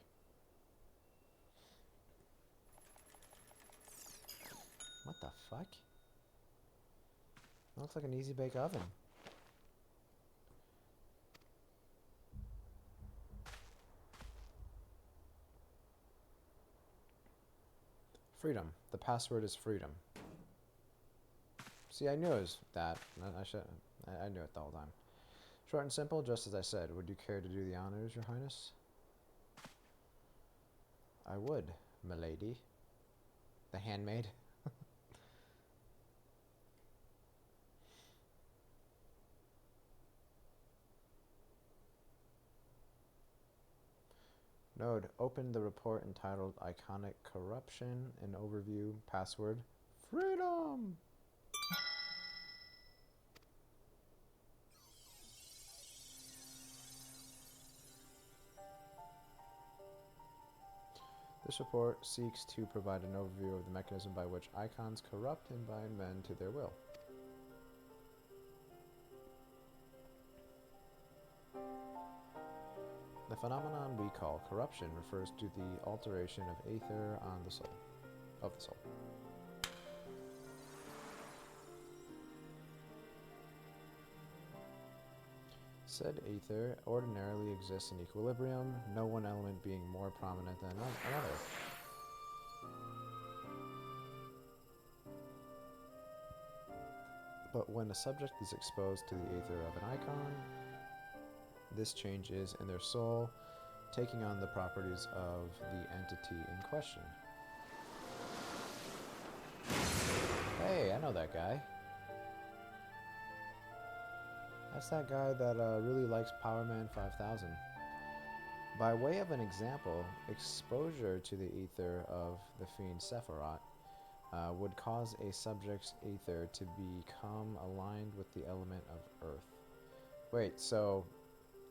Speaker 1: What the fuck? That looks like an easy bake oven. Freedom. The password is freedom. See, I knew it was that. I knew it the whole time. Short and simple, just as I said. Would you care to do the honors, Your Highness? I would, milady. The handmaid. Node, open the report entitled Iconic Corruption, an overview, password, freedom! This report seeks to provide an overview of the mechanism by which icons corrupt and bind men to their will. The phenomenon we call corruption refers to the alteration of aether on the soul, of the soul. Said aether ordinarily exists in equilibrium, no one element being more prominent than another. But when a subject is exposed to the aether of an icon, this changes in their soul, taking on the properties of the entity in question. Hey, I know that guy. That's that guy that really likes Power Man 5000. By way of an example, exposure to the ether of the fiend Sephiroth would cause a subject's ether to become aligned with the element of earth. Wait, so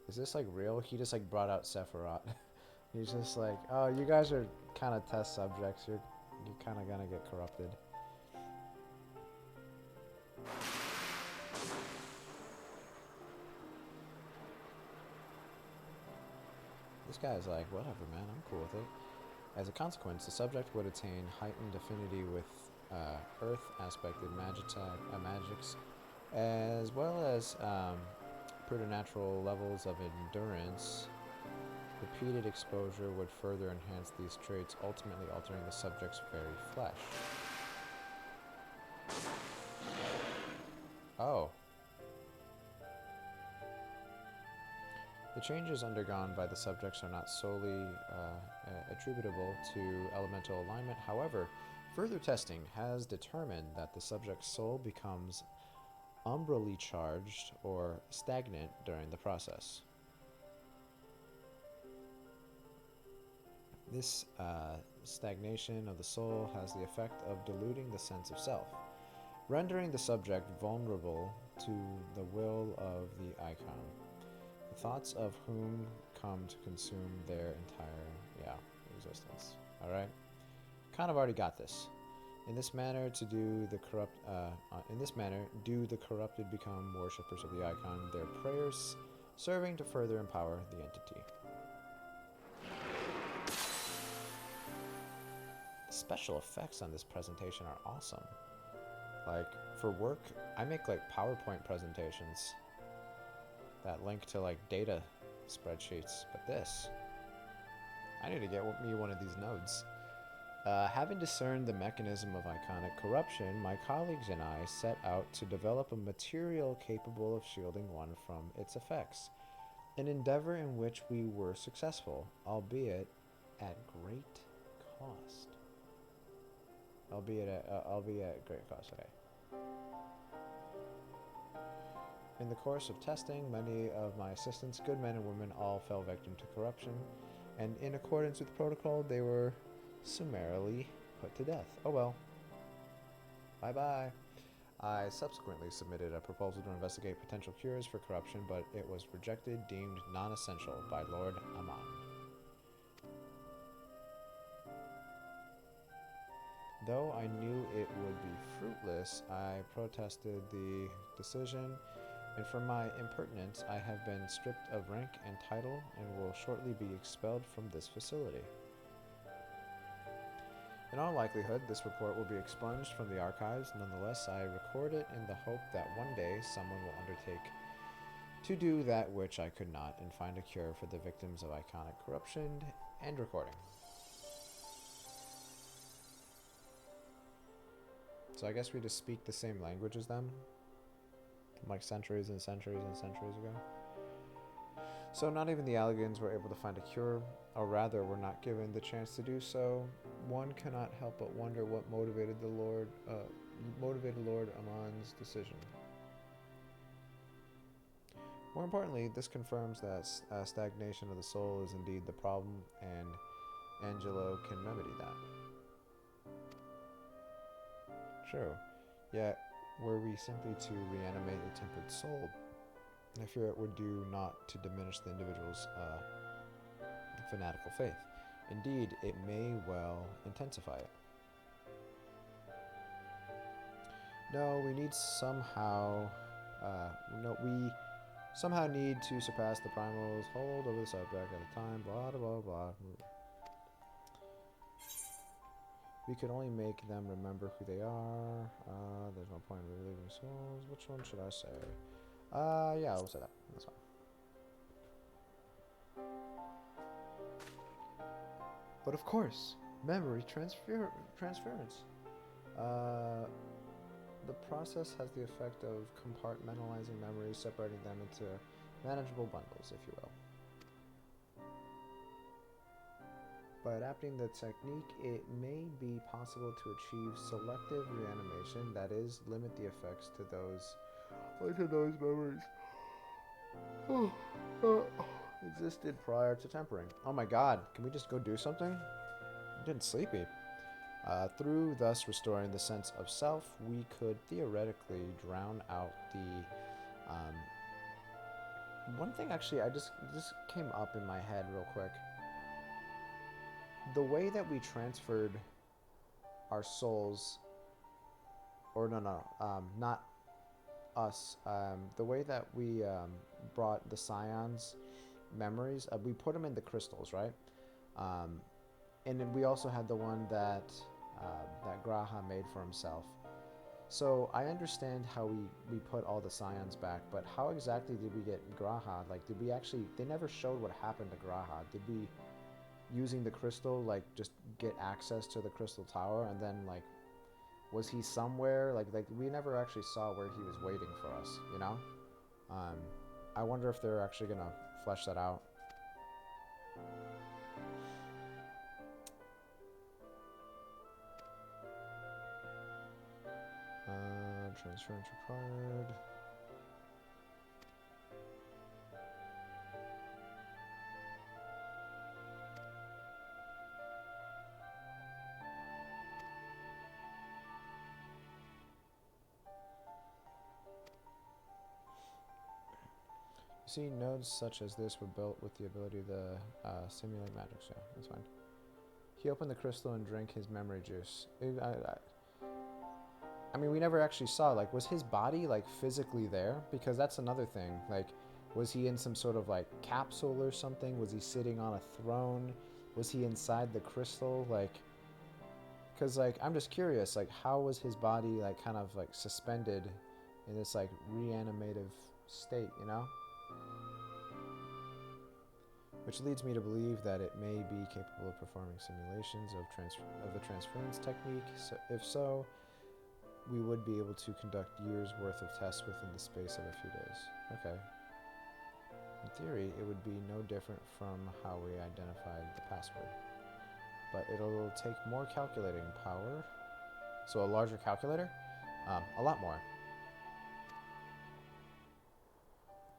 Speaker 1: is this like real? He just like brought out Sephiroth. He's just like, oh, you guys are kind of test subjects. You're kind of gonna get corrupted. This guy's like, whatever, man, I'm cool with it. As a consequence, the subject would attain heightened affinity with Earth-aspected magics, as well as preternatural levels of endurance. Repeated exposure would further enhance these traits, ultimately altering the subject's very flesh. Oh. The changes undergone by the subjects are not solely attributable to elemental alignment. However, further testing has determined that the subject's soul becomes umbrally charged or stagnant during the process. This stagnation of the soul has the effect of diluting the sense of self, rendering the subject vulnerable to the will of the icon, the thoughts of whom come to consume their entire existence. All right, kind of already got this. In this manner, do the corrupted become worshippers of the icon, their prayers serving to further empower the entity. The special effects on this presentation are awesome. Like, for work, I make like PowerPoint presentations that link to like data spreadsheets, but this, I need to get me one of these nodes. Having discerned the mechanism of iconic corruption, my colleagues and I set out to develop a material capable of shielding one from its effects, an endeavor in which we were successful, albeit at great cost. Albeit at great cost, okay. In the course of testing, many of my assistants, good men and women, all fell victim to corruption, and in accordance with protocol, they were summarily put to death. Oh well. Bye-bye. I subsequently submitted a proposal to investigate potential cures for corruption, but it was rejected, deemed non-essential by Lord Amon. Though I knew it would be fruitless, I protested the decision, and for my impertinence, I have been stripped of rank and title and will shortly be expelled from this facility. In all likelihood, this report will be expunged from the archives. Nonetheless, I record it in the hope that one day someone will undertake to do that which I could not and find a cure for the victims of iconic corruption. End recording. So I guess we just speak the same language as them, like centuries and centuries and centuries ago. So not even the Alligans were able to find a cure, or rather were not given the chance to do so. One cannot help but wonder what motivated Lord Amon's decision. More importantly, this confirms that stagnation of the soul is indeed the problem, and Angelo can remedy that. True. Yet, were we simply to reanimate a tempered soul, I fear it would do naught to diminish the individual's fanatical faith. Indeed, it may well intensify it. No, we need somehow... we somehow need to surpass the primal's hold over the subject at a time, blah, blah, blah. We could only make them remember who they are. There's no point in relieving souls. Which one should I say? Yeah, I'll say that. That's fine. But of course, memory transference. The process has the effect of compartmentalizing memories, separating them into manageable bundles, if you will. By adapting the technique, it may be possible to achieve selective reanimation, that is, limit the effects to those memories existed prior to tempering. Oh my god, can we just go do something? I'm getting sleepy. Through thus restoring the sense of self, we could theoretically drown out the... one thing actually, just came up in my head real quick. The way that we transferred our souls, or not us, the way that we brought the Scions memories, we put them in the crystals, right? And then we also had the one that Graha made for himself. So I understand how we put all the Scions back, but how exactly did we get Graha? Like, did we actually... They never showed what happened to Graha. Did we, using the crystal, like, just get access to the crystal tower, and then, like, was he somewhere? Like we never actually saw where he was waiting for us, you know? I wonder if they're actually gonna flesh that out. Transference required. You see, nodes such as this were built with the ability to simulate magic, so that's fine. He opened the crystal and drank his memory juice. I mean, we never actually saw, like, was his body, like, physically there? Because that's another thing. Like, was he in some sort of, like, capsule or something? Was he sitting on a throne? Was he inside the crystal? Like, because, like, I'm just curious, like, how was his body, like, kind of, like, suspended in this, like, reanimative state, you know? Which leads me to believe that it may be capable of performing simulations of the transference technique. So, if so, we would be able to conduct years' worth of tests within the space of a few days. Okay. In theory, it would be no different from how we identified the password. But it'll take more calculating power. So a larger calculator? A lot more.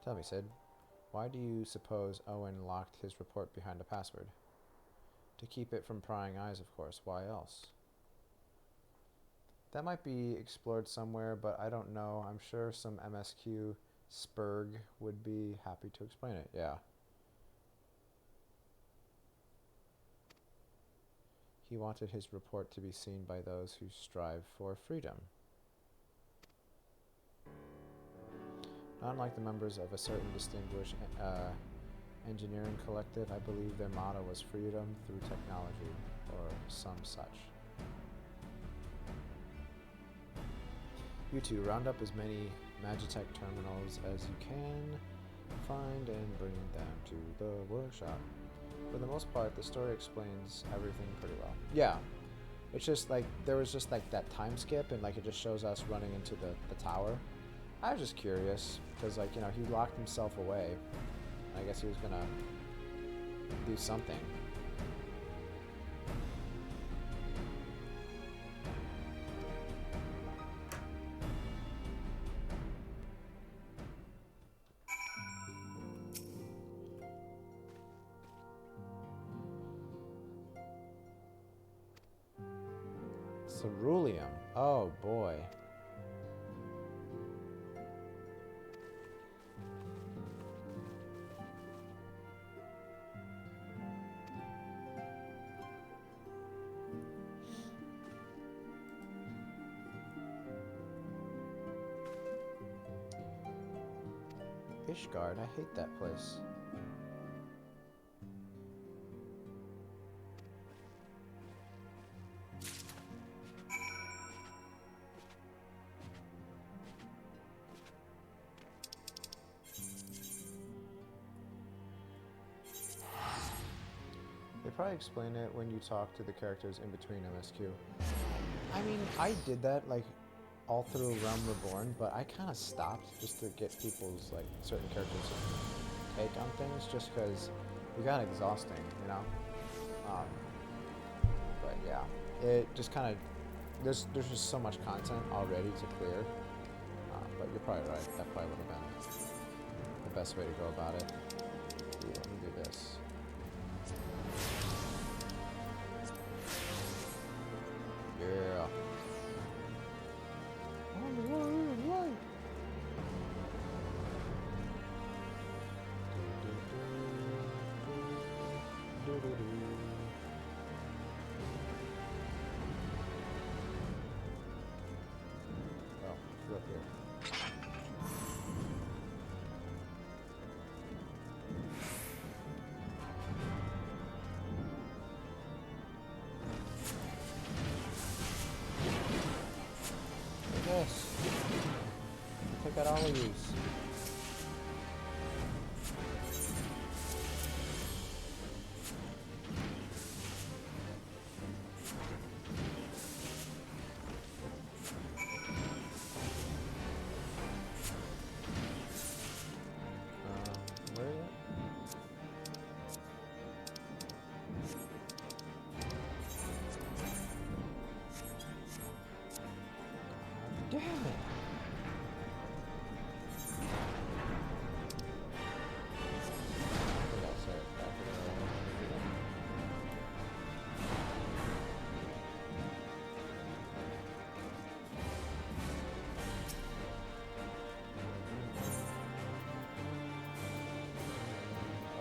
Speaker 1: Tell me, Sid, why do you suppose Owen locked his report behind a password? To keep it from prying eyes, of course. Why else? That might be explored somewhere, but I don't know. I'm sure some MSQ Spurg would be happy to explain it. Yeah. He wanted his report to be seen by those who strive for freedom. Not unlike the members of a certain distinguished engineering collective, I believe their motto was freedom through technology, or some such. You two, round up as many Magitech terminals as you can find and bring them to the workshop. For the most part, the story explains everything pretty well. Yeah. It's just like, there was just like that time skip and like it just shows us running into the tower. I was just curious, because like, you know, he locked himself away. I guess he was gonna do something. Ceruleum. Oh boy. Ishgard, I hate that place. They probably explain it when you talk to the characters in between MSQ. I mean, I did that like all through Realm Reborn, but I kind of stopped just to get people's like certain characters' take on things, just because it got exhausting, you know. But yeah, it just kind of there's just so much content already to clear. But you're probably right. That probably would have been the best way to go about it. Ooh, let me do this. Yeah. Oh, you're up here. Yes. Take out all of these. Where is it? Damn it. I think I'll set it back in there.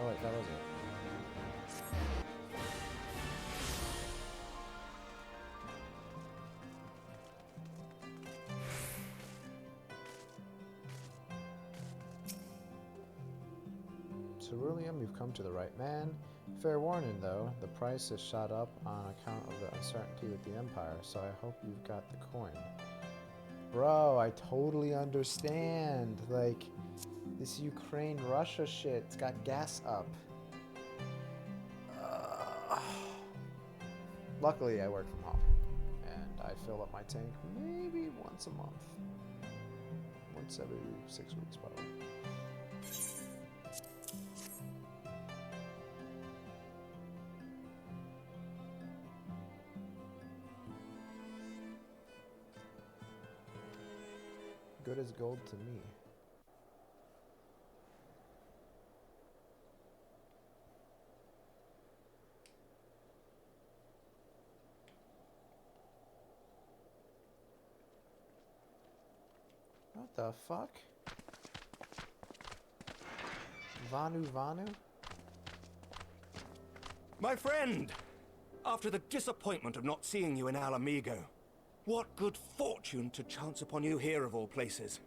Speaker 1: Oh wait, that was it. Ceruleum, you've come to the right man. Fair warning though, the price has shot up on account of the uncertainty with the Empire, so I hope you've got the coin. Bro, I totally understand. Like, this Ukraine-Russia shit, it's got gas up. Luckily, I work from home, and I fill up my tank maybe once a month. Once every 6 weeks, probably. Good as gold to me. What the fuck? Vanu?
Speaker 10: My friend! After the disappointment of not seeing you in Alamigo, what good fortune to chance upon you here of all places.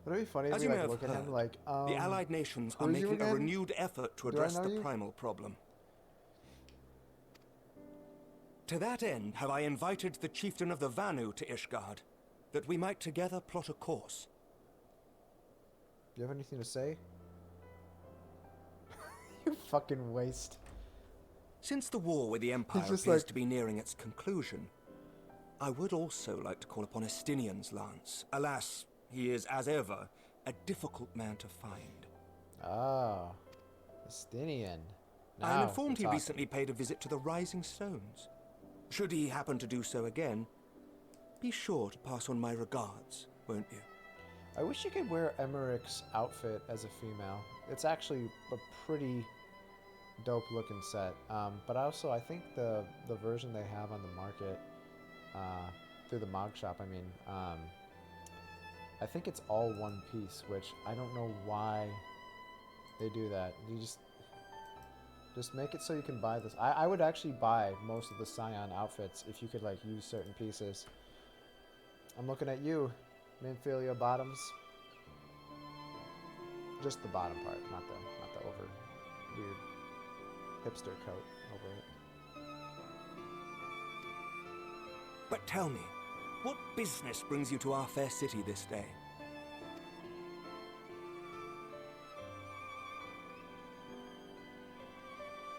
Speaker 1: Would it be funny if
Speaker 10: As
Speaker 1: we
Speaker 10: you may
Speaker 1: like
Speaker 10: have
Speaker 1: look at him
Speaker 10: heard,
Speaker 1: like,
Speaker 10: the Allied nations are
Speaker 1: who is you
Speaker 10: making a
Speaker 1: again?
Speaker 10: renewed effort to
Speaker 1: Do I
Speaker 10: address
Speaker 1: know
Speaker 10: the
Speaker 1: you?
Speaker 10: primal problem. To that end, have I invited the chieftain of the Vanu to Ishgard, that we might together plot a course.
Speaker 1: Do you have anything to say? You fucking waste.
Speaker 10: Since the war with the Empire appears to be nearing its conclusion, I would also like to call upon Estinian's lance. Alas, he is, as ever, a difficult man to find.
Speaker 1: Ah, Estinian.
Speaker 10: I am informed he recently paid a visit to the Rising Stones. Should he happen to do so again, be sure to pass on my regards, won't you?
Speaker 1: I wish you could wear Emmerich's outfit as a female. It's actually a pretty dope looking set. But also, I think the version they have on the market through the Mog Shop, I mean, I think it's all one piece, which I don't know why they do that. You just make it so you can buy this. I would actually buy most of the Scion outfits if you could like use certain pieces. I'm looking at you, Minfilia Bottoms. Just the bottom part, not the over weird hipster coat over it.
Speaker 10: But tell me, what business brings you to our fair city this day?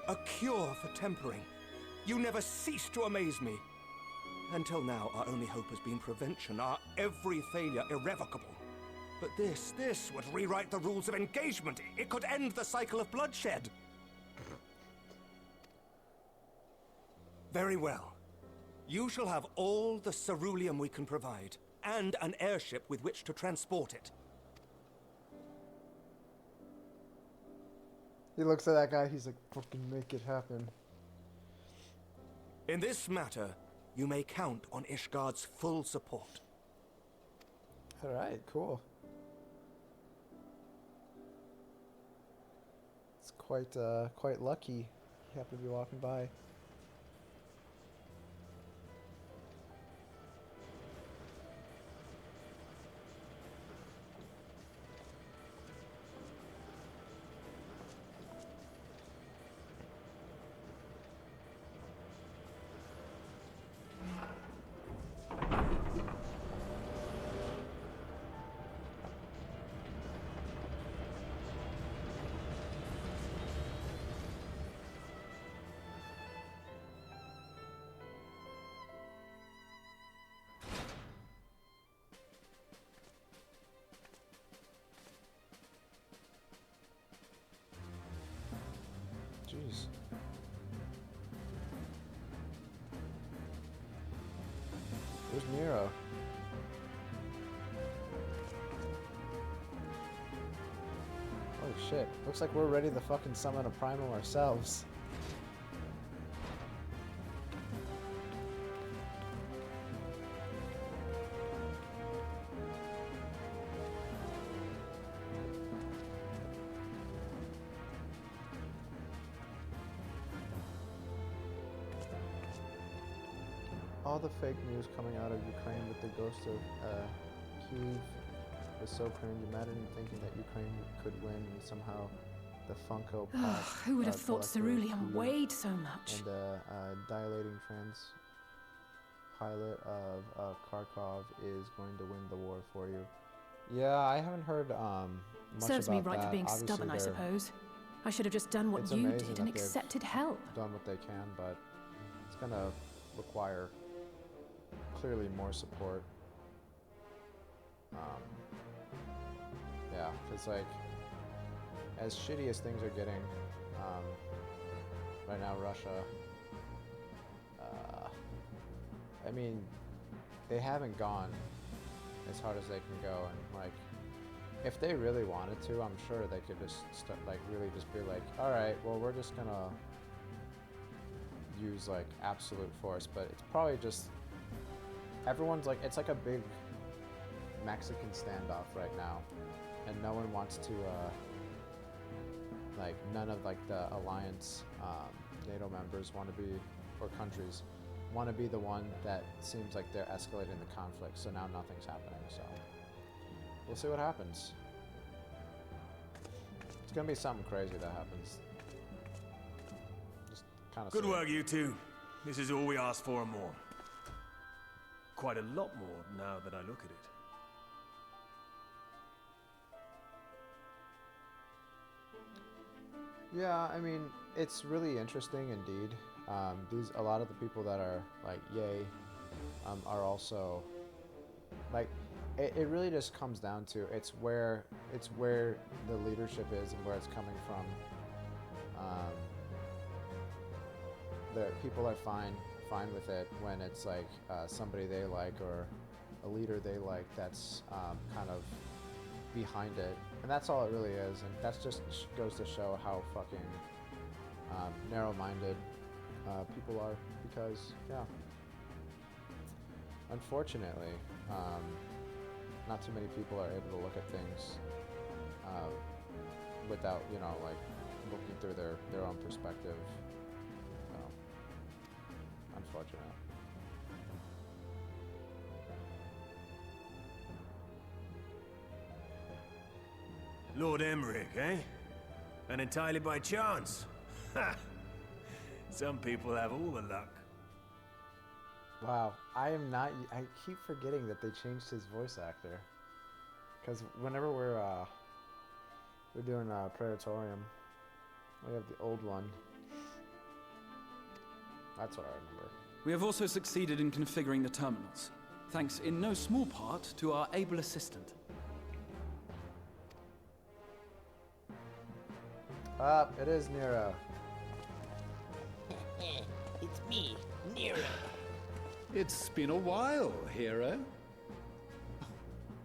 Speaker 10: A cure for tempering. You never cease to amaze me. Until now, our only hope has been prevention, our every failure irrevocable. But this would rewrite the rules of engagement. It could end the cycle of bloodshed. Very well. You shall have all the ceruleum we can provide, and an airship with which to transport it.
Speaker 1: He looks at that guy, he's like, fucking make it happen.
Speaker 10: In this matter, you may count on Ishgard's full support.
Speaker 1: Alright, cool. It's quite lucky he happened to be walking by. Jeez. Where's Nero? Holy shit. Looks like we're ready to fucking summon a primal ourselves. All the fake news coming out of Ukraine with the ghost of Kyiv was so cringe. Imagine thinking that Ukraine could win and somehow the Funko Pop.
Speaker 5: Who would have thought ceruleum weighed so much?
Speaker 1: And the dilating pilot of Kharkov is going to win the war for you. Yeah, I haven't heard much
Speaker 5: Serves me
Speaker 1: about
Speaker 5: right
Speaker 1: that.
Speaker 5: for being
Speaker 1: Obviously
Speaker 5: stubborn, I suppose. I should have just done what
Speaker 1: it's
Speaker 5: you
Speaker 1: amazing
Speaker 5: did and
Speaker 1: that they've
Speaker 5: accepted help.
Speaker 1: done what they can, but it's gonna require clearly more support. Yeah, because like as shitty as things are getting right now, Russia, I mean, they haven't gone as hard as they can go, and like if they really wanted to, I'm sure they could just start, like really just be like, all right, well, we're just gonna use like absolute force. But it's probably just everyone's like, it's like a big Mexican standoff right now, and no one wants to like none of like the alliance NATO members want to be, or countries want to be the one that seems like they're escalating the conflict, so now nothing's happening. So we'll see what happens. It's gonna be something crazy that happens. Just kind of
Speaker 11: good work, you two. This is all we asked for and more. Quite a lot more now that I look at it.
Speaker 1: Yeah, I mean, it's really interesting indeed. A lot of the people that are like yay are also like it really just comes down to it's where the leadership is and where it's coming from. The people are fine with it when it's like somebody they like or a leader they like that's kind of behind it, and that's all it really is, and that's just goes to show how fucking narrow-minded people are, because yeah, unfortunately not too many people are able to look at things without, you know, like looking through their own perspective. So, unfortunate.
Speaker 11: Lord Emmerich, eh? And entirely by chance. Ha! Some people have all the luck.
Speaker 1: Wow, I keep forgetting that they changed his voice actor. Because whenever we're doing Praetorium, we have the old one. That's what I remember.
Speaker 7: We have also succeeded in configuring the terminals, thanks in no small part to our able assistant.
Speaker 1: It is Nero.
Speaker 12: It's me, Nero.
Speaker 13: It's been a while, hero.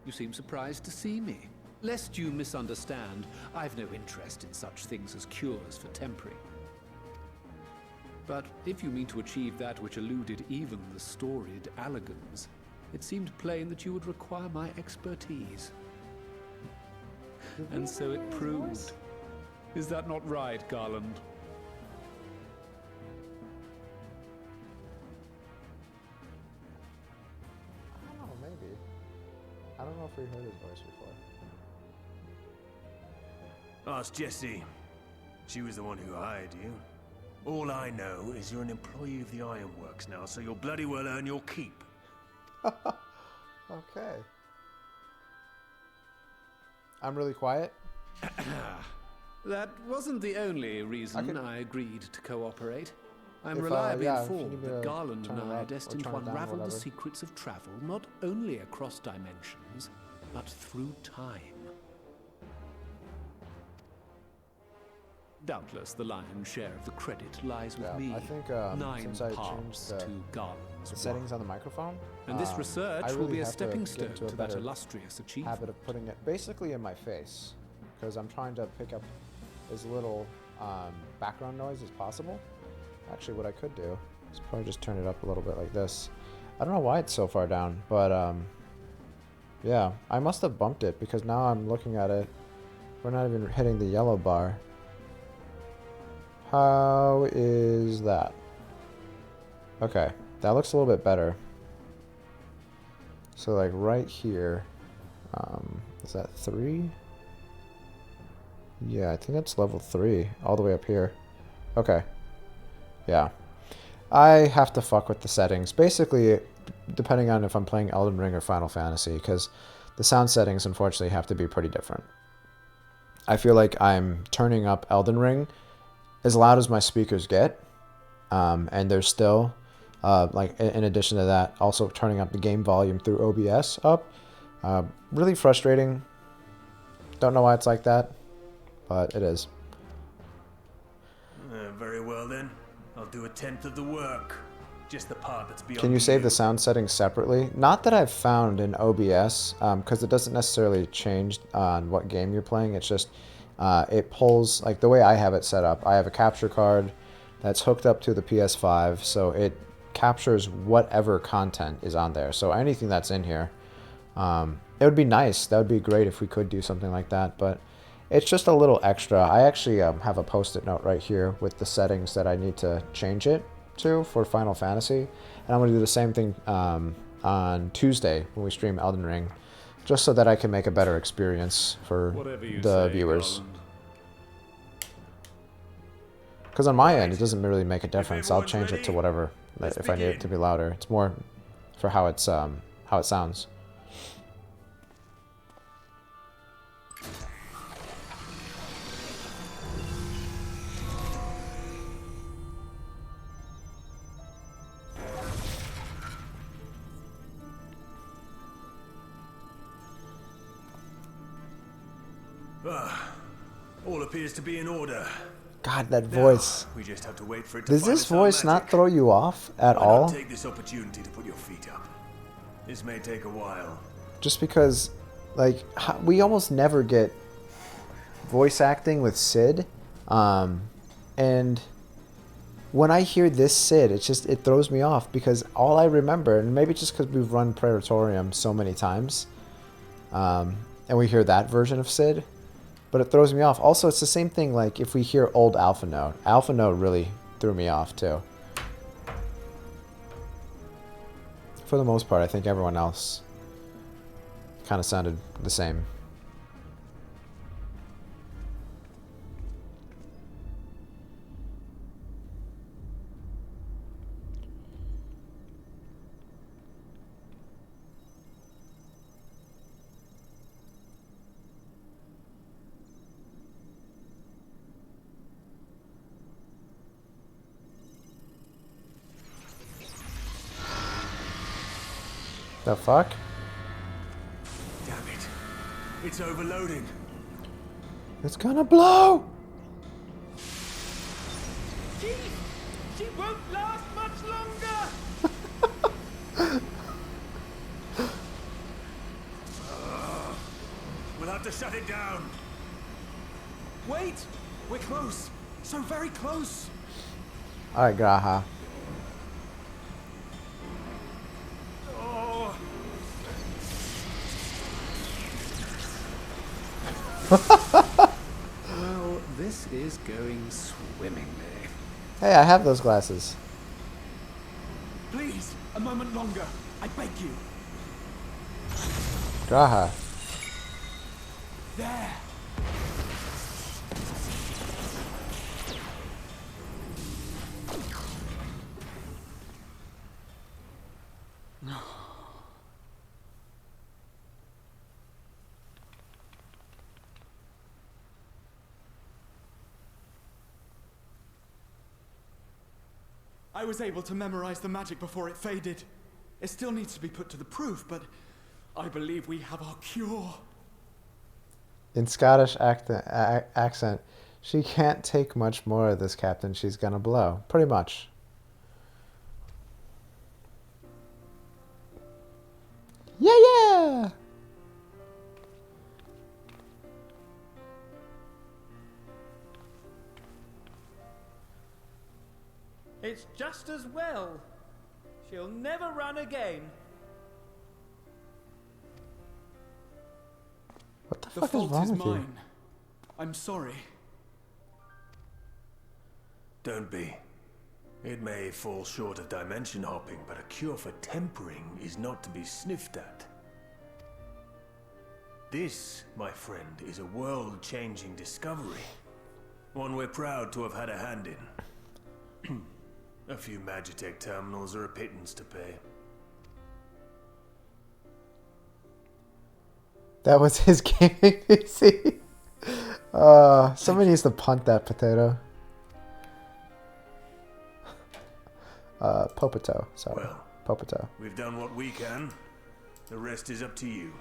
Speaker 13: You seem surprised to see me. Lest you misunderstand, I've no interest in such things as cures for tempering. But if you mean to achieve that which eluded even the storied Allagans, it seemed plain that you would require my expertise. And so it proved. Is that not right, Garland?
Speaker 1: I don't know, maybe. I don't know if we heard his voice before.
Speaker 11: Ask Jessie. She was the one who hired you. All I know is you're an employee of the Ironworks now, so you'll bloody well earn your keep.
Speaker 1: Okay. I'm really quiet.
Speaker 13: That wasn't the only reason I agreed to cooperate. I'm
Speaker 1: If,
Speaker 13: reliably
Speaker 1: yeah, if you
Speaker 13: informed
Speaker 1: need me
Speaker 13: that
Speaker 1: to
Speaker 13: Garland
Speaker 1: turn
Speaker 13: and
Speaker 1: it
Speaker 13: I are
Speaker 1: up or
Speaker 13: destined to
Speaker 1: turn it down,
Speaker 13: unravel the
Speaker 1: whatever.
Speaker 13: secrets of travel, not only across dimensions, but through time. Doubtless the lion's share of the credit lies with
Speaker 1: Yeah,
Speaker 13: me.
Speaker 1: I think
Speaker 13: 9
Speaker 1: since I
Speaker 13: parts
Speaker 1: changed
Speaker 13: to Garland's
Speaker 1: the settings on the microphone,
Speaker 13: And this research
Speaker 1: I
Speaker 13: will
Speaker 1: really
Speaker 13: be a
Speaker 1: have
Speaker 13: stepping
Speaker 1: get
Speaker 13: stone
Speaker 1: into a
Speaker 13: to that
Speaker 1: better
Speaker 13: illustrious achievement.
Speaker 1: habit of putting it basically in my face, because I'm trying to pick up as little background noise as possible. Actually, what I could do is probably just turn it up a little bit like this. I don't know why it's so far down, but yeah, I must have bumped it, because now I'm looking at it. We're not even hitting the yellow bar. How is that? Okay, that looks a little bit better. So like right here, is that 3? Yeah, I think that's level 3, all the way up here. Okay, yeah. I have to fuck with the settings. Basically, depending on if I'm playing Elden Ring or Final Fantasy, because the sound settings, unfortunately, have to be pretty different. I feel like I'm turning up Elden Ring as loud as my speakers get, and there's still, like, in addition to that, also turning up the game volume through OBS up. Really frustrating. Don't know why it's like that, but it is.
Speaker 11: Very well then. I'll do 1/10 of the work. Just the part that's beyond.
Speaker 1: Can you save the sound settings separately? Not that I've found in OBS, because it doesn't necessarily change on what game you're playing. It's just it pulls, like the way I have it set up, I have a capture card that's hooked up to the PS5, so it captures whatever content is on there. So anything that's in here, it would be nice. That would be great if we could do something like that, but it's just a little extra. I actually have a post-it note right here with the settings that I need to change it to for Final Fantasy, and I'm going to do the same thing on Tuesday when we stream Elden Ring, just so that I can make a better experience for the viewers. Because on my end, it doesn't really make a difference. I'll change it to whatever if I need it to be louder. It's more for how it sounds.
Speaker 11: All appears to be in order.
Speaker 1: God, that voice.
Speaker 11: We just have to wait for it to
Speaker 1: Does
Speaker 11: find
Speaker 1: this
Speaker 11: us our
Speaker 1: voice not
Speaker 11: magic.
Speaker 1: throw you off at
Speaker 11: Why
Speaker 1: all?
Speaker 11: not take this opportunity to put your feet up? This may take a while.
Speaker 1: Just because, like, we almost never get voice acting with Sid. And when I hear this Sid, it throws me off because all I remember, and maybe just because we've run Praetorium so many times, and we hear that version of Sid, but it throws me off. Also, it's the same thing like if we hear old Alpha Note. Alpha Note really threw me off too. For the most part, I think everyone else kind of sounded the same. The fuck?
Speaker 11: Damn it. It's overloading.
Speaker 1: It's gonna blow!
Speaker 12: She won't last much longer!
Speaker 11: We'll have to shut it down.
Speaker 7: Wait! We're close. So very close.
Speaker 1: Alright, Graha.
Speaker 13: Well, this is going swimmingly.
Speaker 1: Hey, I have those glasses.
Speaker 7: Please, a moment longer. I beg you.
Speaker 1: Graha.
Speaker 7: There. I was able to memorize the magic before it faded. It still needs to be put to the proof, but I believe we have our cure.
Speaker 1: In Scottish accent, she can't take much more of this, Captain. She's gonna blow. Pretty much. Yeah, yeah!
Speaker 12: It's just as well. She'll never run again.
Speaker 1: What the
Speaker 7: The
Speaker 1: fuck is
Speaker 7: fault
Speaker 1: wrong
Speaker 7: is
Speaker 1: with you?
Speaker 7: mine. I'm sorry.
Speaker 11: Don't be. It may fall short of dimension hopping, but a cure for tempering is not to be sniffed at. This, my friend, is a world-changing discovery. One we're proud to have had a hand in. A few Magitech terminals are a pittance to pay.
Speaker 1: That was his gaming PC. Somebody needs to punt that potato. Popoto, sorry.
Speaker 11: Well,
Speaker 1: Popoto.
Speaker 11: we've done what we can. The rest is up to you.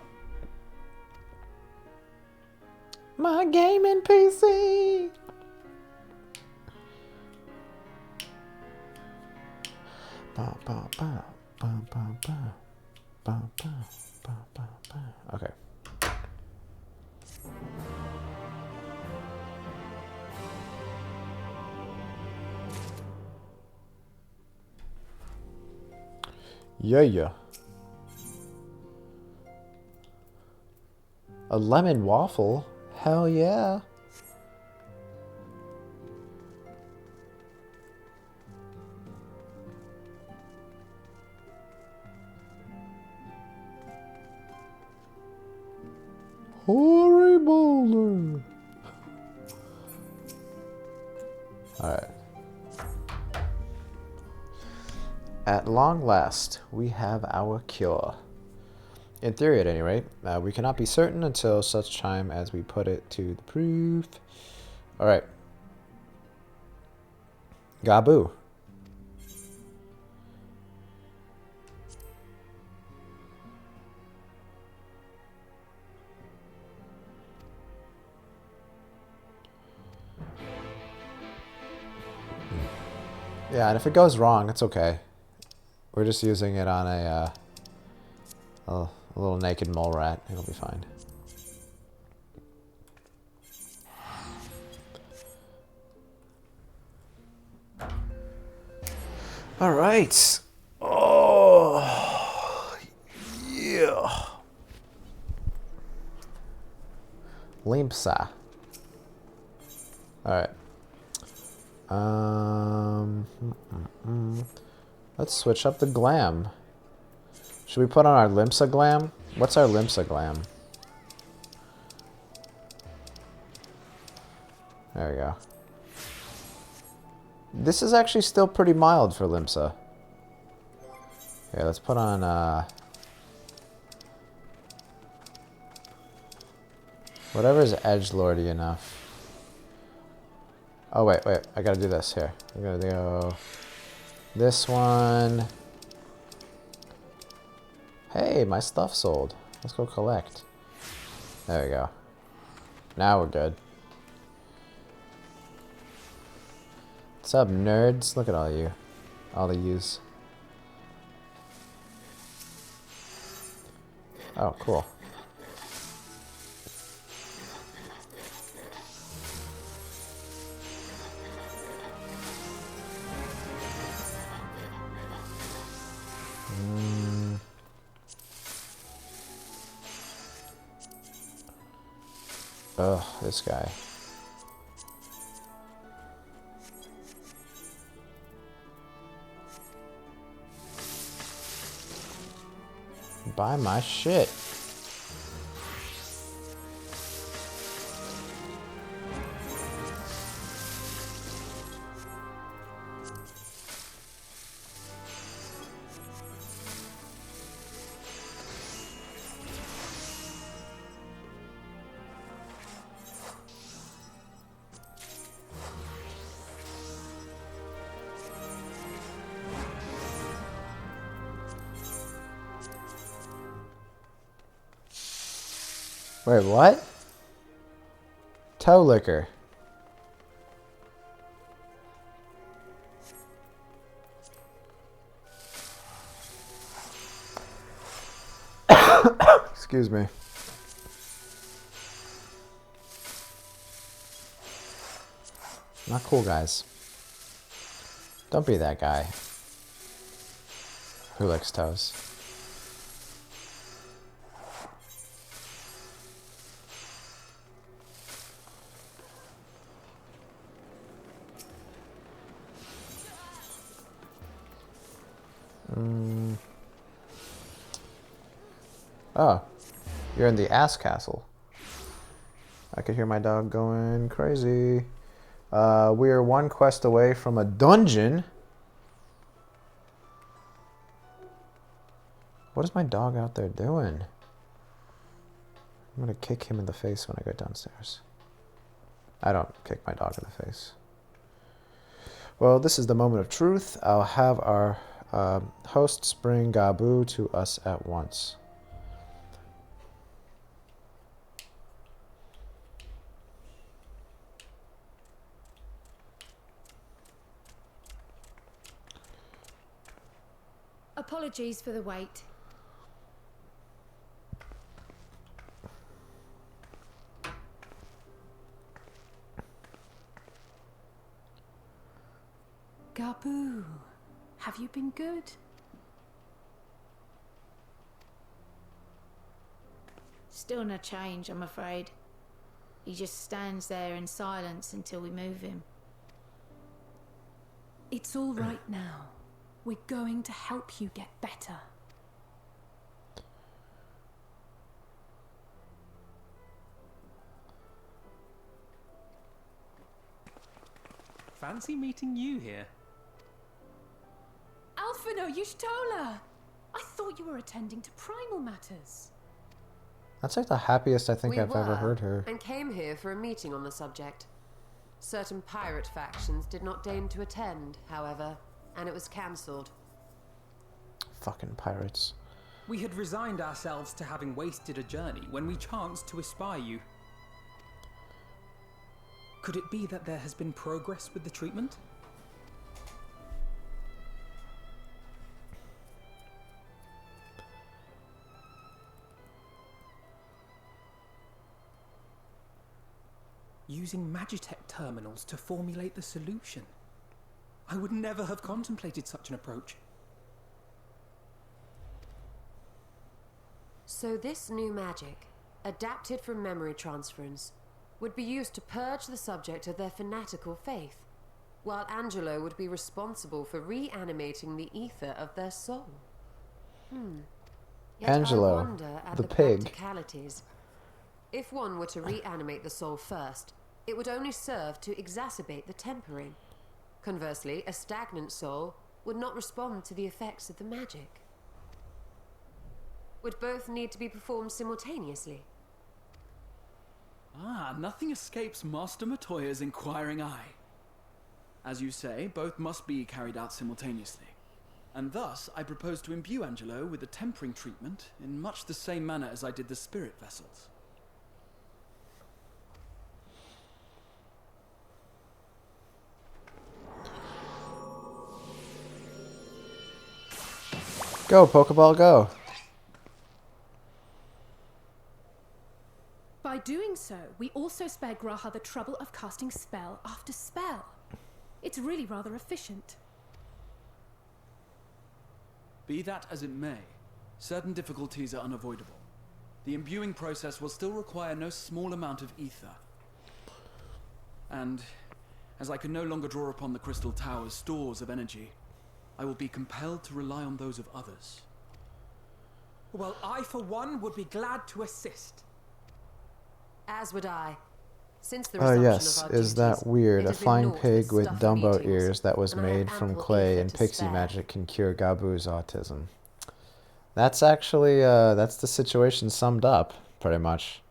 Speaker 1: My gaming PC! Okay. Yeah. A lemon waffle? Hell yeah. Horrible. Alright. At long last, we have our cure. In theory, at any rate, we cannot be certain until such time as we put it to the proof. Alright. Gabu. Yeah, and if it goes wrong, it's okay. We're just using it on a little naked mole rat. It'll be fine. All right. Oh, yeah. Limpsa. All right. Let's switch up the glam. Should we put on our Limpsa glam? What's our Limpsa glam? There we go. This is actually still pretty mild for Limpsa. Okay, let's put on whatever is edgelordy enough. Oh wait, I gotta do this here. I gotta go this one. Hey, my stuff sold. Let's go collect. There we go. Now we're good. What's up, nerds? Look at all you. All the yous. Oh, cool. Ugh, this guy. Buy my shit. Wait, what? Toe liquor. Excuse me. Not cool, guys. Don't be that guy who licks toes. Oh, you're in the ass castle. I could hear my dog going crazy. We are one quest away from a dungeon. What is my dog out there doing? I'm gonna kick him in the face when I go downstairs. I don't kick my dog in the face. Well, this is the moment of truth. I'll have our hosts bring Gabu to us at once.
Speaker 8: Apologies for the wait.
Speaker 5: Gabu, have you been good?
Speaker 8: Still no change, I'm afraid. He just stands there in silence until we move him.
Speaker 5: It's all right now. We're going to help you get better.
Speaker 2: Fancy meeting you here.
Speaker 5: Alphino Yushtola! I thought you were attending to primal matters.
Speaker 1: That's like the happiest I think I've ever heard her.
Speaker 9: And came here for a meeting on the subject. Certain pirate factions did not deign to attend, however, and it was cancelled.
Speaker 1: Fucking pirates.
Speaker 2: We had resigned ourselves to having wasted a journey when we chanced to espy you. Could it be that there has been progress with the treatment? using Magitech terminals to formulate the solution. I would never have contemplated such an approach.
Speaker 9: So this new magic, adapted from memory transference, would be used to purge the subject of their fanatical faith, while Angelo would be responsible for reanimating the ether of their soul. Yet
Speaker 1: Angelo,
Speaker 9: I wonder at
Speaker 1: the
Speaker 9: the
Speaker 1: pig.
Speaker 9: practicalities. If one were to reanimate the soul first, it would only serve to exacerbate the tempering. Conversely, a stagnant soul would not respond to the effects of the magic. Would both need to be performed simultaneously?
Speaker 7: Ah, nothing escapes Master Matoya's inquiring eye. As you say, both must be carried out simultaneously. And thus, I propose to imbue Angelo with the tempering treatment in much the same manner as I did the spirit vessels.
Speaker 1: Go, Pokeball, go.
Speaker 5: By doing so, we also spare Graha the trouble of casting spell after spell. It's really rather efficient.
Speaker 7: Be that as it may, certain difficulties are unavoidable. The imbuing process will still require no small amount of ether. And, as I can no longer draw upon the Crystal Tower's stores of energy, I will be compelled to rely on those of others.
Speaker 2: Well, I, for one, would be glad to assist.
Speaker 9: As would I. Since the
Speaker 1: Oh
Speaker 9: resumption
Speaker 1: yes,
Speaker 9: of our
Speaker 1: is
Speaker 9: duties,
Speaker 1: that weird?
Speaker 9: it
Speaker 1: A
Speaker 9: has been
Speaker 1: flying
Speaker 9: naught
Speaker 1: pig
Speaker 9: but
Speaker 1: with
Speaker 9: stuff
Speaker 1: Dumbo
Speaker 9: meetings,
Speaker 1: ears that was
Speaker 9: and I have
Speaker 1: made from
Speaker 9: ample
Speaker 1: clay
Speaker 9: ether
Speaker 1: and
Speaker 9: to
Speaker 1: pixie
Speaker 9: spare.
Speaker 1: magic can cure Gabu's autism. That's actually, that's the situation summed up, pretty much.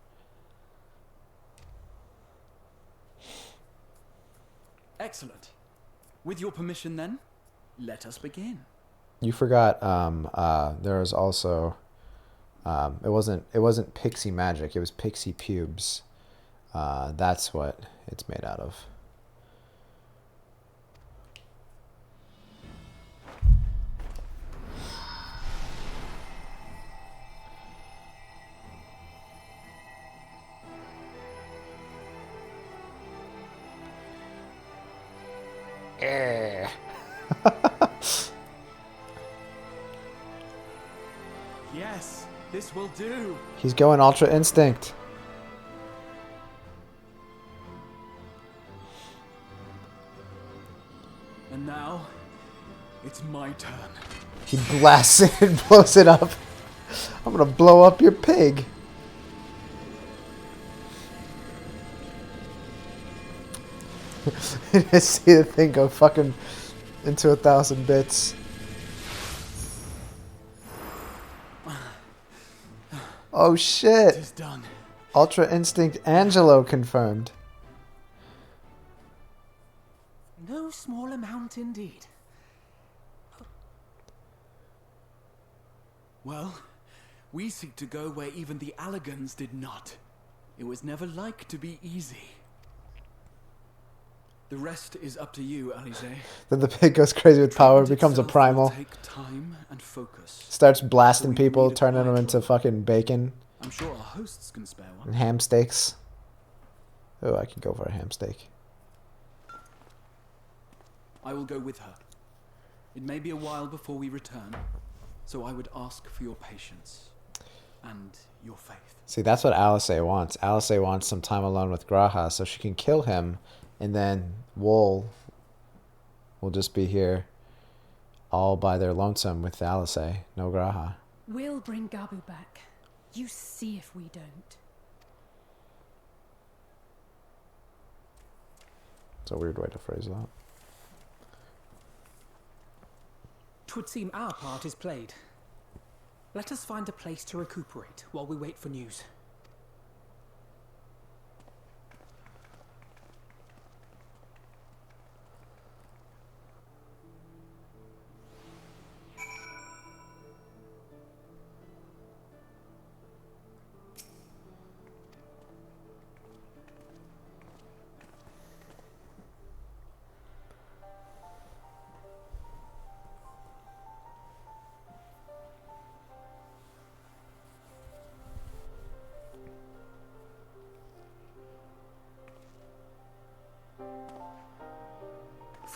Speaker 7: Excellent. With your permission then, let us begin.
Speaker 1: You forgot, there was also, it wasn't pixie magic, it was pixie pubes. That's what it's made out of.
Speaker 7: Yes, this will do.
Speaker 1: He's going Ultra Instinct.
Speaker 7: And now, it's my turn.
Speaker 1: He blasts it and blows it up. I'm gonna blow up your pig. Just see the thing go fucking into 1,000 bits. Oh shit!
Speaker 7: It is done.
Speaker 1: Ultra Instinct Angelo confirmed.
Speaker 2: No small amount indeed.
Speaker 7: Well, we seek to go where even the Allegans did not. It was never like to be easy. The rest is up to you, Alize.
Speaker 1: Then the pig goes crazy with power, becomes a
Speaker 7: Itself will
Speaker 1: primal.
Speaker 7: take time and focus.
Speaker 1: Starts blasting
Speaker 7: So we
Speaker 1: people,
Speaker 7: need a
Speaker 1: turning them
Speaker 7: quiet
Speaker 1: into
Speaker 7: room.
Speaker 1: fucking bacon
Speaker 7: I'm sure our hosts can spare one.
Speaker 1: and ham steaks. Oh, I could go for a ham steak.
Speaker 7: I will go with her. It may be a while before we return, so I would ask for your patience and your faith.
Speaker 1: See, that's what Alice wants. Alice wants some time alone with Graha so she can kill him, and then Wool will just be here all by their lonesome with Alice, no Graha.
Speaker 5: We'll bring Gabu back. You see if we don't.
Speaker 1: It's a weird way to phrase that.
Speaker 2: 'Twould seem our part is played. Let us find a place to recuperate while we wait for news.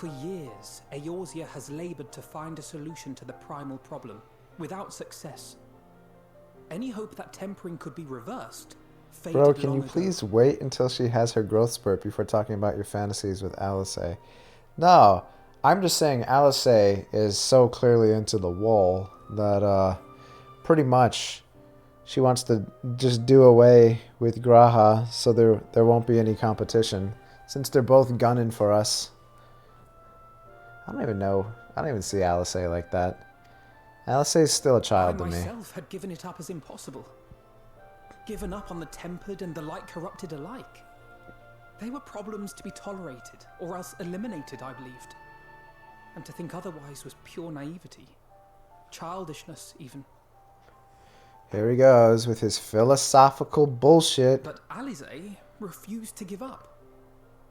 Speaker 2: For years, Eorzea has labored to find a solution to the primal problem, without success. Any hope that tempering could be reversed faded
Speaker 1: Bro, can
Speaker 2: long
Speaker 1: you
Speaker 2: ago.
Speaker 1: please wait until she has her growth spurt before talking about your fantasies with Alice? No, I'm just saying Alice is so clearly into the wool that pretty much she wants to just do away with Graha so there won't be any competition. Since they're both gunning for us. I don't even know. I don't even see Alice like that. Alice is still a child to
Speaker 2: I
Speaker 1: me.
Speaker 2: myself had given it up as impossible. Given up on the tempered and the light corrupted alike. They were problems to be tolerated, or else eliminated, I believed. And to think otherwise was pure naivety. Childishness, even.
Speaker 1: Here he goes with his philosophical bullshit.
Speaker 2: But Alice refused to give up.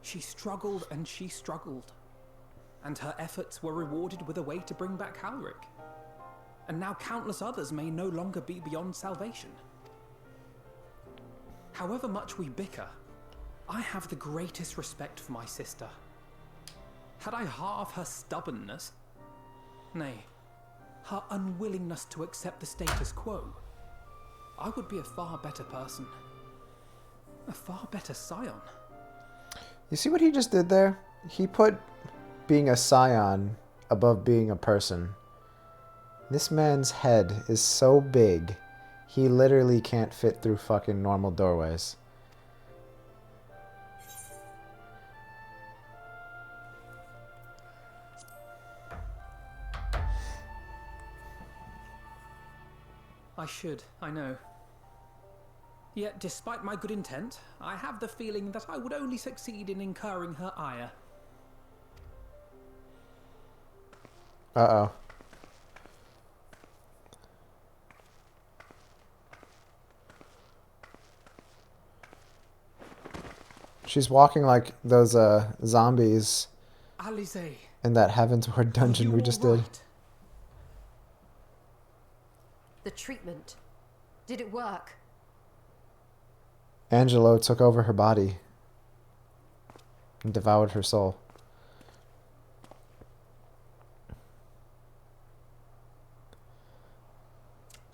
Speaker 2: She struggled and she struggled. And her efforts were rewarded with a way to bring back Halric. And now countless others may no longer be beyond salvation. However much we bicker, I have the greatest respect for my sister. Had I half her stubbornness, nay, her unwillingness to accept the status quo, I would be a far better person. A far better Scion.
Speaker 1: You see what he just did there? He put being a Scion above being a person. This man's head is so big, he literally can't fit through fucking normal doorways.
Speaker 2: I should, I know. Yet, despite my good intent, I have the feeling that I would only succeed in incurring her ire.
Speaker 1: Uh-oh. She's walking like those zombies
Speaker 2: Alice,
Speaker 1: in that Heavensward dungeon we just did.
Speaker 9: The treatment. Did it work?
Speaker 1: Angelo took over her body and devoured her soul.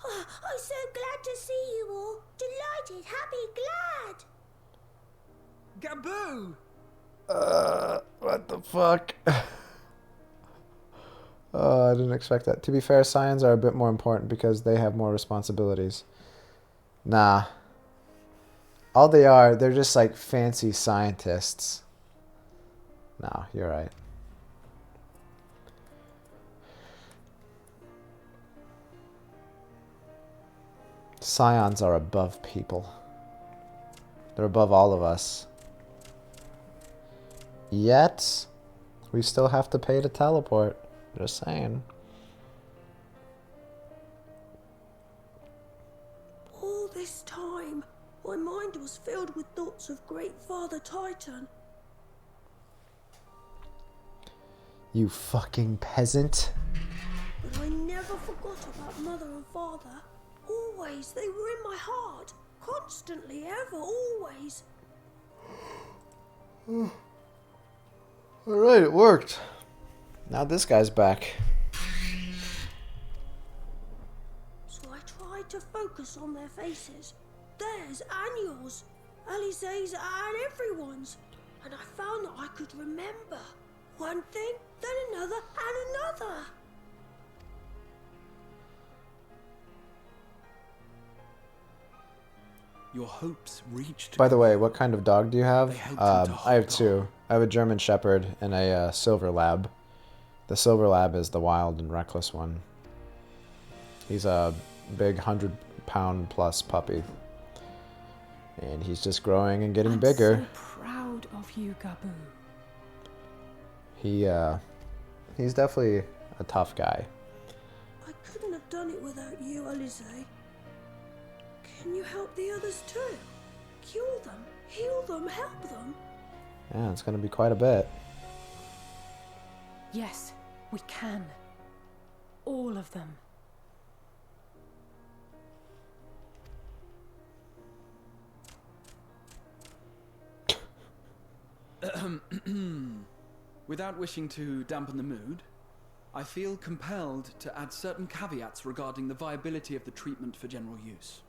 Speaker 14: Oh, I'm so glad to see you all. Delighted, happy, glad.
Speaker 2: Gaboo!
Speaker 1: What the fuck? Oh, I didn't expect that. To be fair, Scions are a bit more important because they have more responsibilities. Nah. All they are, they're just like fancy scientists. No, you're right. Scions are above people. They're above all of us. Yet, we still have to pay to teleport. Just saying.
Speaker 14: All this time, my mind was filled with thoughts of Great Father Titan.
Speaker 1: You fucking peasant.
Speaker 14: But I never forgot about Mother and Father. Always, they were in my heart. Constantly, ever, always.
Speaker 1: Alright, it worked. Now this guy's back.
Speaker 14: So I tried to focus on their faces. Theirs and yours. Alice's and everyone's. And I found that I could remember. One thing, then another, and another.
Speaker 7: Your hopes reached.
Speaker 1: By the way, what kind of dog do you have?
Speaker 7: They helped him to
Speaker 1: I have
Speaker 7: hold
Speaker 1: two. I have a German Shepherd and a Silver Lab. The Silver Lab is the wild and reckless one. He's a big 100-pound plus puppy. And he's just growing and getting bigger.
Speaker 5: So proud of you, Gaboo.
Speaker 1: He's definitely a tough guy.
Speaker 14: I couldn't have done it without you, Alice. Can you help the others too? Cure them, heal them, help them?
Speaker 1: Yeah, it's gonna be quite a bit.
Speaker 5: Yes, we can. All of them.
Speaker 7: Without wishing to dampen the mood, I feel compelled to add certain caveats regarding the viability of the treatment for general use.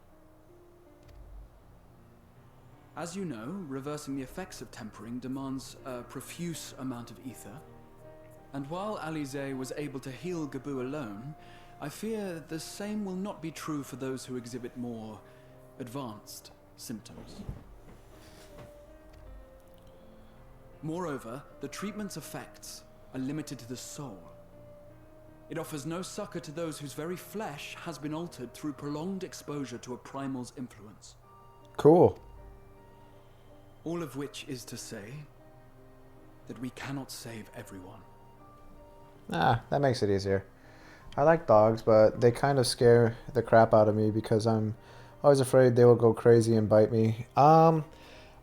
Speaker 7: As you know, reversing the effects of tempering demands a profuse amount of ether. And while Alize was able to heal Gabu alone, I fear the same will not be true for those who exhibit more advanced symptoms. Moreover, the treatment's effects are limited to the soul. It offers no succor to those whose very flesh has been altered through prolonged exposure to a primal's influence.
Speaker 1: Cool.
Speaker 7: All of which is to say that we cannot save everyone.
Speaker 1: Ah, that makes it easier. I like dogs, but they kind of scare the crap out of me because I'm always afraid they will go crazy and bite me.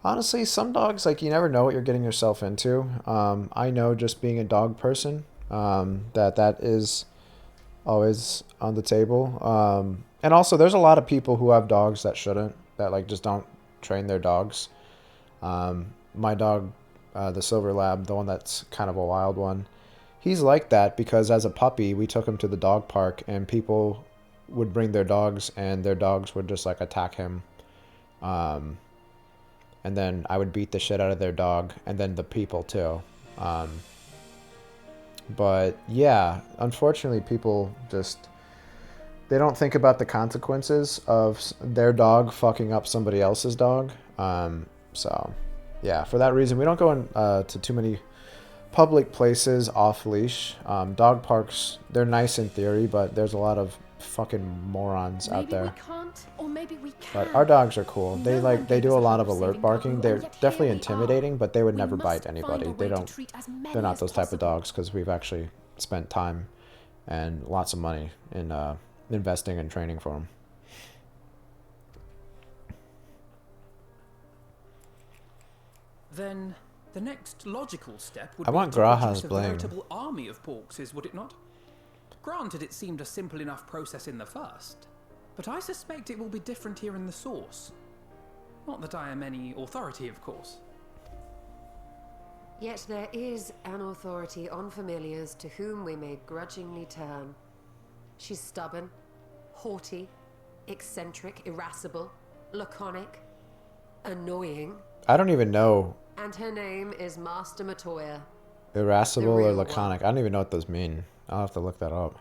Speaker 1: Honestly, some dogs, like, you never know what you're getting yourself into. I know, just being a dog person, that is always on the table. And also, there's a lot of people who have dogs that shouldn't, that, like, just don't train their dogs. My dog, the Silver Lab, the one that's kind of a wild one, he's like that because as a puppy, we took him to the dog park and people would bring their dogs and their dogs would just, like, attack him. And then I would beat the shit out of their dog and then the people too. But yeah, unfortunately, people just, they don't think about the consequences of their dog fucking up somebody else's dog. So yeah, for that reason, we don't go in to too many public places off leash. Dog parks, they're nice in theory, but there's a lot of fucking morons out there.
Speaker 5: Maybe we can't, or maybe we can.
Speaker 1: But our dogs are cool. They do a lot of alert barking. They're definitely intimidating, but they would never bite anybody. They're not those type of dogs because we've actually spent time and lots of money in investing and training for them.
Speaker 2: Then the next logical step would
Speaker 1: I
Speaker 2: be
Speaker 1: want
Speaker 2: to
Speaker 1: Graha's
Speaker 2: produce a
Speaker 1: bling.
Speaker 2: veritable army of porkses, would it not? Granted, it seemed a simple enough process in the first, but I suspect it will be different here in the source. Not that I am any authority, of course.
Speaker 9: Yet there is an authority on familiars to whom we may grudgingly turn. She's stubborn, haughty, eccentric, irascible, laconic, annoying.
Speaker 1: I don't even know
Speaker 9: And her name is Master Matoya.
Speaker 1: irascible or
Speaker 9: real
Speaker 1: laconic. I don't even know what those mean. I'll have to look that up.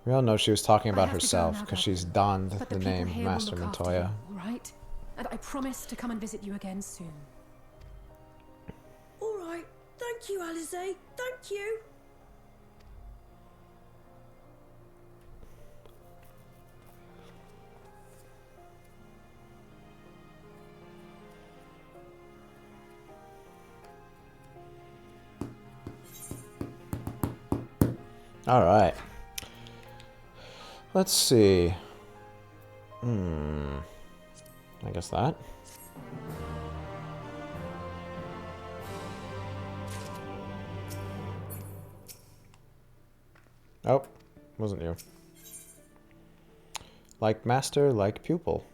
Speaker 1: We all know she was talking about herself because she's donned the name Master Matoya.
Speaker 5: Right? And I promise to come and visit you again soon.
Speaker 14: All right. Thank you, Alize. Thank you.
Speaker 1: All right. Let's see. I guess that. Oh, wasn't you. Like master, like pupil.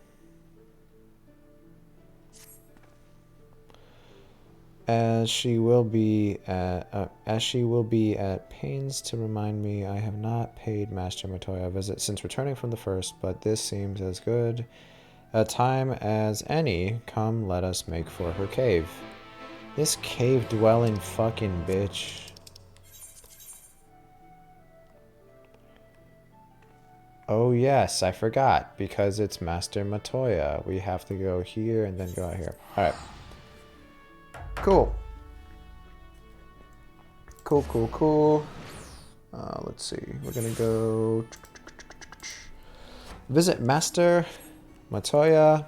Speaker 1: As she will be at pains to remind me, I have not paid Master Matoya a visit since returning from the first, but this seems as good a time as any. Come, let us make for her cave. This cave-dwelling fucking bitch. Oh yes, I forgot, because it's Master Matoya. We have to go here and then go out here. Alright. Cool. Cool. Let's see. We're gonna go visit Master Matoya.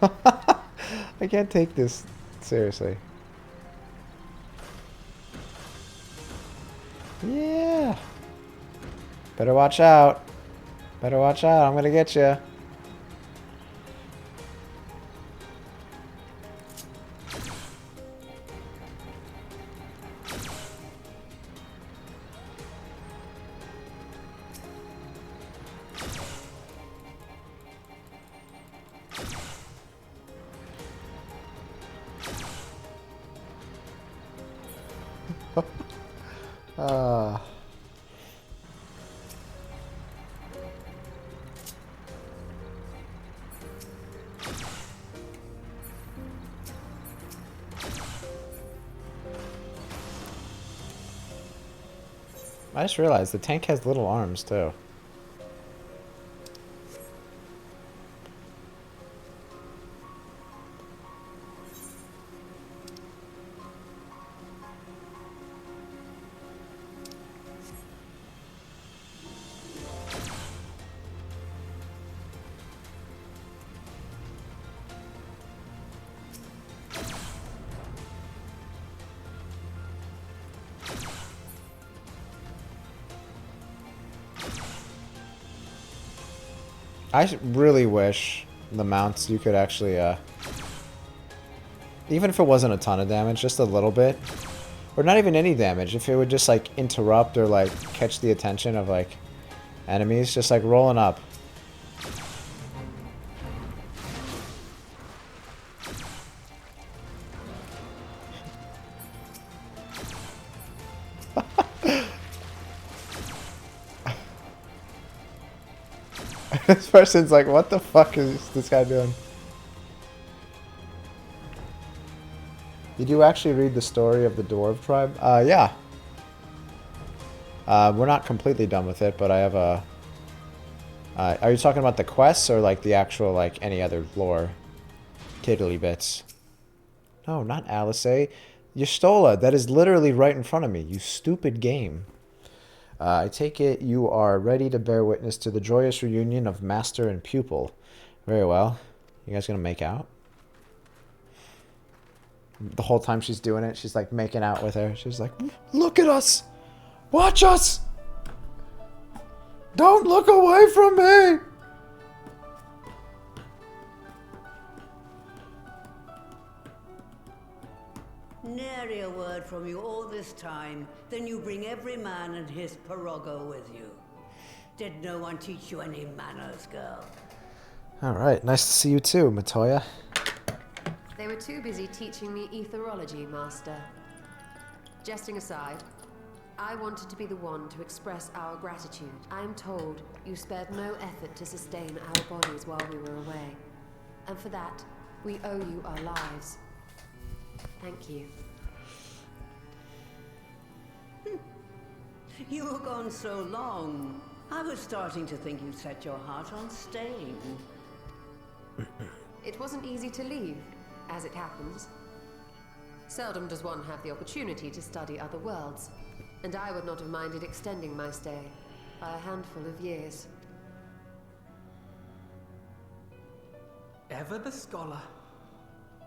Speaker 1: I can't take this seriously. Yeah. Better watch out. Better watch out. I'm gonna get you. I just realized the tank has little arms too. I really wish the mounts you could actually, even if it wasn't a ton of damage, just a little bit, or not even any damage, if it would just like interrupt or like catch the attention of like enemies, just like rolling up. This person's like, what the fuck is this guy doing? Did you actually read the story of the Dwarf tribe? Yeah. We're not completely done with it, but I have a... are you talking about the quests or like the actual, like, any other lore? Tiddly bits. No, not Alice. Y'shtola, that is literally right in front of me, you stupid game. I take it you are ready to bear witness to the joyous reunion of master and pupil. Very well. You guys gonna make out? The whole time she's doing it, she's like making out with her. She's like, look at us! Watch us! Don't look away from me!
Speaker 15: Nary a word from you all this time, then you bring every man and his pirogo with you. Did no one teach you any manners, girl?
Speaker 1: Alright, nice to see you too, Matoya.
Speaker 9: They were too busy teaching me etherology, Master. Jesting aside, I wanted to be the one to express our gratitude. I am told you spared no effort to sustain our bodies while we were away. And for that, we owe you our lives. Thank you.
Speaker 15: You were gone so long. I was starting to think you'd set your heart on staying.
Speaker 9: It wasn't easy to leave, as it happens. Seldom does one have the opportunity to study other worlds, and I would not have minded extending my stay by a handful of years.
Speaker 2: Ever the scholar.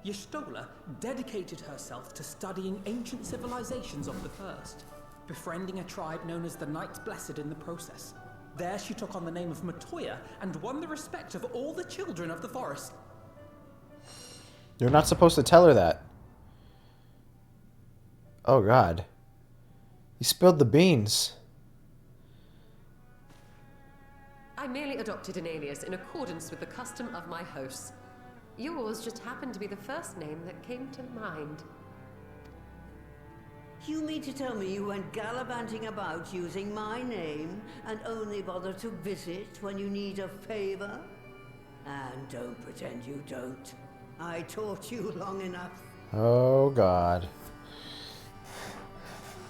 Speaker 2: Y'shtola dedicated herself to studying ancient civilizations of the first, befriending a tribe known as the Knights Blessed in the process. There she took on the name of Matoya and won the respect of all the children of the forest.
Speaker 1: You're not supposed to tell her that. Oh god. You spilled the beans.
Speaker 9: I merely adopted an alias in accordance with the custom of my hosts. Yours just happened to be the first name that came to mind.
Speaker 15: You mean to tell me you went gallivanting about using my name and only bother to visit when you need a favor? And don't pretend you don't. I taught you long enough.
Speaker 1: Oh god.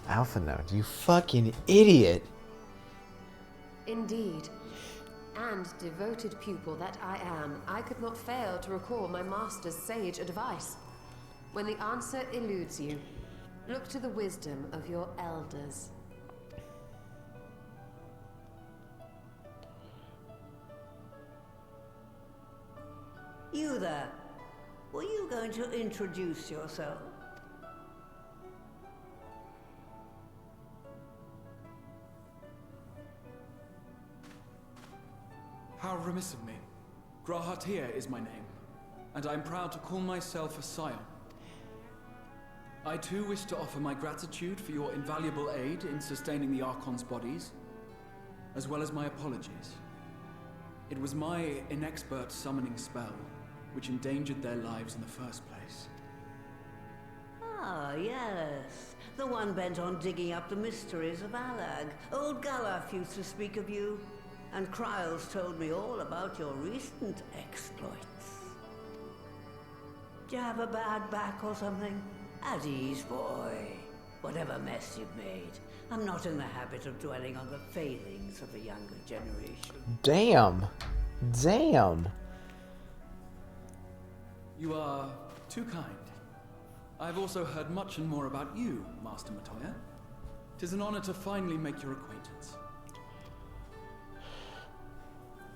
Speaker 1: Alpha Node, you fucking idiot.
Speaker 9: Indeed. And devoted pupil that I am, I could not fail to recall my master's sage advice. When the answer eludes you, look to the wisdom of your elders.
Speaker 15: You there. Were you going to introduce yourself?
Speaker 7: How remiss of me. Grahatir is my name, and I'm proud to call myself a Scion. I too wish to offer my gratitude for your invaluable aid in sustaining the Archon's bodies, as well as my apologies. It was my inexpert summoning spell which endangered their lives in the first place.
Speaker 15: Ah, yes. The one bent on digging up the mysteries of Alag. Old Galaf used to speak of you, and Kryles told me all about your recent exploits. Do you have a bad back or something? At ease, boy. Whatever mess you've made, I'm not in the habit of dwelling on the failings of the younger generation.
Speaker 1: Damn. Damn.
Speaker 7: You are too kind. I've also heard much and more about you, Master Matoya. 'Tis an honor to finally make your acquaintance.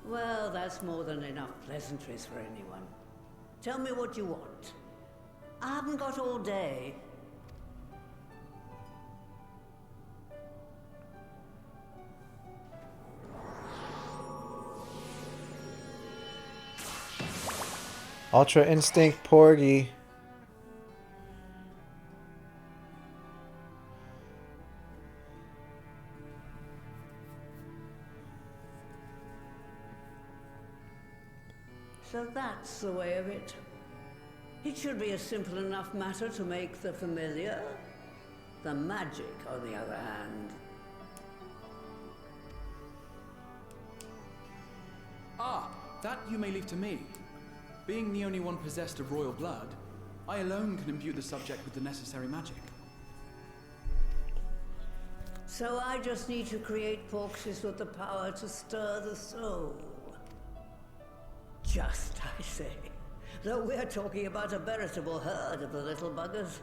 Speaker 15: Well, that's more than enough pleasantries for anyone. Tell me what you want. I haven't got all day.
Speaker 1: Ultra Instinct Porgy.
Speaker 15: So that's the way of it. It should be a simple enough matter to make the familiar. The magic, on the other hand.
Speaker 7: Ah, that you may leave to me. Being the only one possessed of royal blood, I alone can imbue the subject with the necessary magic.
Speaker 15: So I just need to create porxes with the power to stir the soul. Just, I say. Though we're talking about a veritable herd of the little buggers,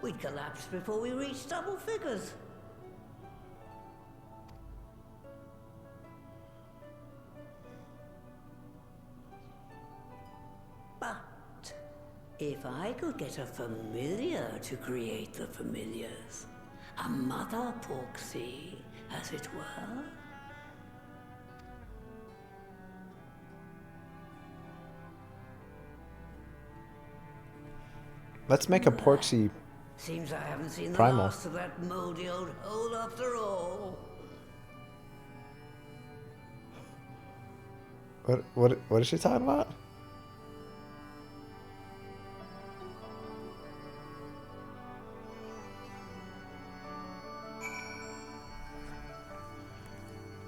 Speaker 15: we'd collapse before we reached double figures. But if I could get a familiar to create the familiars, a mother porxie, as it were.
Speaker 1: Let's make a Porxie
Speaker 15: Seems I haven't seen the
Speaker 1: primal.
Speaker 15: last of that moldy old hole after all.
Speaker 1: What is she talking about?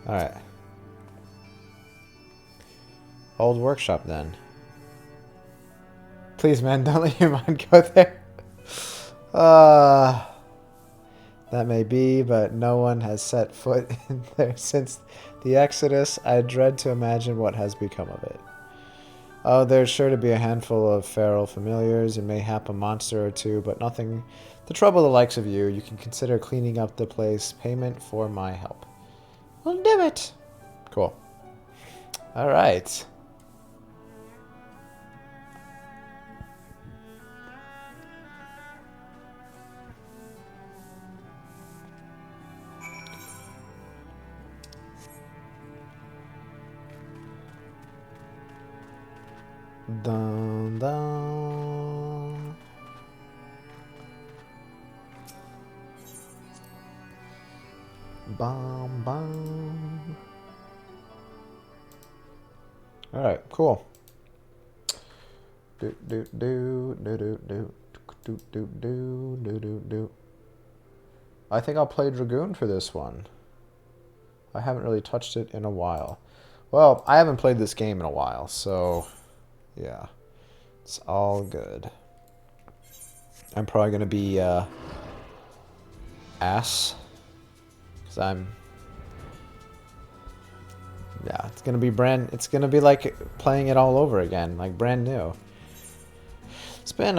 Speaker 1: Alright. Old workshop then. Please, man, don't let your mind go there. That may be, but no one has set foot in there since the Exodus. I dread to imagine what has become of it. Oh, there's sure to be a handful of feral familiars and mayhap a monster or two, but nothing to trouble the likes of you. You can consider cleaning up the place. Payment for my help. We'll do it. Cool. All right. Dun, dun. Bum, bum. All right, cool. Do do do do do do do do do do do do. I think I'll play Dragoon for this one. I haven't really touched it in a while. Well, I haven't played this game in a while, so yeah, it's all good. I'm probably gonna be ass, cause yeah, it's gonna be like playing it all over again, like brand new. It's been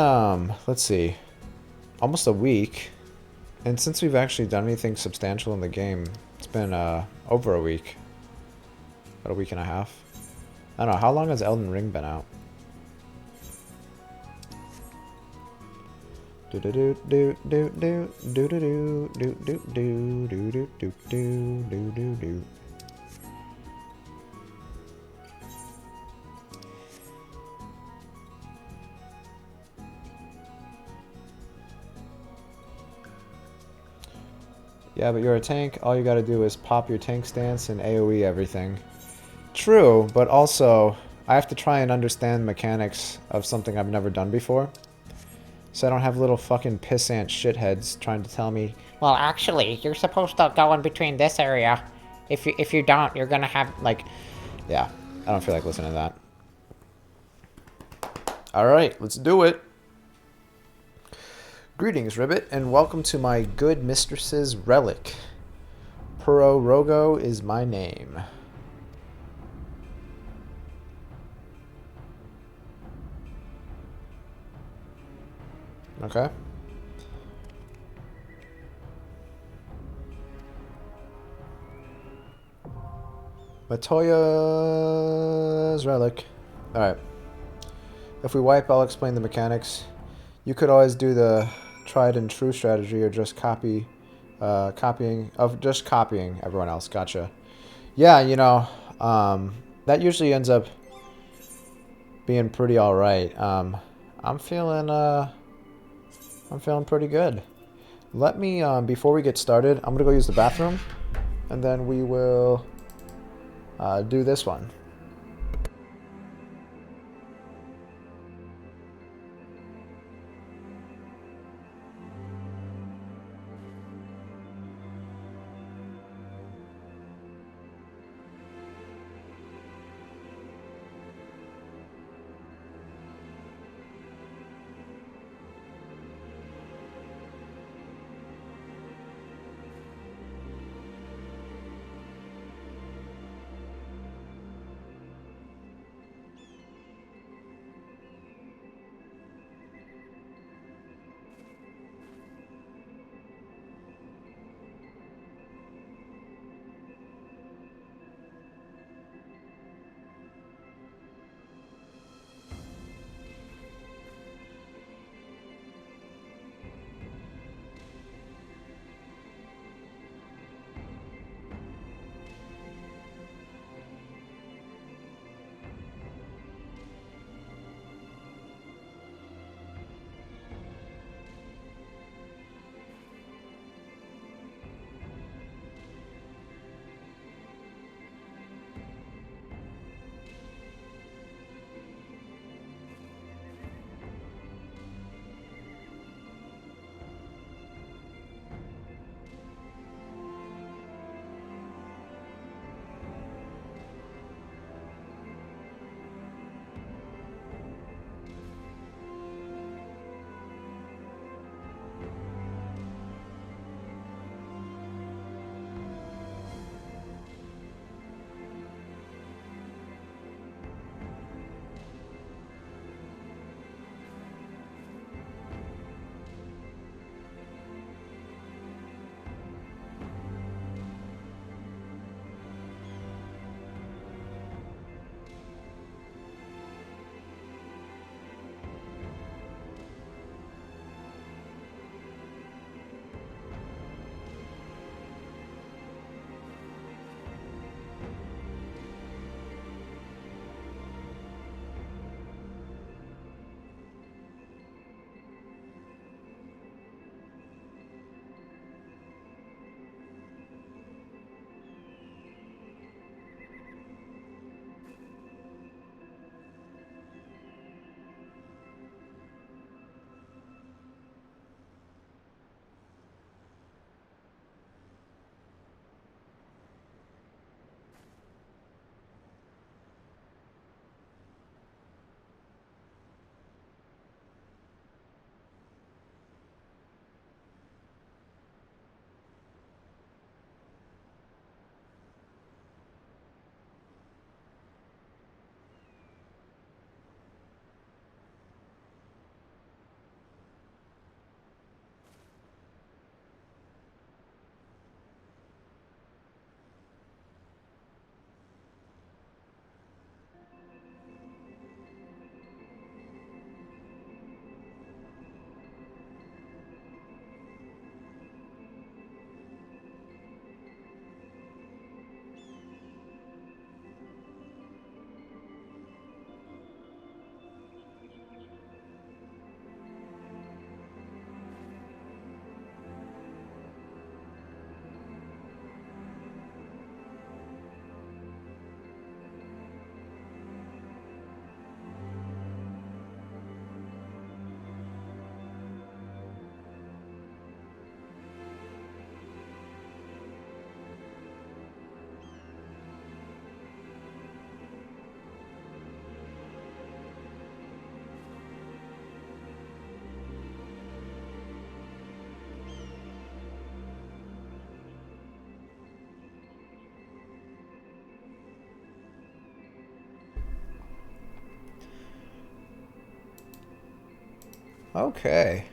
Speaker 1: let's see, almost a week, and since we've actually done anything substantial in the game, it's been over a week, about a week and a half. I don't know, how long has Elden Ring been out? Do do do do do do do do do do do do do do do do do do. Yeah, but you're a tank. All you gotta do is pop your tank stance and AoE everything. True, but also I have to try and understand mechanics of something I've never done before. So I don't have little fucking pissant shitheads trying to tell me,
Speaker 16: well, actually, you're supposed to go in between this area. If you don't, you're gonna have, like...
Speaker 1: Yeah, I don't feel like listening to that. Alright, let's do it. Greetings, Ribbit, and welcome to my good mistress's relic. Puro Rogo is my name. Okay. Matoya's relic. Alright. If we wipe, I'll explain the mechanics. You could always do the tried and true strategy or just copying everyone else. Gotcha. Yeah, you know, that usually ends up being pretty alright. I'm feeling pretty good. Let me, before we get started, I'm gonna go use the bathroom, and then we will do this one. Okay.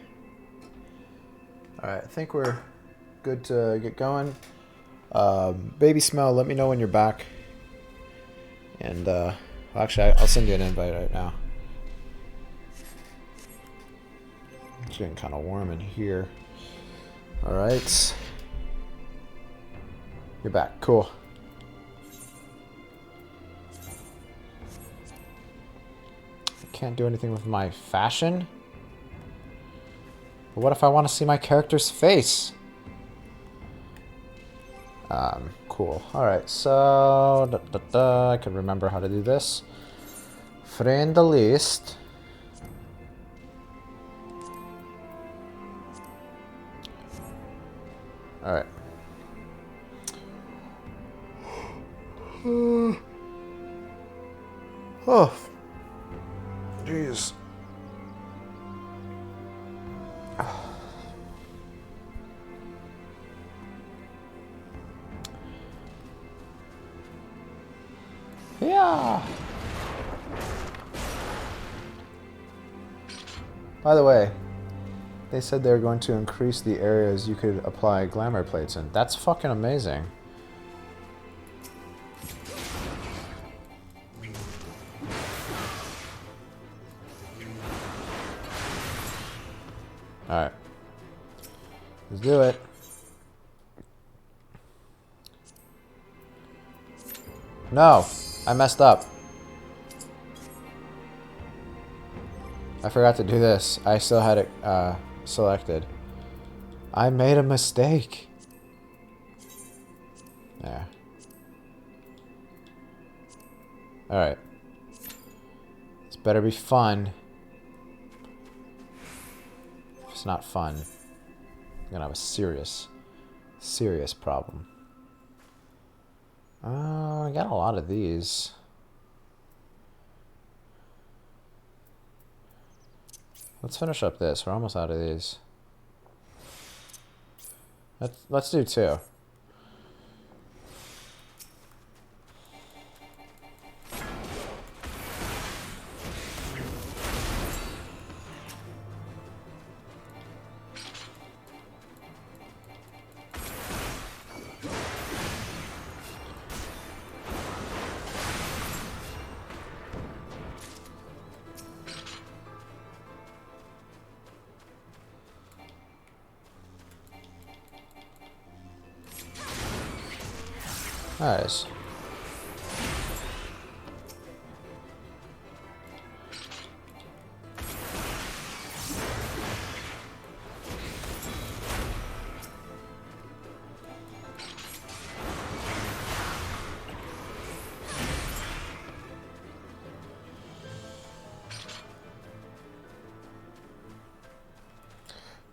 Speaker 1: Alright, I think we're good to get going. Baby Smell, let me know when you're back. And, actually, I'll send you an invite right now. It's getting kind of warm in here. Alright. You're back. Cool. I can't do anything with my fashion. But what if I want to see my character's face? Cool. Alright, so... I can remember how to do this. Friend the list. Alright. Oh. Jeez. Yeah. By the way, they said they're going to increase the areas you could apply glamour plates in. That's fucking amazing. Alright. Let's do it. No! I messed up. I forgot to do this. I still had it selected. I made a mistake. There. Alright. This better be fun. If it's not fun, I'm gonna have a serious problem. I got a lot of these. Let's finish up this. We're almost out of these. Let's do 2. Nice.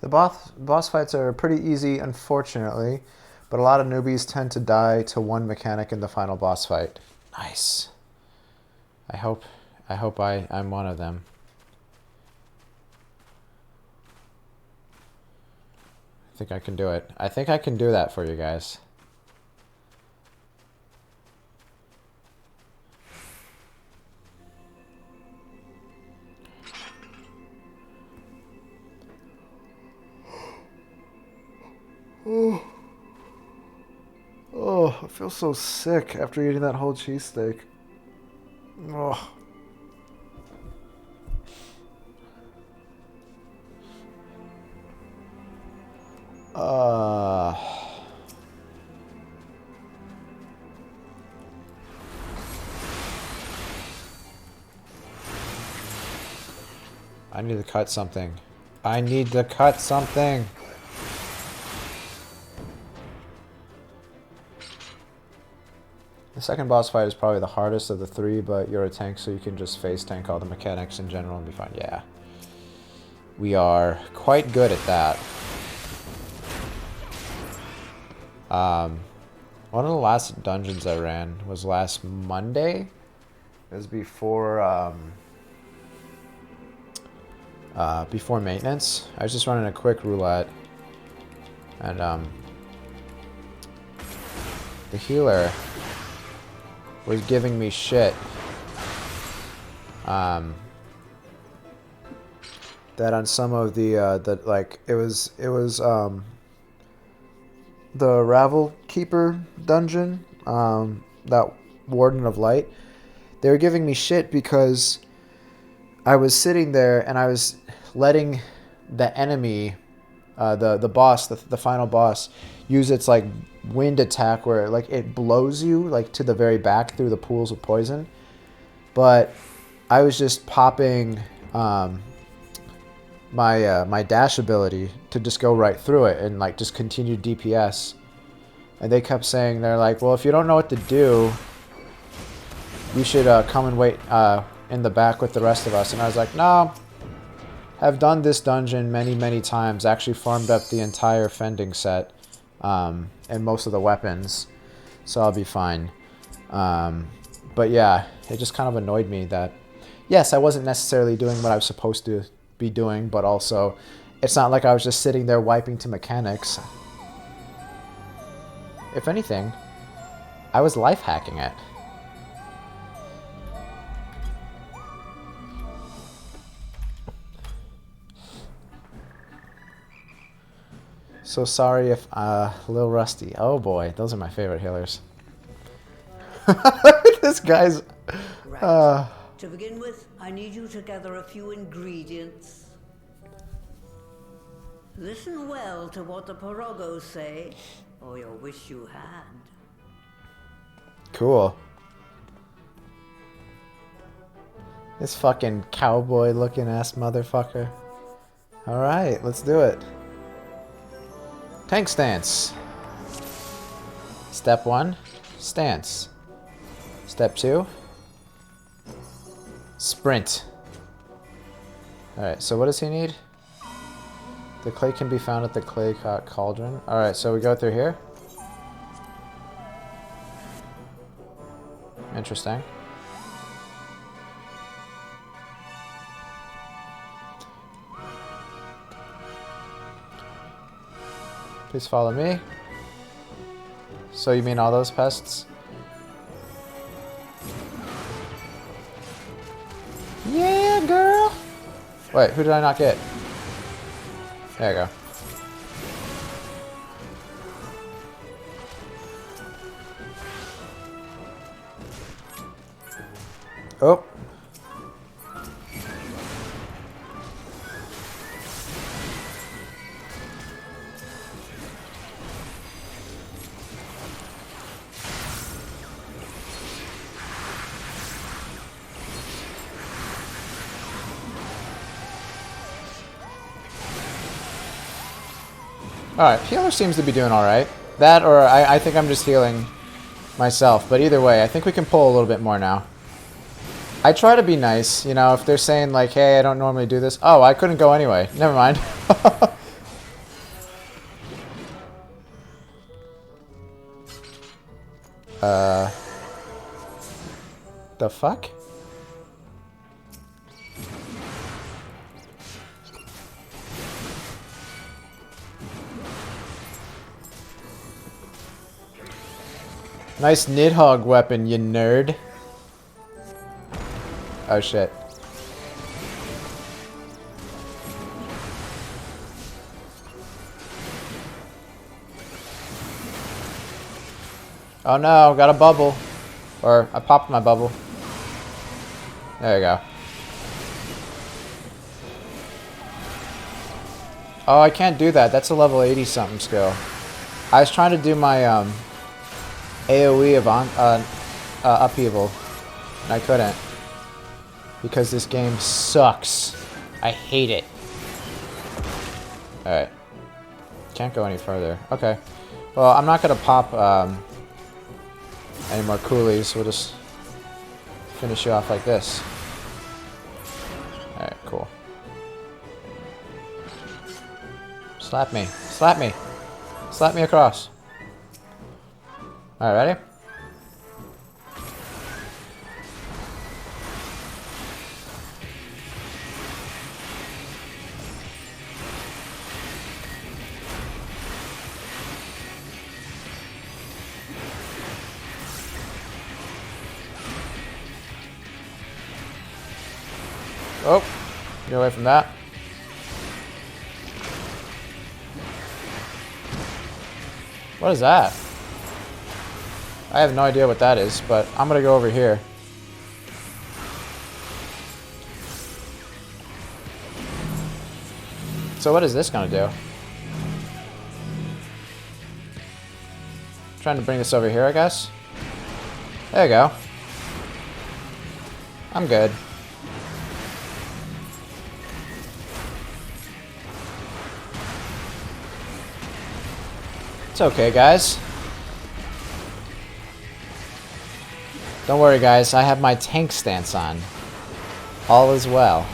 Speaker 1: The boss fights are pretty easy, unfortunately, but a lot of newbies tend to die to one mechanic in the final boss fight. Nice. I hope I'm one of them. I think I can do it. I think I can do that for you guys. Oh, I feel so sick after eating that whole cheesesteak. Oh. I need to cut something. I need to cut something. The second boss fight is probably the hardest of the 3, but you're a tank, so you can just face tank all the mechanics in general and be fine. Yeah. We are quite good at that. One of the last dungeons I ran was last Monday. It was before, before maintenance. I was just running a quick roulette. And, the healer was giving me shit. that on some of the like it was the Ravel Keeper dungeon, that Warden of Light, they were giving me shit because I was sitting there and I was letting the enemy, the boss, the final boss, use its like wind attack where like it blows you like to the very back through the pools of poison. But I was just popping my dash ability to just go right through it and like just continue DPS. And they kept saying, they're like, well, if you don't know what to do, you should come and wait in the back with the rest of us. And I was like, no, I've done this dungeon many times. Actually farmed up the entire fending set and most of the weapons, so I'll be fine. But yeah, it just kind of annoyed me that, yes, I wasn't necessarily doing what I was supposed to be doing, but also it's not like I was just sitting there wiping to mechanics. If anything, I was life hacking it. So sorry if a little rusty. Oh boy, those are my favorite healers. This guy's...
Speaker 15: Right. To begin with, I need you to gather a few ingredients. Listen well to what the Porogos say, or you'll wish you had.
Speaker 1: Cool. This fucking cowboy looking ass motherfucker. Alright, let's do it. Tank stance. Step 1, stance. Step 2, sprint. Alright, so what does he need? The clay can be found at the clay cauldron. Alright, so we go through here. Interesting. Please follow me. So you mean all those pests? Yeah, girl! Wait, who did I not get? There you go. Oh. Alright, healer seems to be doing alright. That, or I think I'm just healing myself. But either way, I think we can pull a little bit more now. I try to be nice, you know, if they're saying like, hey, I don't normally do this. Oh, I couldn't go anyway. Never mind. The fuck? Nice Nidhogg weapon, you nerd. Oh shit. Oh no, got a bubble. Or I popped my bubble. There you go. Oh, I can't do that. That's a level 80 something skill. I was trying to do my AoE of upheaval, and I couldn't. Because this game sucks. I hate it. Alright. Can't go any further. Okay. Well, I'm not going to pop any more coolies. We'll just finish you off like this. Alright, cool. Slap me. Slap me. Slap me across. Alright, ready? Oh, get away from that. What is that? I have no idea what that is, but I'm gonna go over here. So what is this gonna do? Trying to bring this over here, I guess. There you go. I'm good. It's okay, guys. Don't worry, guys. I have my tank stance on. All is well.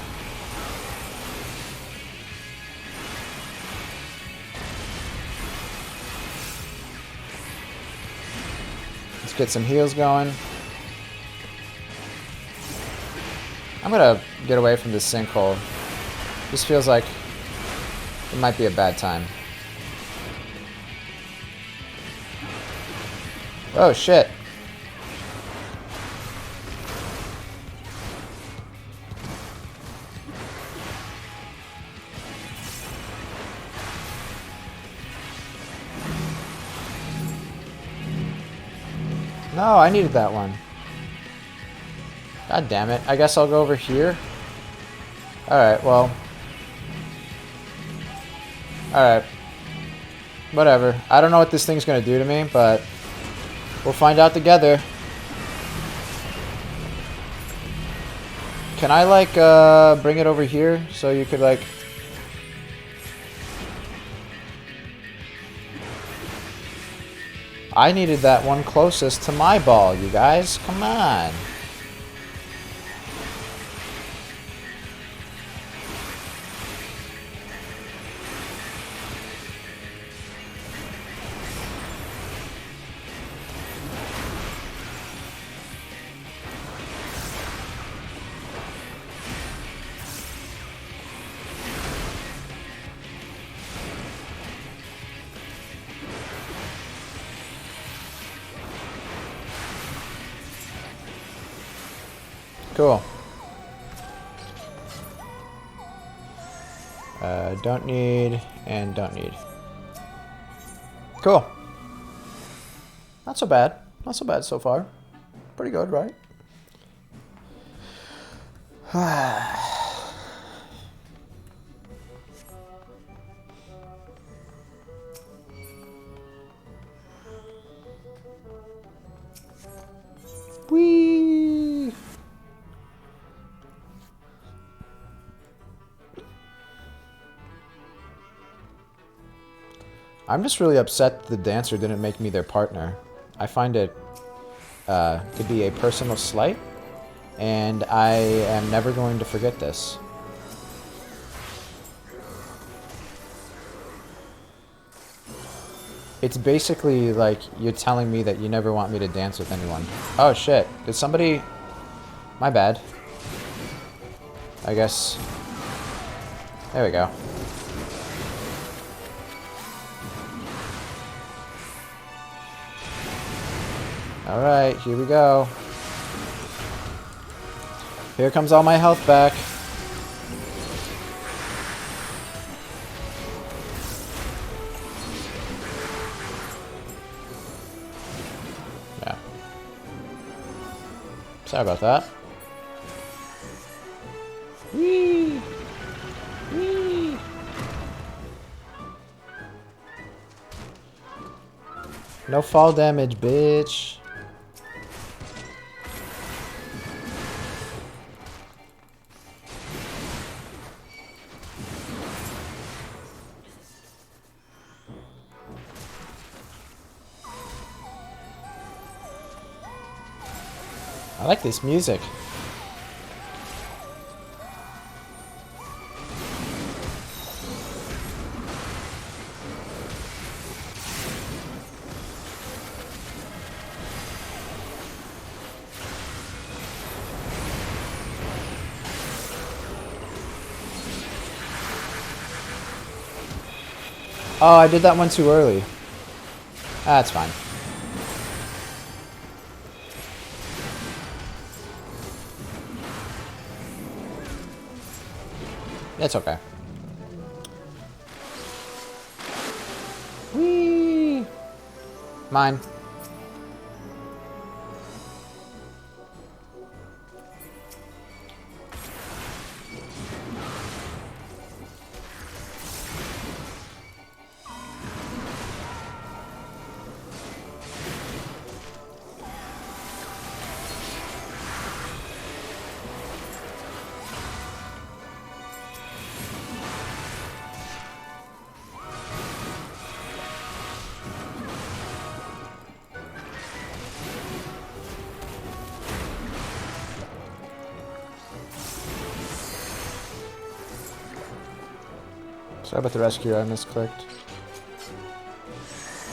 Speaker 1: Let's get some heals going. I'm gonna get away from this sinkhole. This feels like it might be a bad time. Oh shit. No, I needed that one. God damn it. I guess I'll go over here. Alright, well. Alright. Whatever. I don't know what this thing's gonna do to me, but we'll find out together. Can I, like, bring it over here so you could, like... I needed that one closest to my ball, you guys. Come on. Cool. Don't need and don't need. Cool. Not so bad. Not so bad so far. Pretty good, right? Whee! I'm just really upset the dancer didn't make me their partner. I find it to be a personal slight, and I am never going to forget this. It's basically like you're telling me that you never want me to dance with anyone. Oh shit, did somebody... My bad. I guess... There we go. Alright, here we go. Here comes all my health back. Yeah. Sorry about that. Whee! Whee! No fall damage, bitch. I like this music. Oh, I did that one too early. That's fine. It's okay. Whee! Mine. Sorry about the rescue, I misclicked.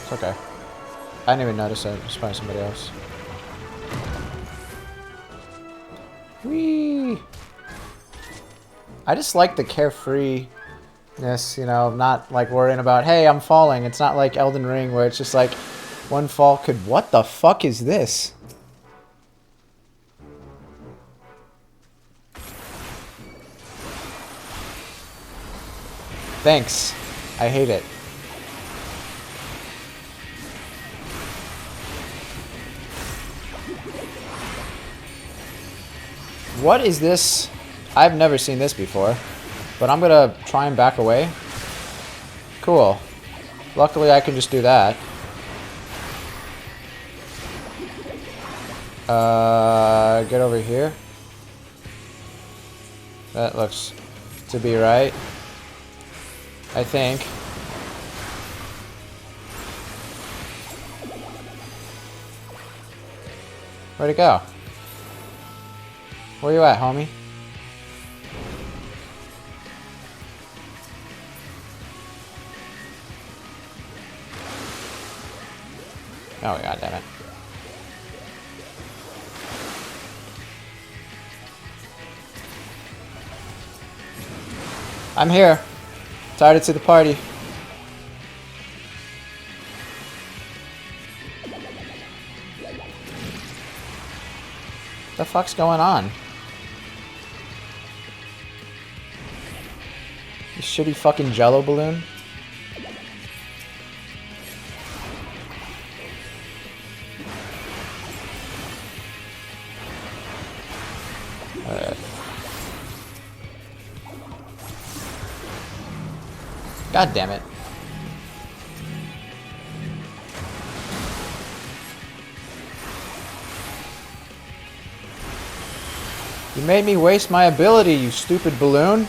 Speaker 1: It's okay. I didn't even notice it. It's probably somebody else. Whee! I just like the carefreeness, you know, not like worrying about, hey, I'm falling. It's not like Elden Ring where it's just like one fall could... What the fuck is this? Thanks. I hate it. What is this? I've never seen this before, but I'm gonna try and back away. Cool. Luckily I can just do that. Get over here. That looks to be right. I think. Where'd it go? Where you at, homie? Oh, god damn it. I'm here. Tired to the party. The fuck's going on? You shitty fucking jello balloon? Alright. God damn it. You made me waste my ability, you stupid balloon.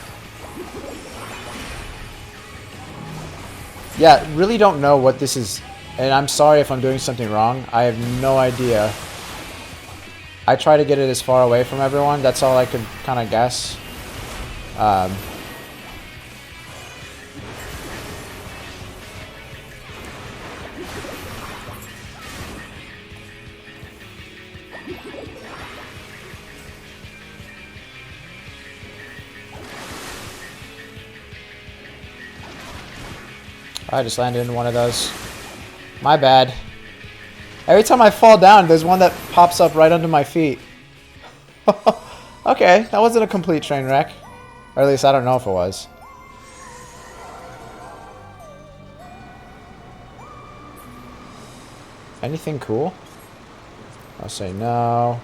Speaker 1: Yeah, really don't know what this is. And I'm sorry if I'm doing something wrong. I have no idea. I try to get it as far away from everyone. That's all I could kind of guess. I just landed in one of those. My bad. Every time I fall down, there's one that pops up right under my feet. Okay, that wasn't a complete train wreck. Or at least I don't know if it was. Anything cool? I'll say no,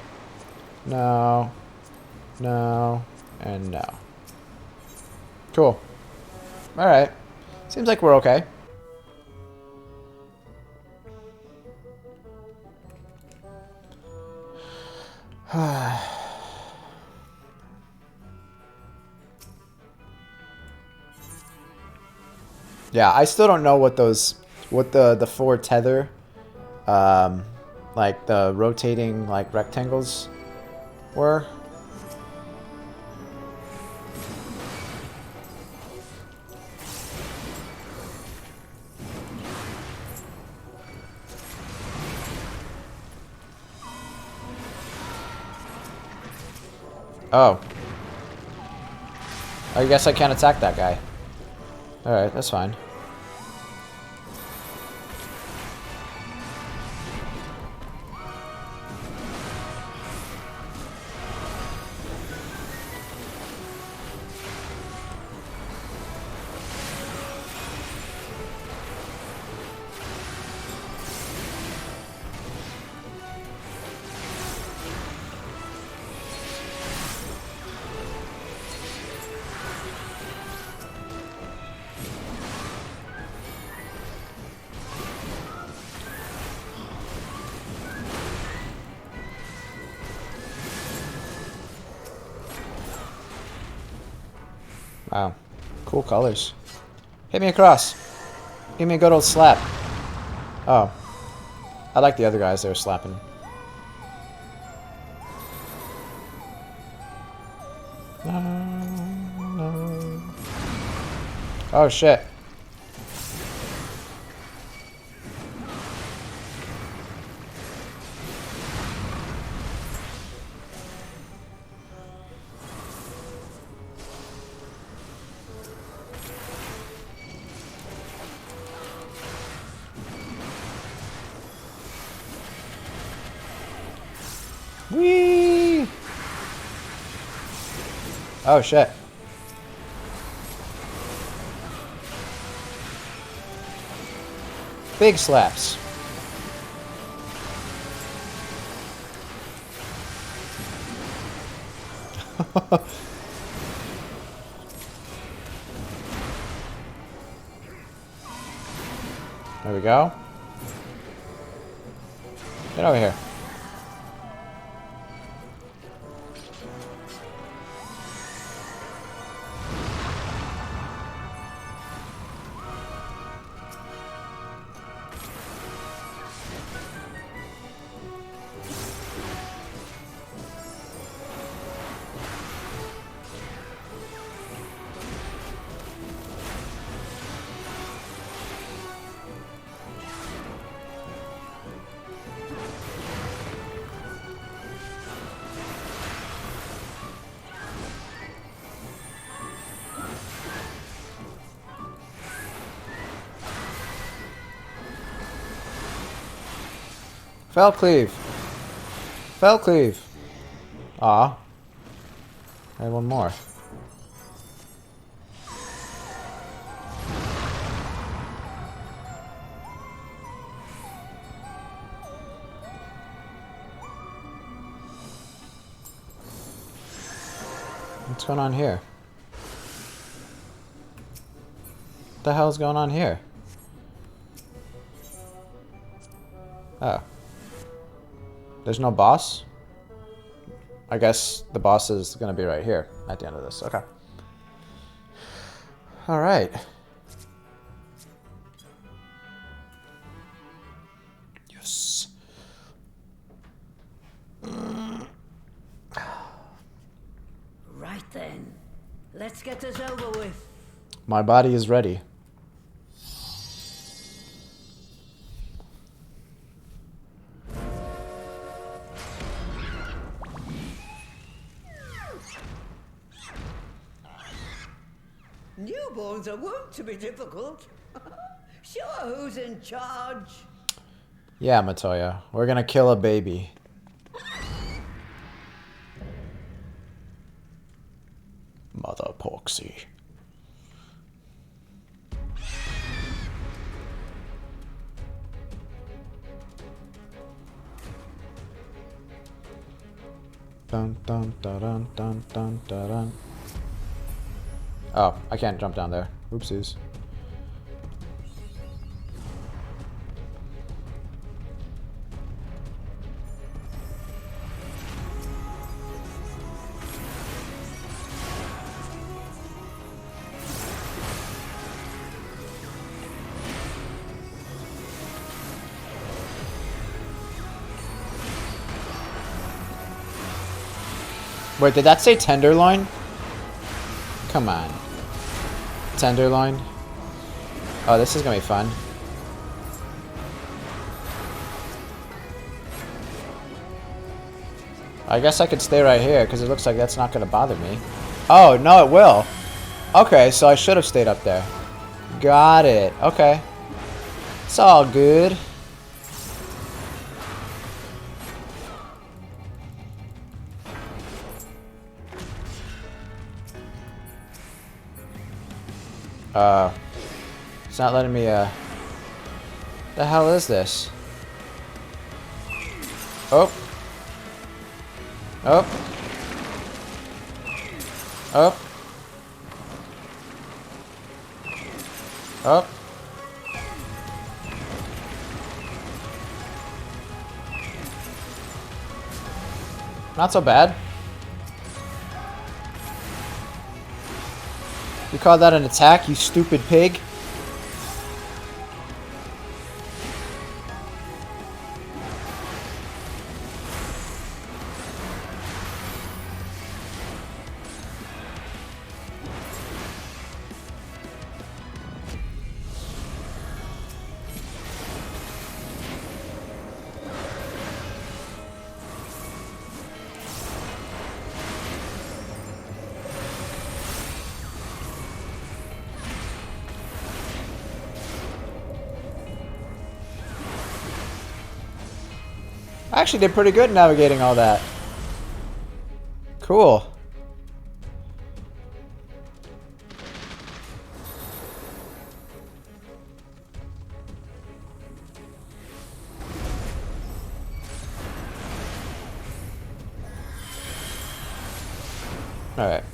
Speaker 1: no, no, and no. Cool. Alright. Seems like we're okay. Yeah, I still don't know what those, what the four tether, like the rotating like rectangles were. Oh. I guess I can't attack that guy. Alright, that's fine. Wow. Cool colors. Hit me across. Give me a good old slap. Oh. I like the other guys they were slapping. No. Oh shit. Whee! Oh shit. Big slaps. There we go. Get over here. Fell cleave. Fell cleave. Aw. I had one more. What's going on here? What the hell's going on here? Oh. There's no boss? I guess the boss is going to be right here at the end of this. Okay. Alright. Yes.
Speaker 15: Right then. Let's get this over with.
Speaker 1: My body is ready.
Speaker 15: Newborns are wont to be difficult. Sure, who's in charge?
Speaker 1: Yeah, Matoya. We're gonna kill a baby. Mother Poxy. Dun dun dun dun dun dun dun. Oh, I can't jump down there. Oopsies. Wait, did that say tenderloin? Come on. Tenderloin. Oh, this is gonna be fun. I guess I could stay right here because it looks like that's not gonna bother me. Oh, no, it will. Okay, so I should have stayed up there. Got it. Okay. It's all good. It's not letting me, the hell is this? Oh. Oh. Oh. Oh. Not so bad. You call that an attack, you stupid pig? I actually did pretty good navigating all that. Cool. All right.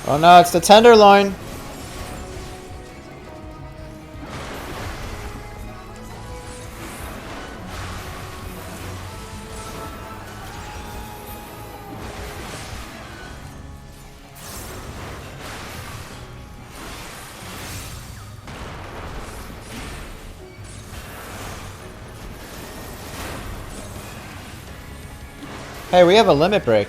Speaker 1: Oh no, it's the tenderloin. Hey, we have a limit break.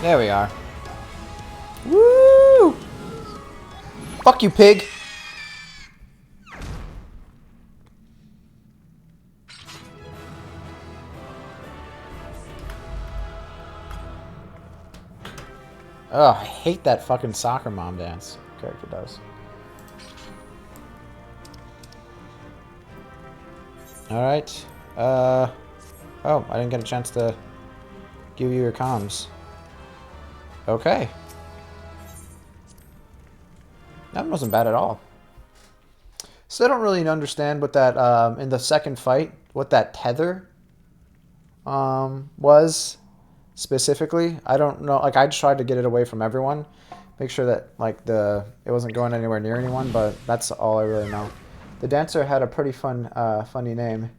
Speaker 1: There we are. Woo! Fuck you, pig. Oh, I hate that fucking soccer mom dance. Character does. Alright. Oh, I didn't get a chance to give you your comms. Okay. That wasn't bad at all. Still don't really understand what that, in the second fight, what that tether was specifically. I don't know. Like, I just tried to get it away from everyone. Make sure that, like, it wasn't going anywhere near anyone, but that's all I really know. The dancer had a pretty funny name.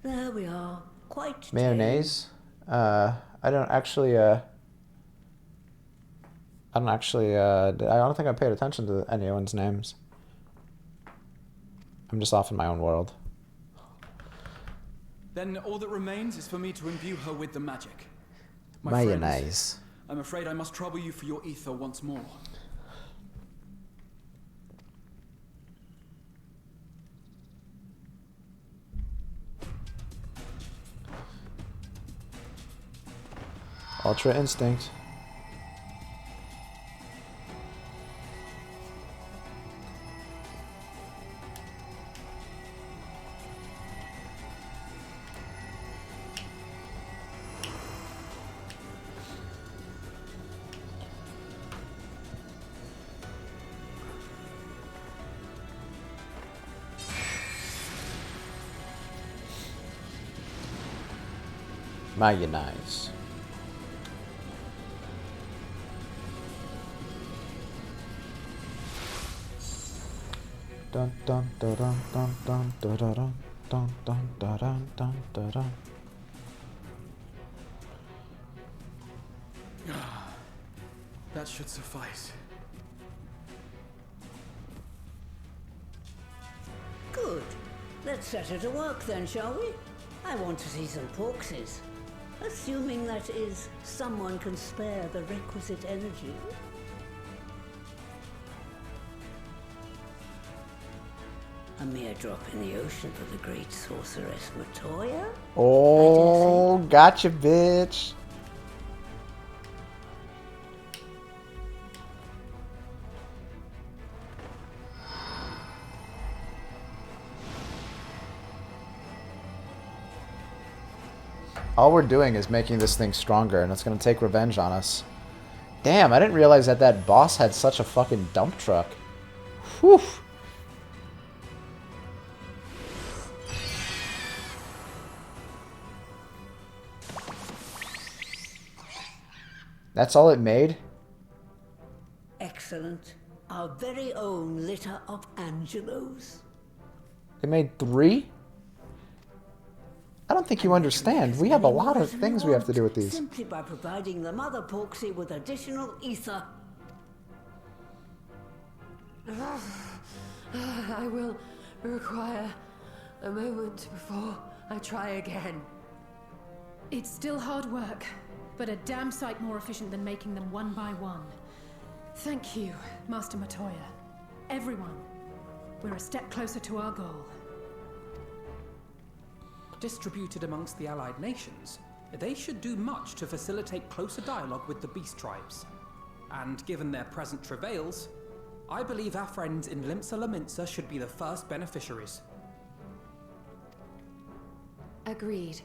Speaker 15: There we are. Quite
Speaker 1: Mayonnaise. I don't think I paid attention to anyone's names. I'm just off in my own world.
Speaker 7: Then all that remains is for me to imbue her with the magic. My
Speaker 1: Mayonnaise.
Speaker 7: friends, I'm afraid I must trouble you for your ether once more.
Speaker 1: Ultra Instinct. Mayonnaise. Dun dun dun dun dun dun dun dun dun dun dun dun dun dun.
Speaker 7: That should suffice.
Speaker 15: Good. Let's set her to work then, shall we? I want to see some corpses. Assuming that is, someone can spare the requisite energy. A mere drop in the ocean for the great sorceress Matoya?
Speaker 1: Oh, gotcha, bitch. All we're doing is making this thing stronger, and it's going to take revenge on us. Damn, I didn't realize that that boss had such a fucking dump truck. Whew. That's all it made?
Speaker 15: Excellent. Our very own litter of Angelos.
Speaker 1: It made 3? I don't think you understand. We have a lot of things we have to do with these.
Speaker 15: Simply by providing the Mother Porksy with additional ether.
Speaker 9: I will require a moment before I try again.
Speaker 5: It's still hard work, but a damn sight more efficient than making them one by one. Thank you, Master Matoya. Everyone, we're a step closer to our goal.
Speaker 2: Distributed amongst the allied nations, they should do much to facilitate closer dialogue with the beast tribes. And given their present travails, I believe our friends in Limsa Laminsa should be the first beneficiaries.
Speaker 9: Agreed.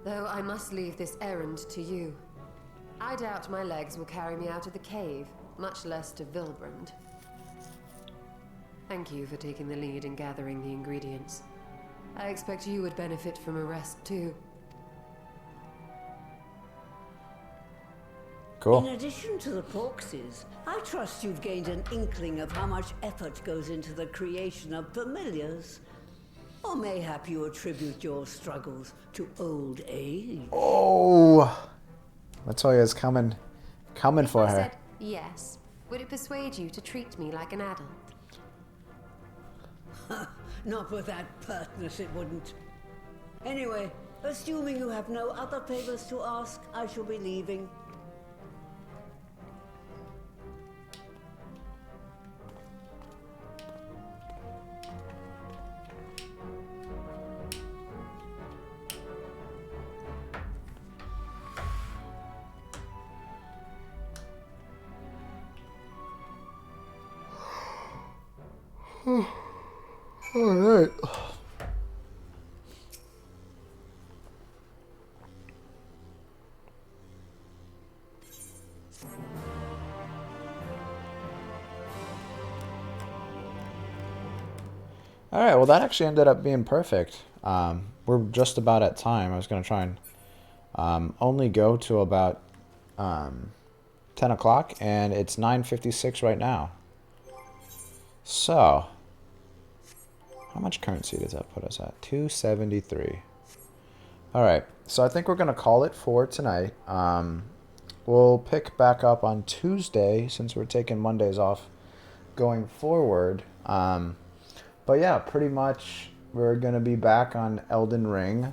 Speaker 9: Though I must leave this errand to you. I doubt my legs will carry me out of the cave, much less to Vilbrand. Thank you for taking the lead in gathering the ingredients. I expect you would benefit from a rest too.
Speaker 1: Cool.
Speaker 15: In addition to the Porksies, I trust you've gained an inkling of how much effort goes into the creation of familiars. Or mayhap you attribute your struggles to old age.
Speaker 1: Oh, Matoya's coming for her.
Speaker 9: Said yes. Would it persuade you to treat me like an adult?
Speaker 15: Not with that pertness, it wouldn't. Anyway, assuming you have no other favors to ask, I shall be leaving.
Speaker 1: All right. All right, well, that actually ended up being perfect. We're just about at time. I was going to try and only go to about 10 o'clock, and it's 9:56 right now. So, how much currency does that put us at? 273. All right, so I think we're going to call it for tonight. We'll pick back up on Tuesday since we're taking Mondays off going forward. But yeah, pretty much we're going to be back on Elden Ring.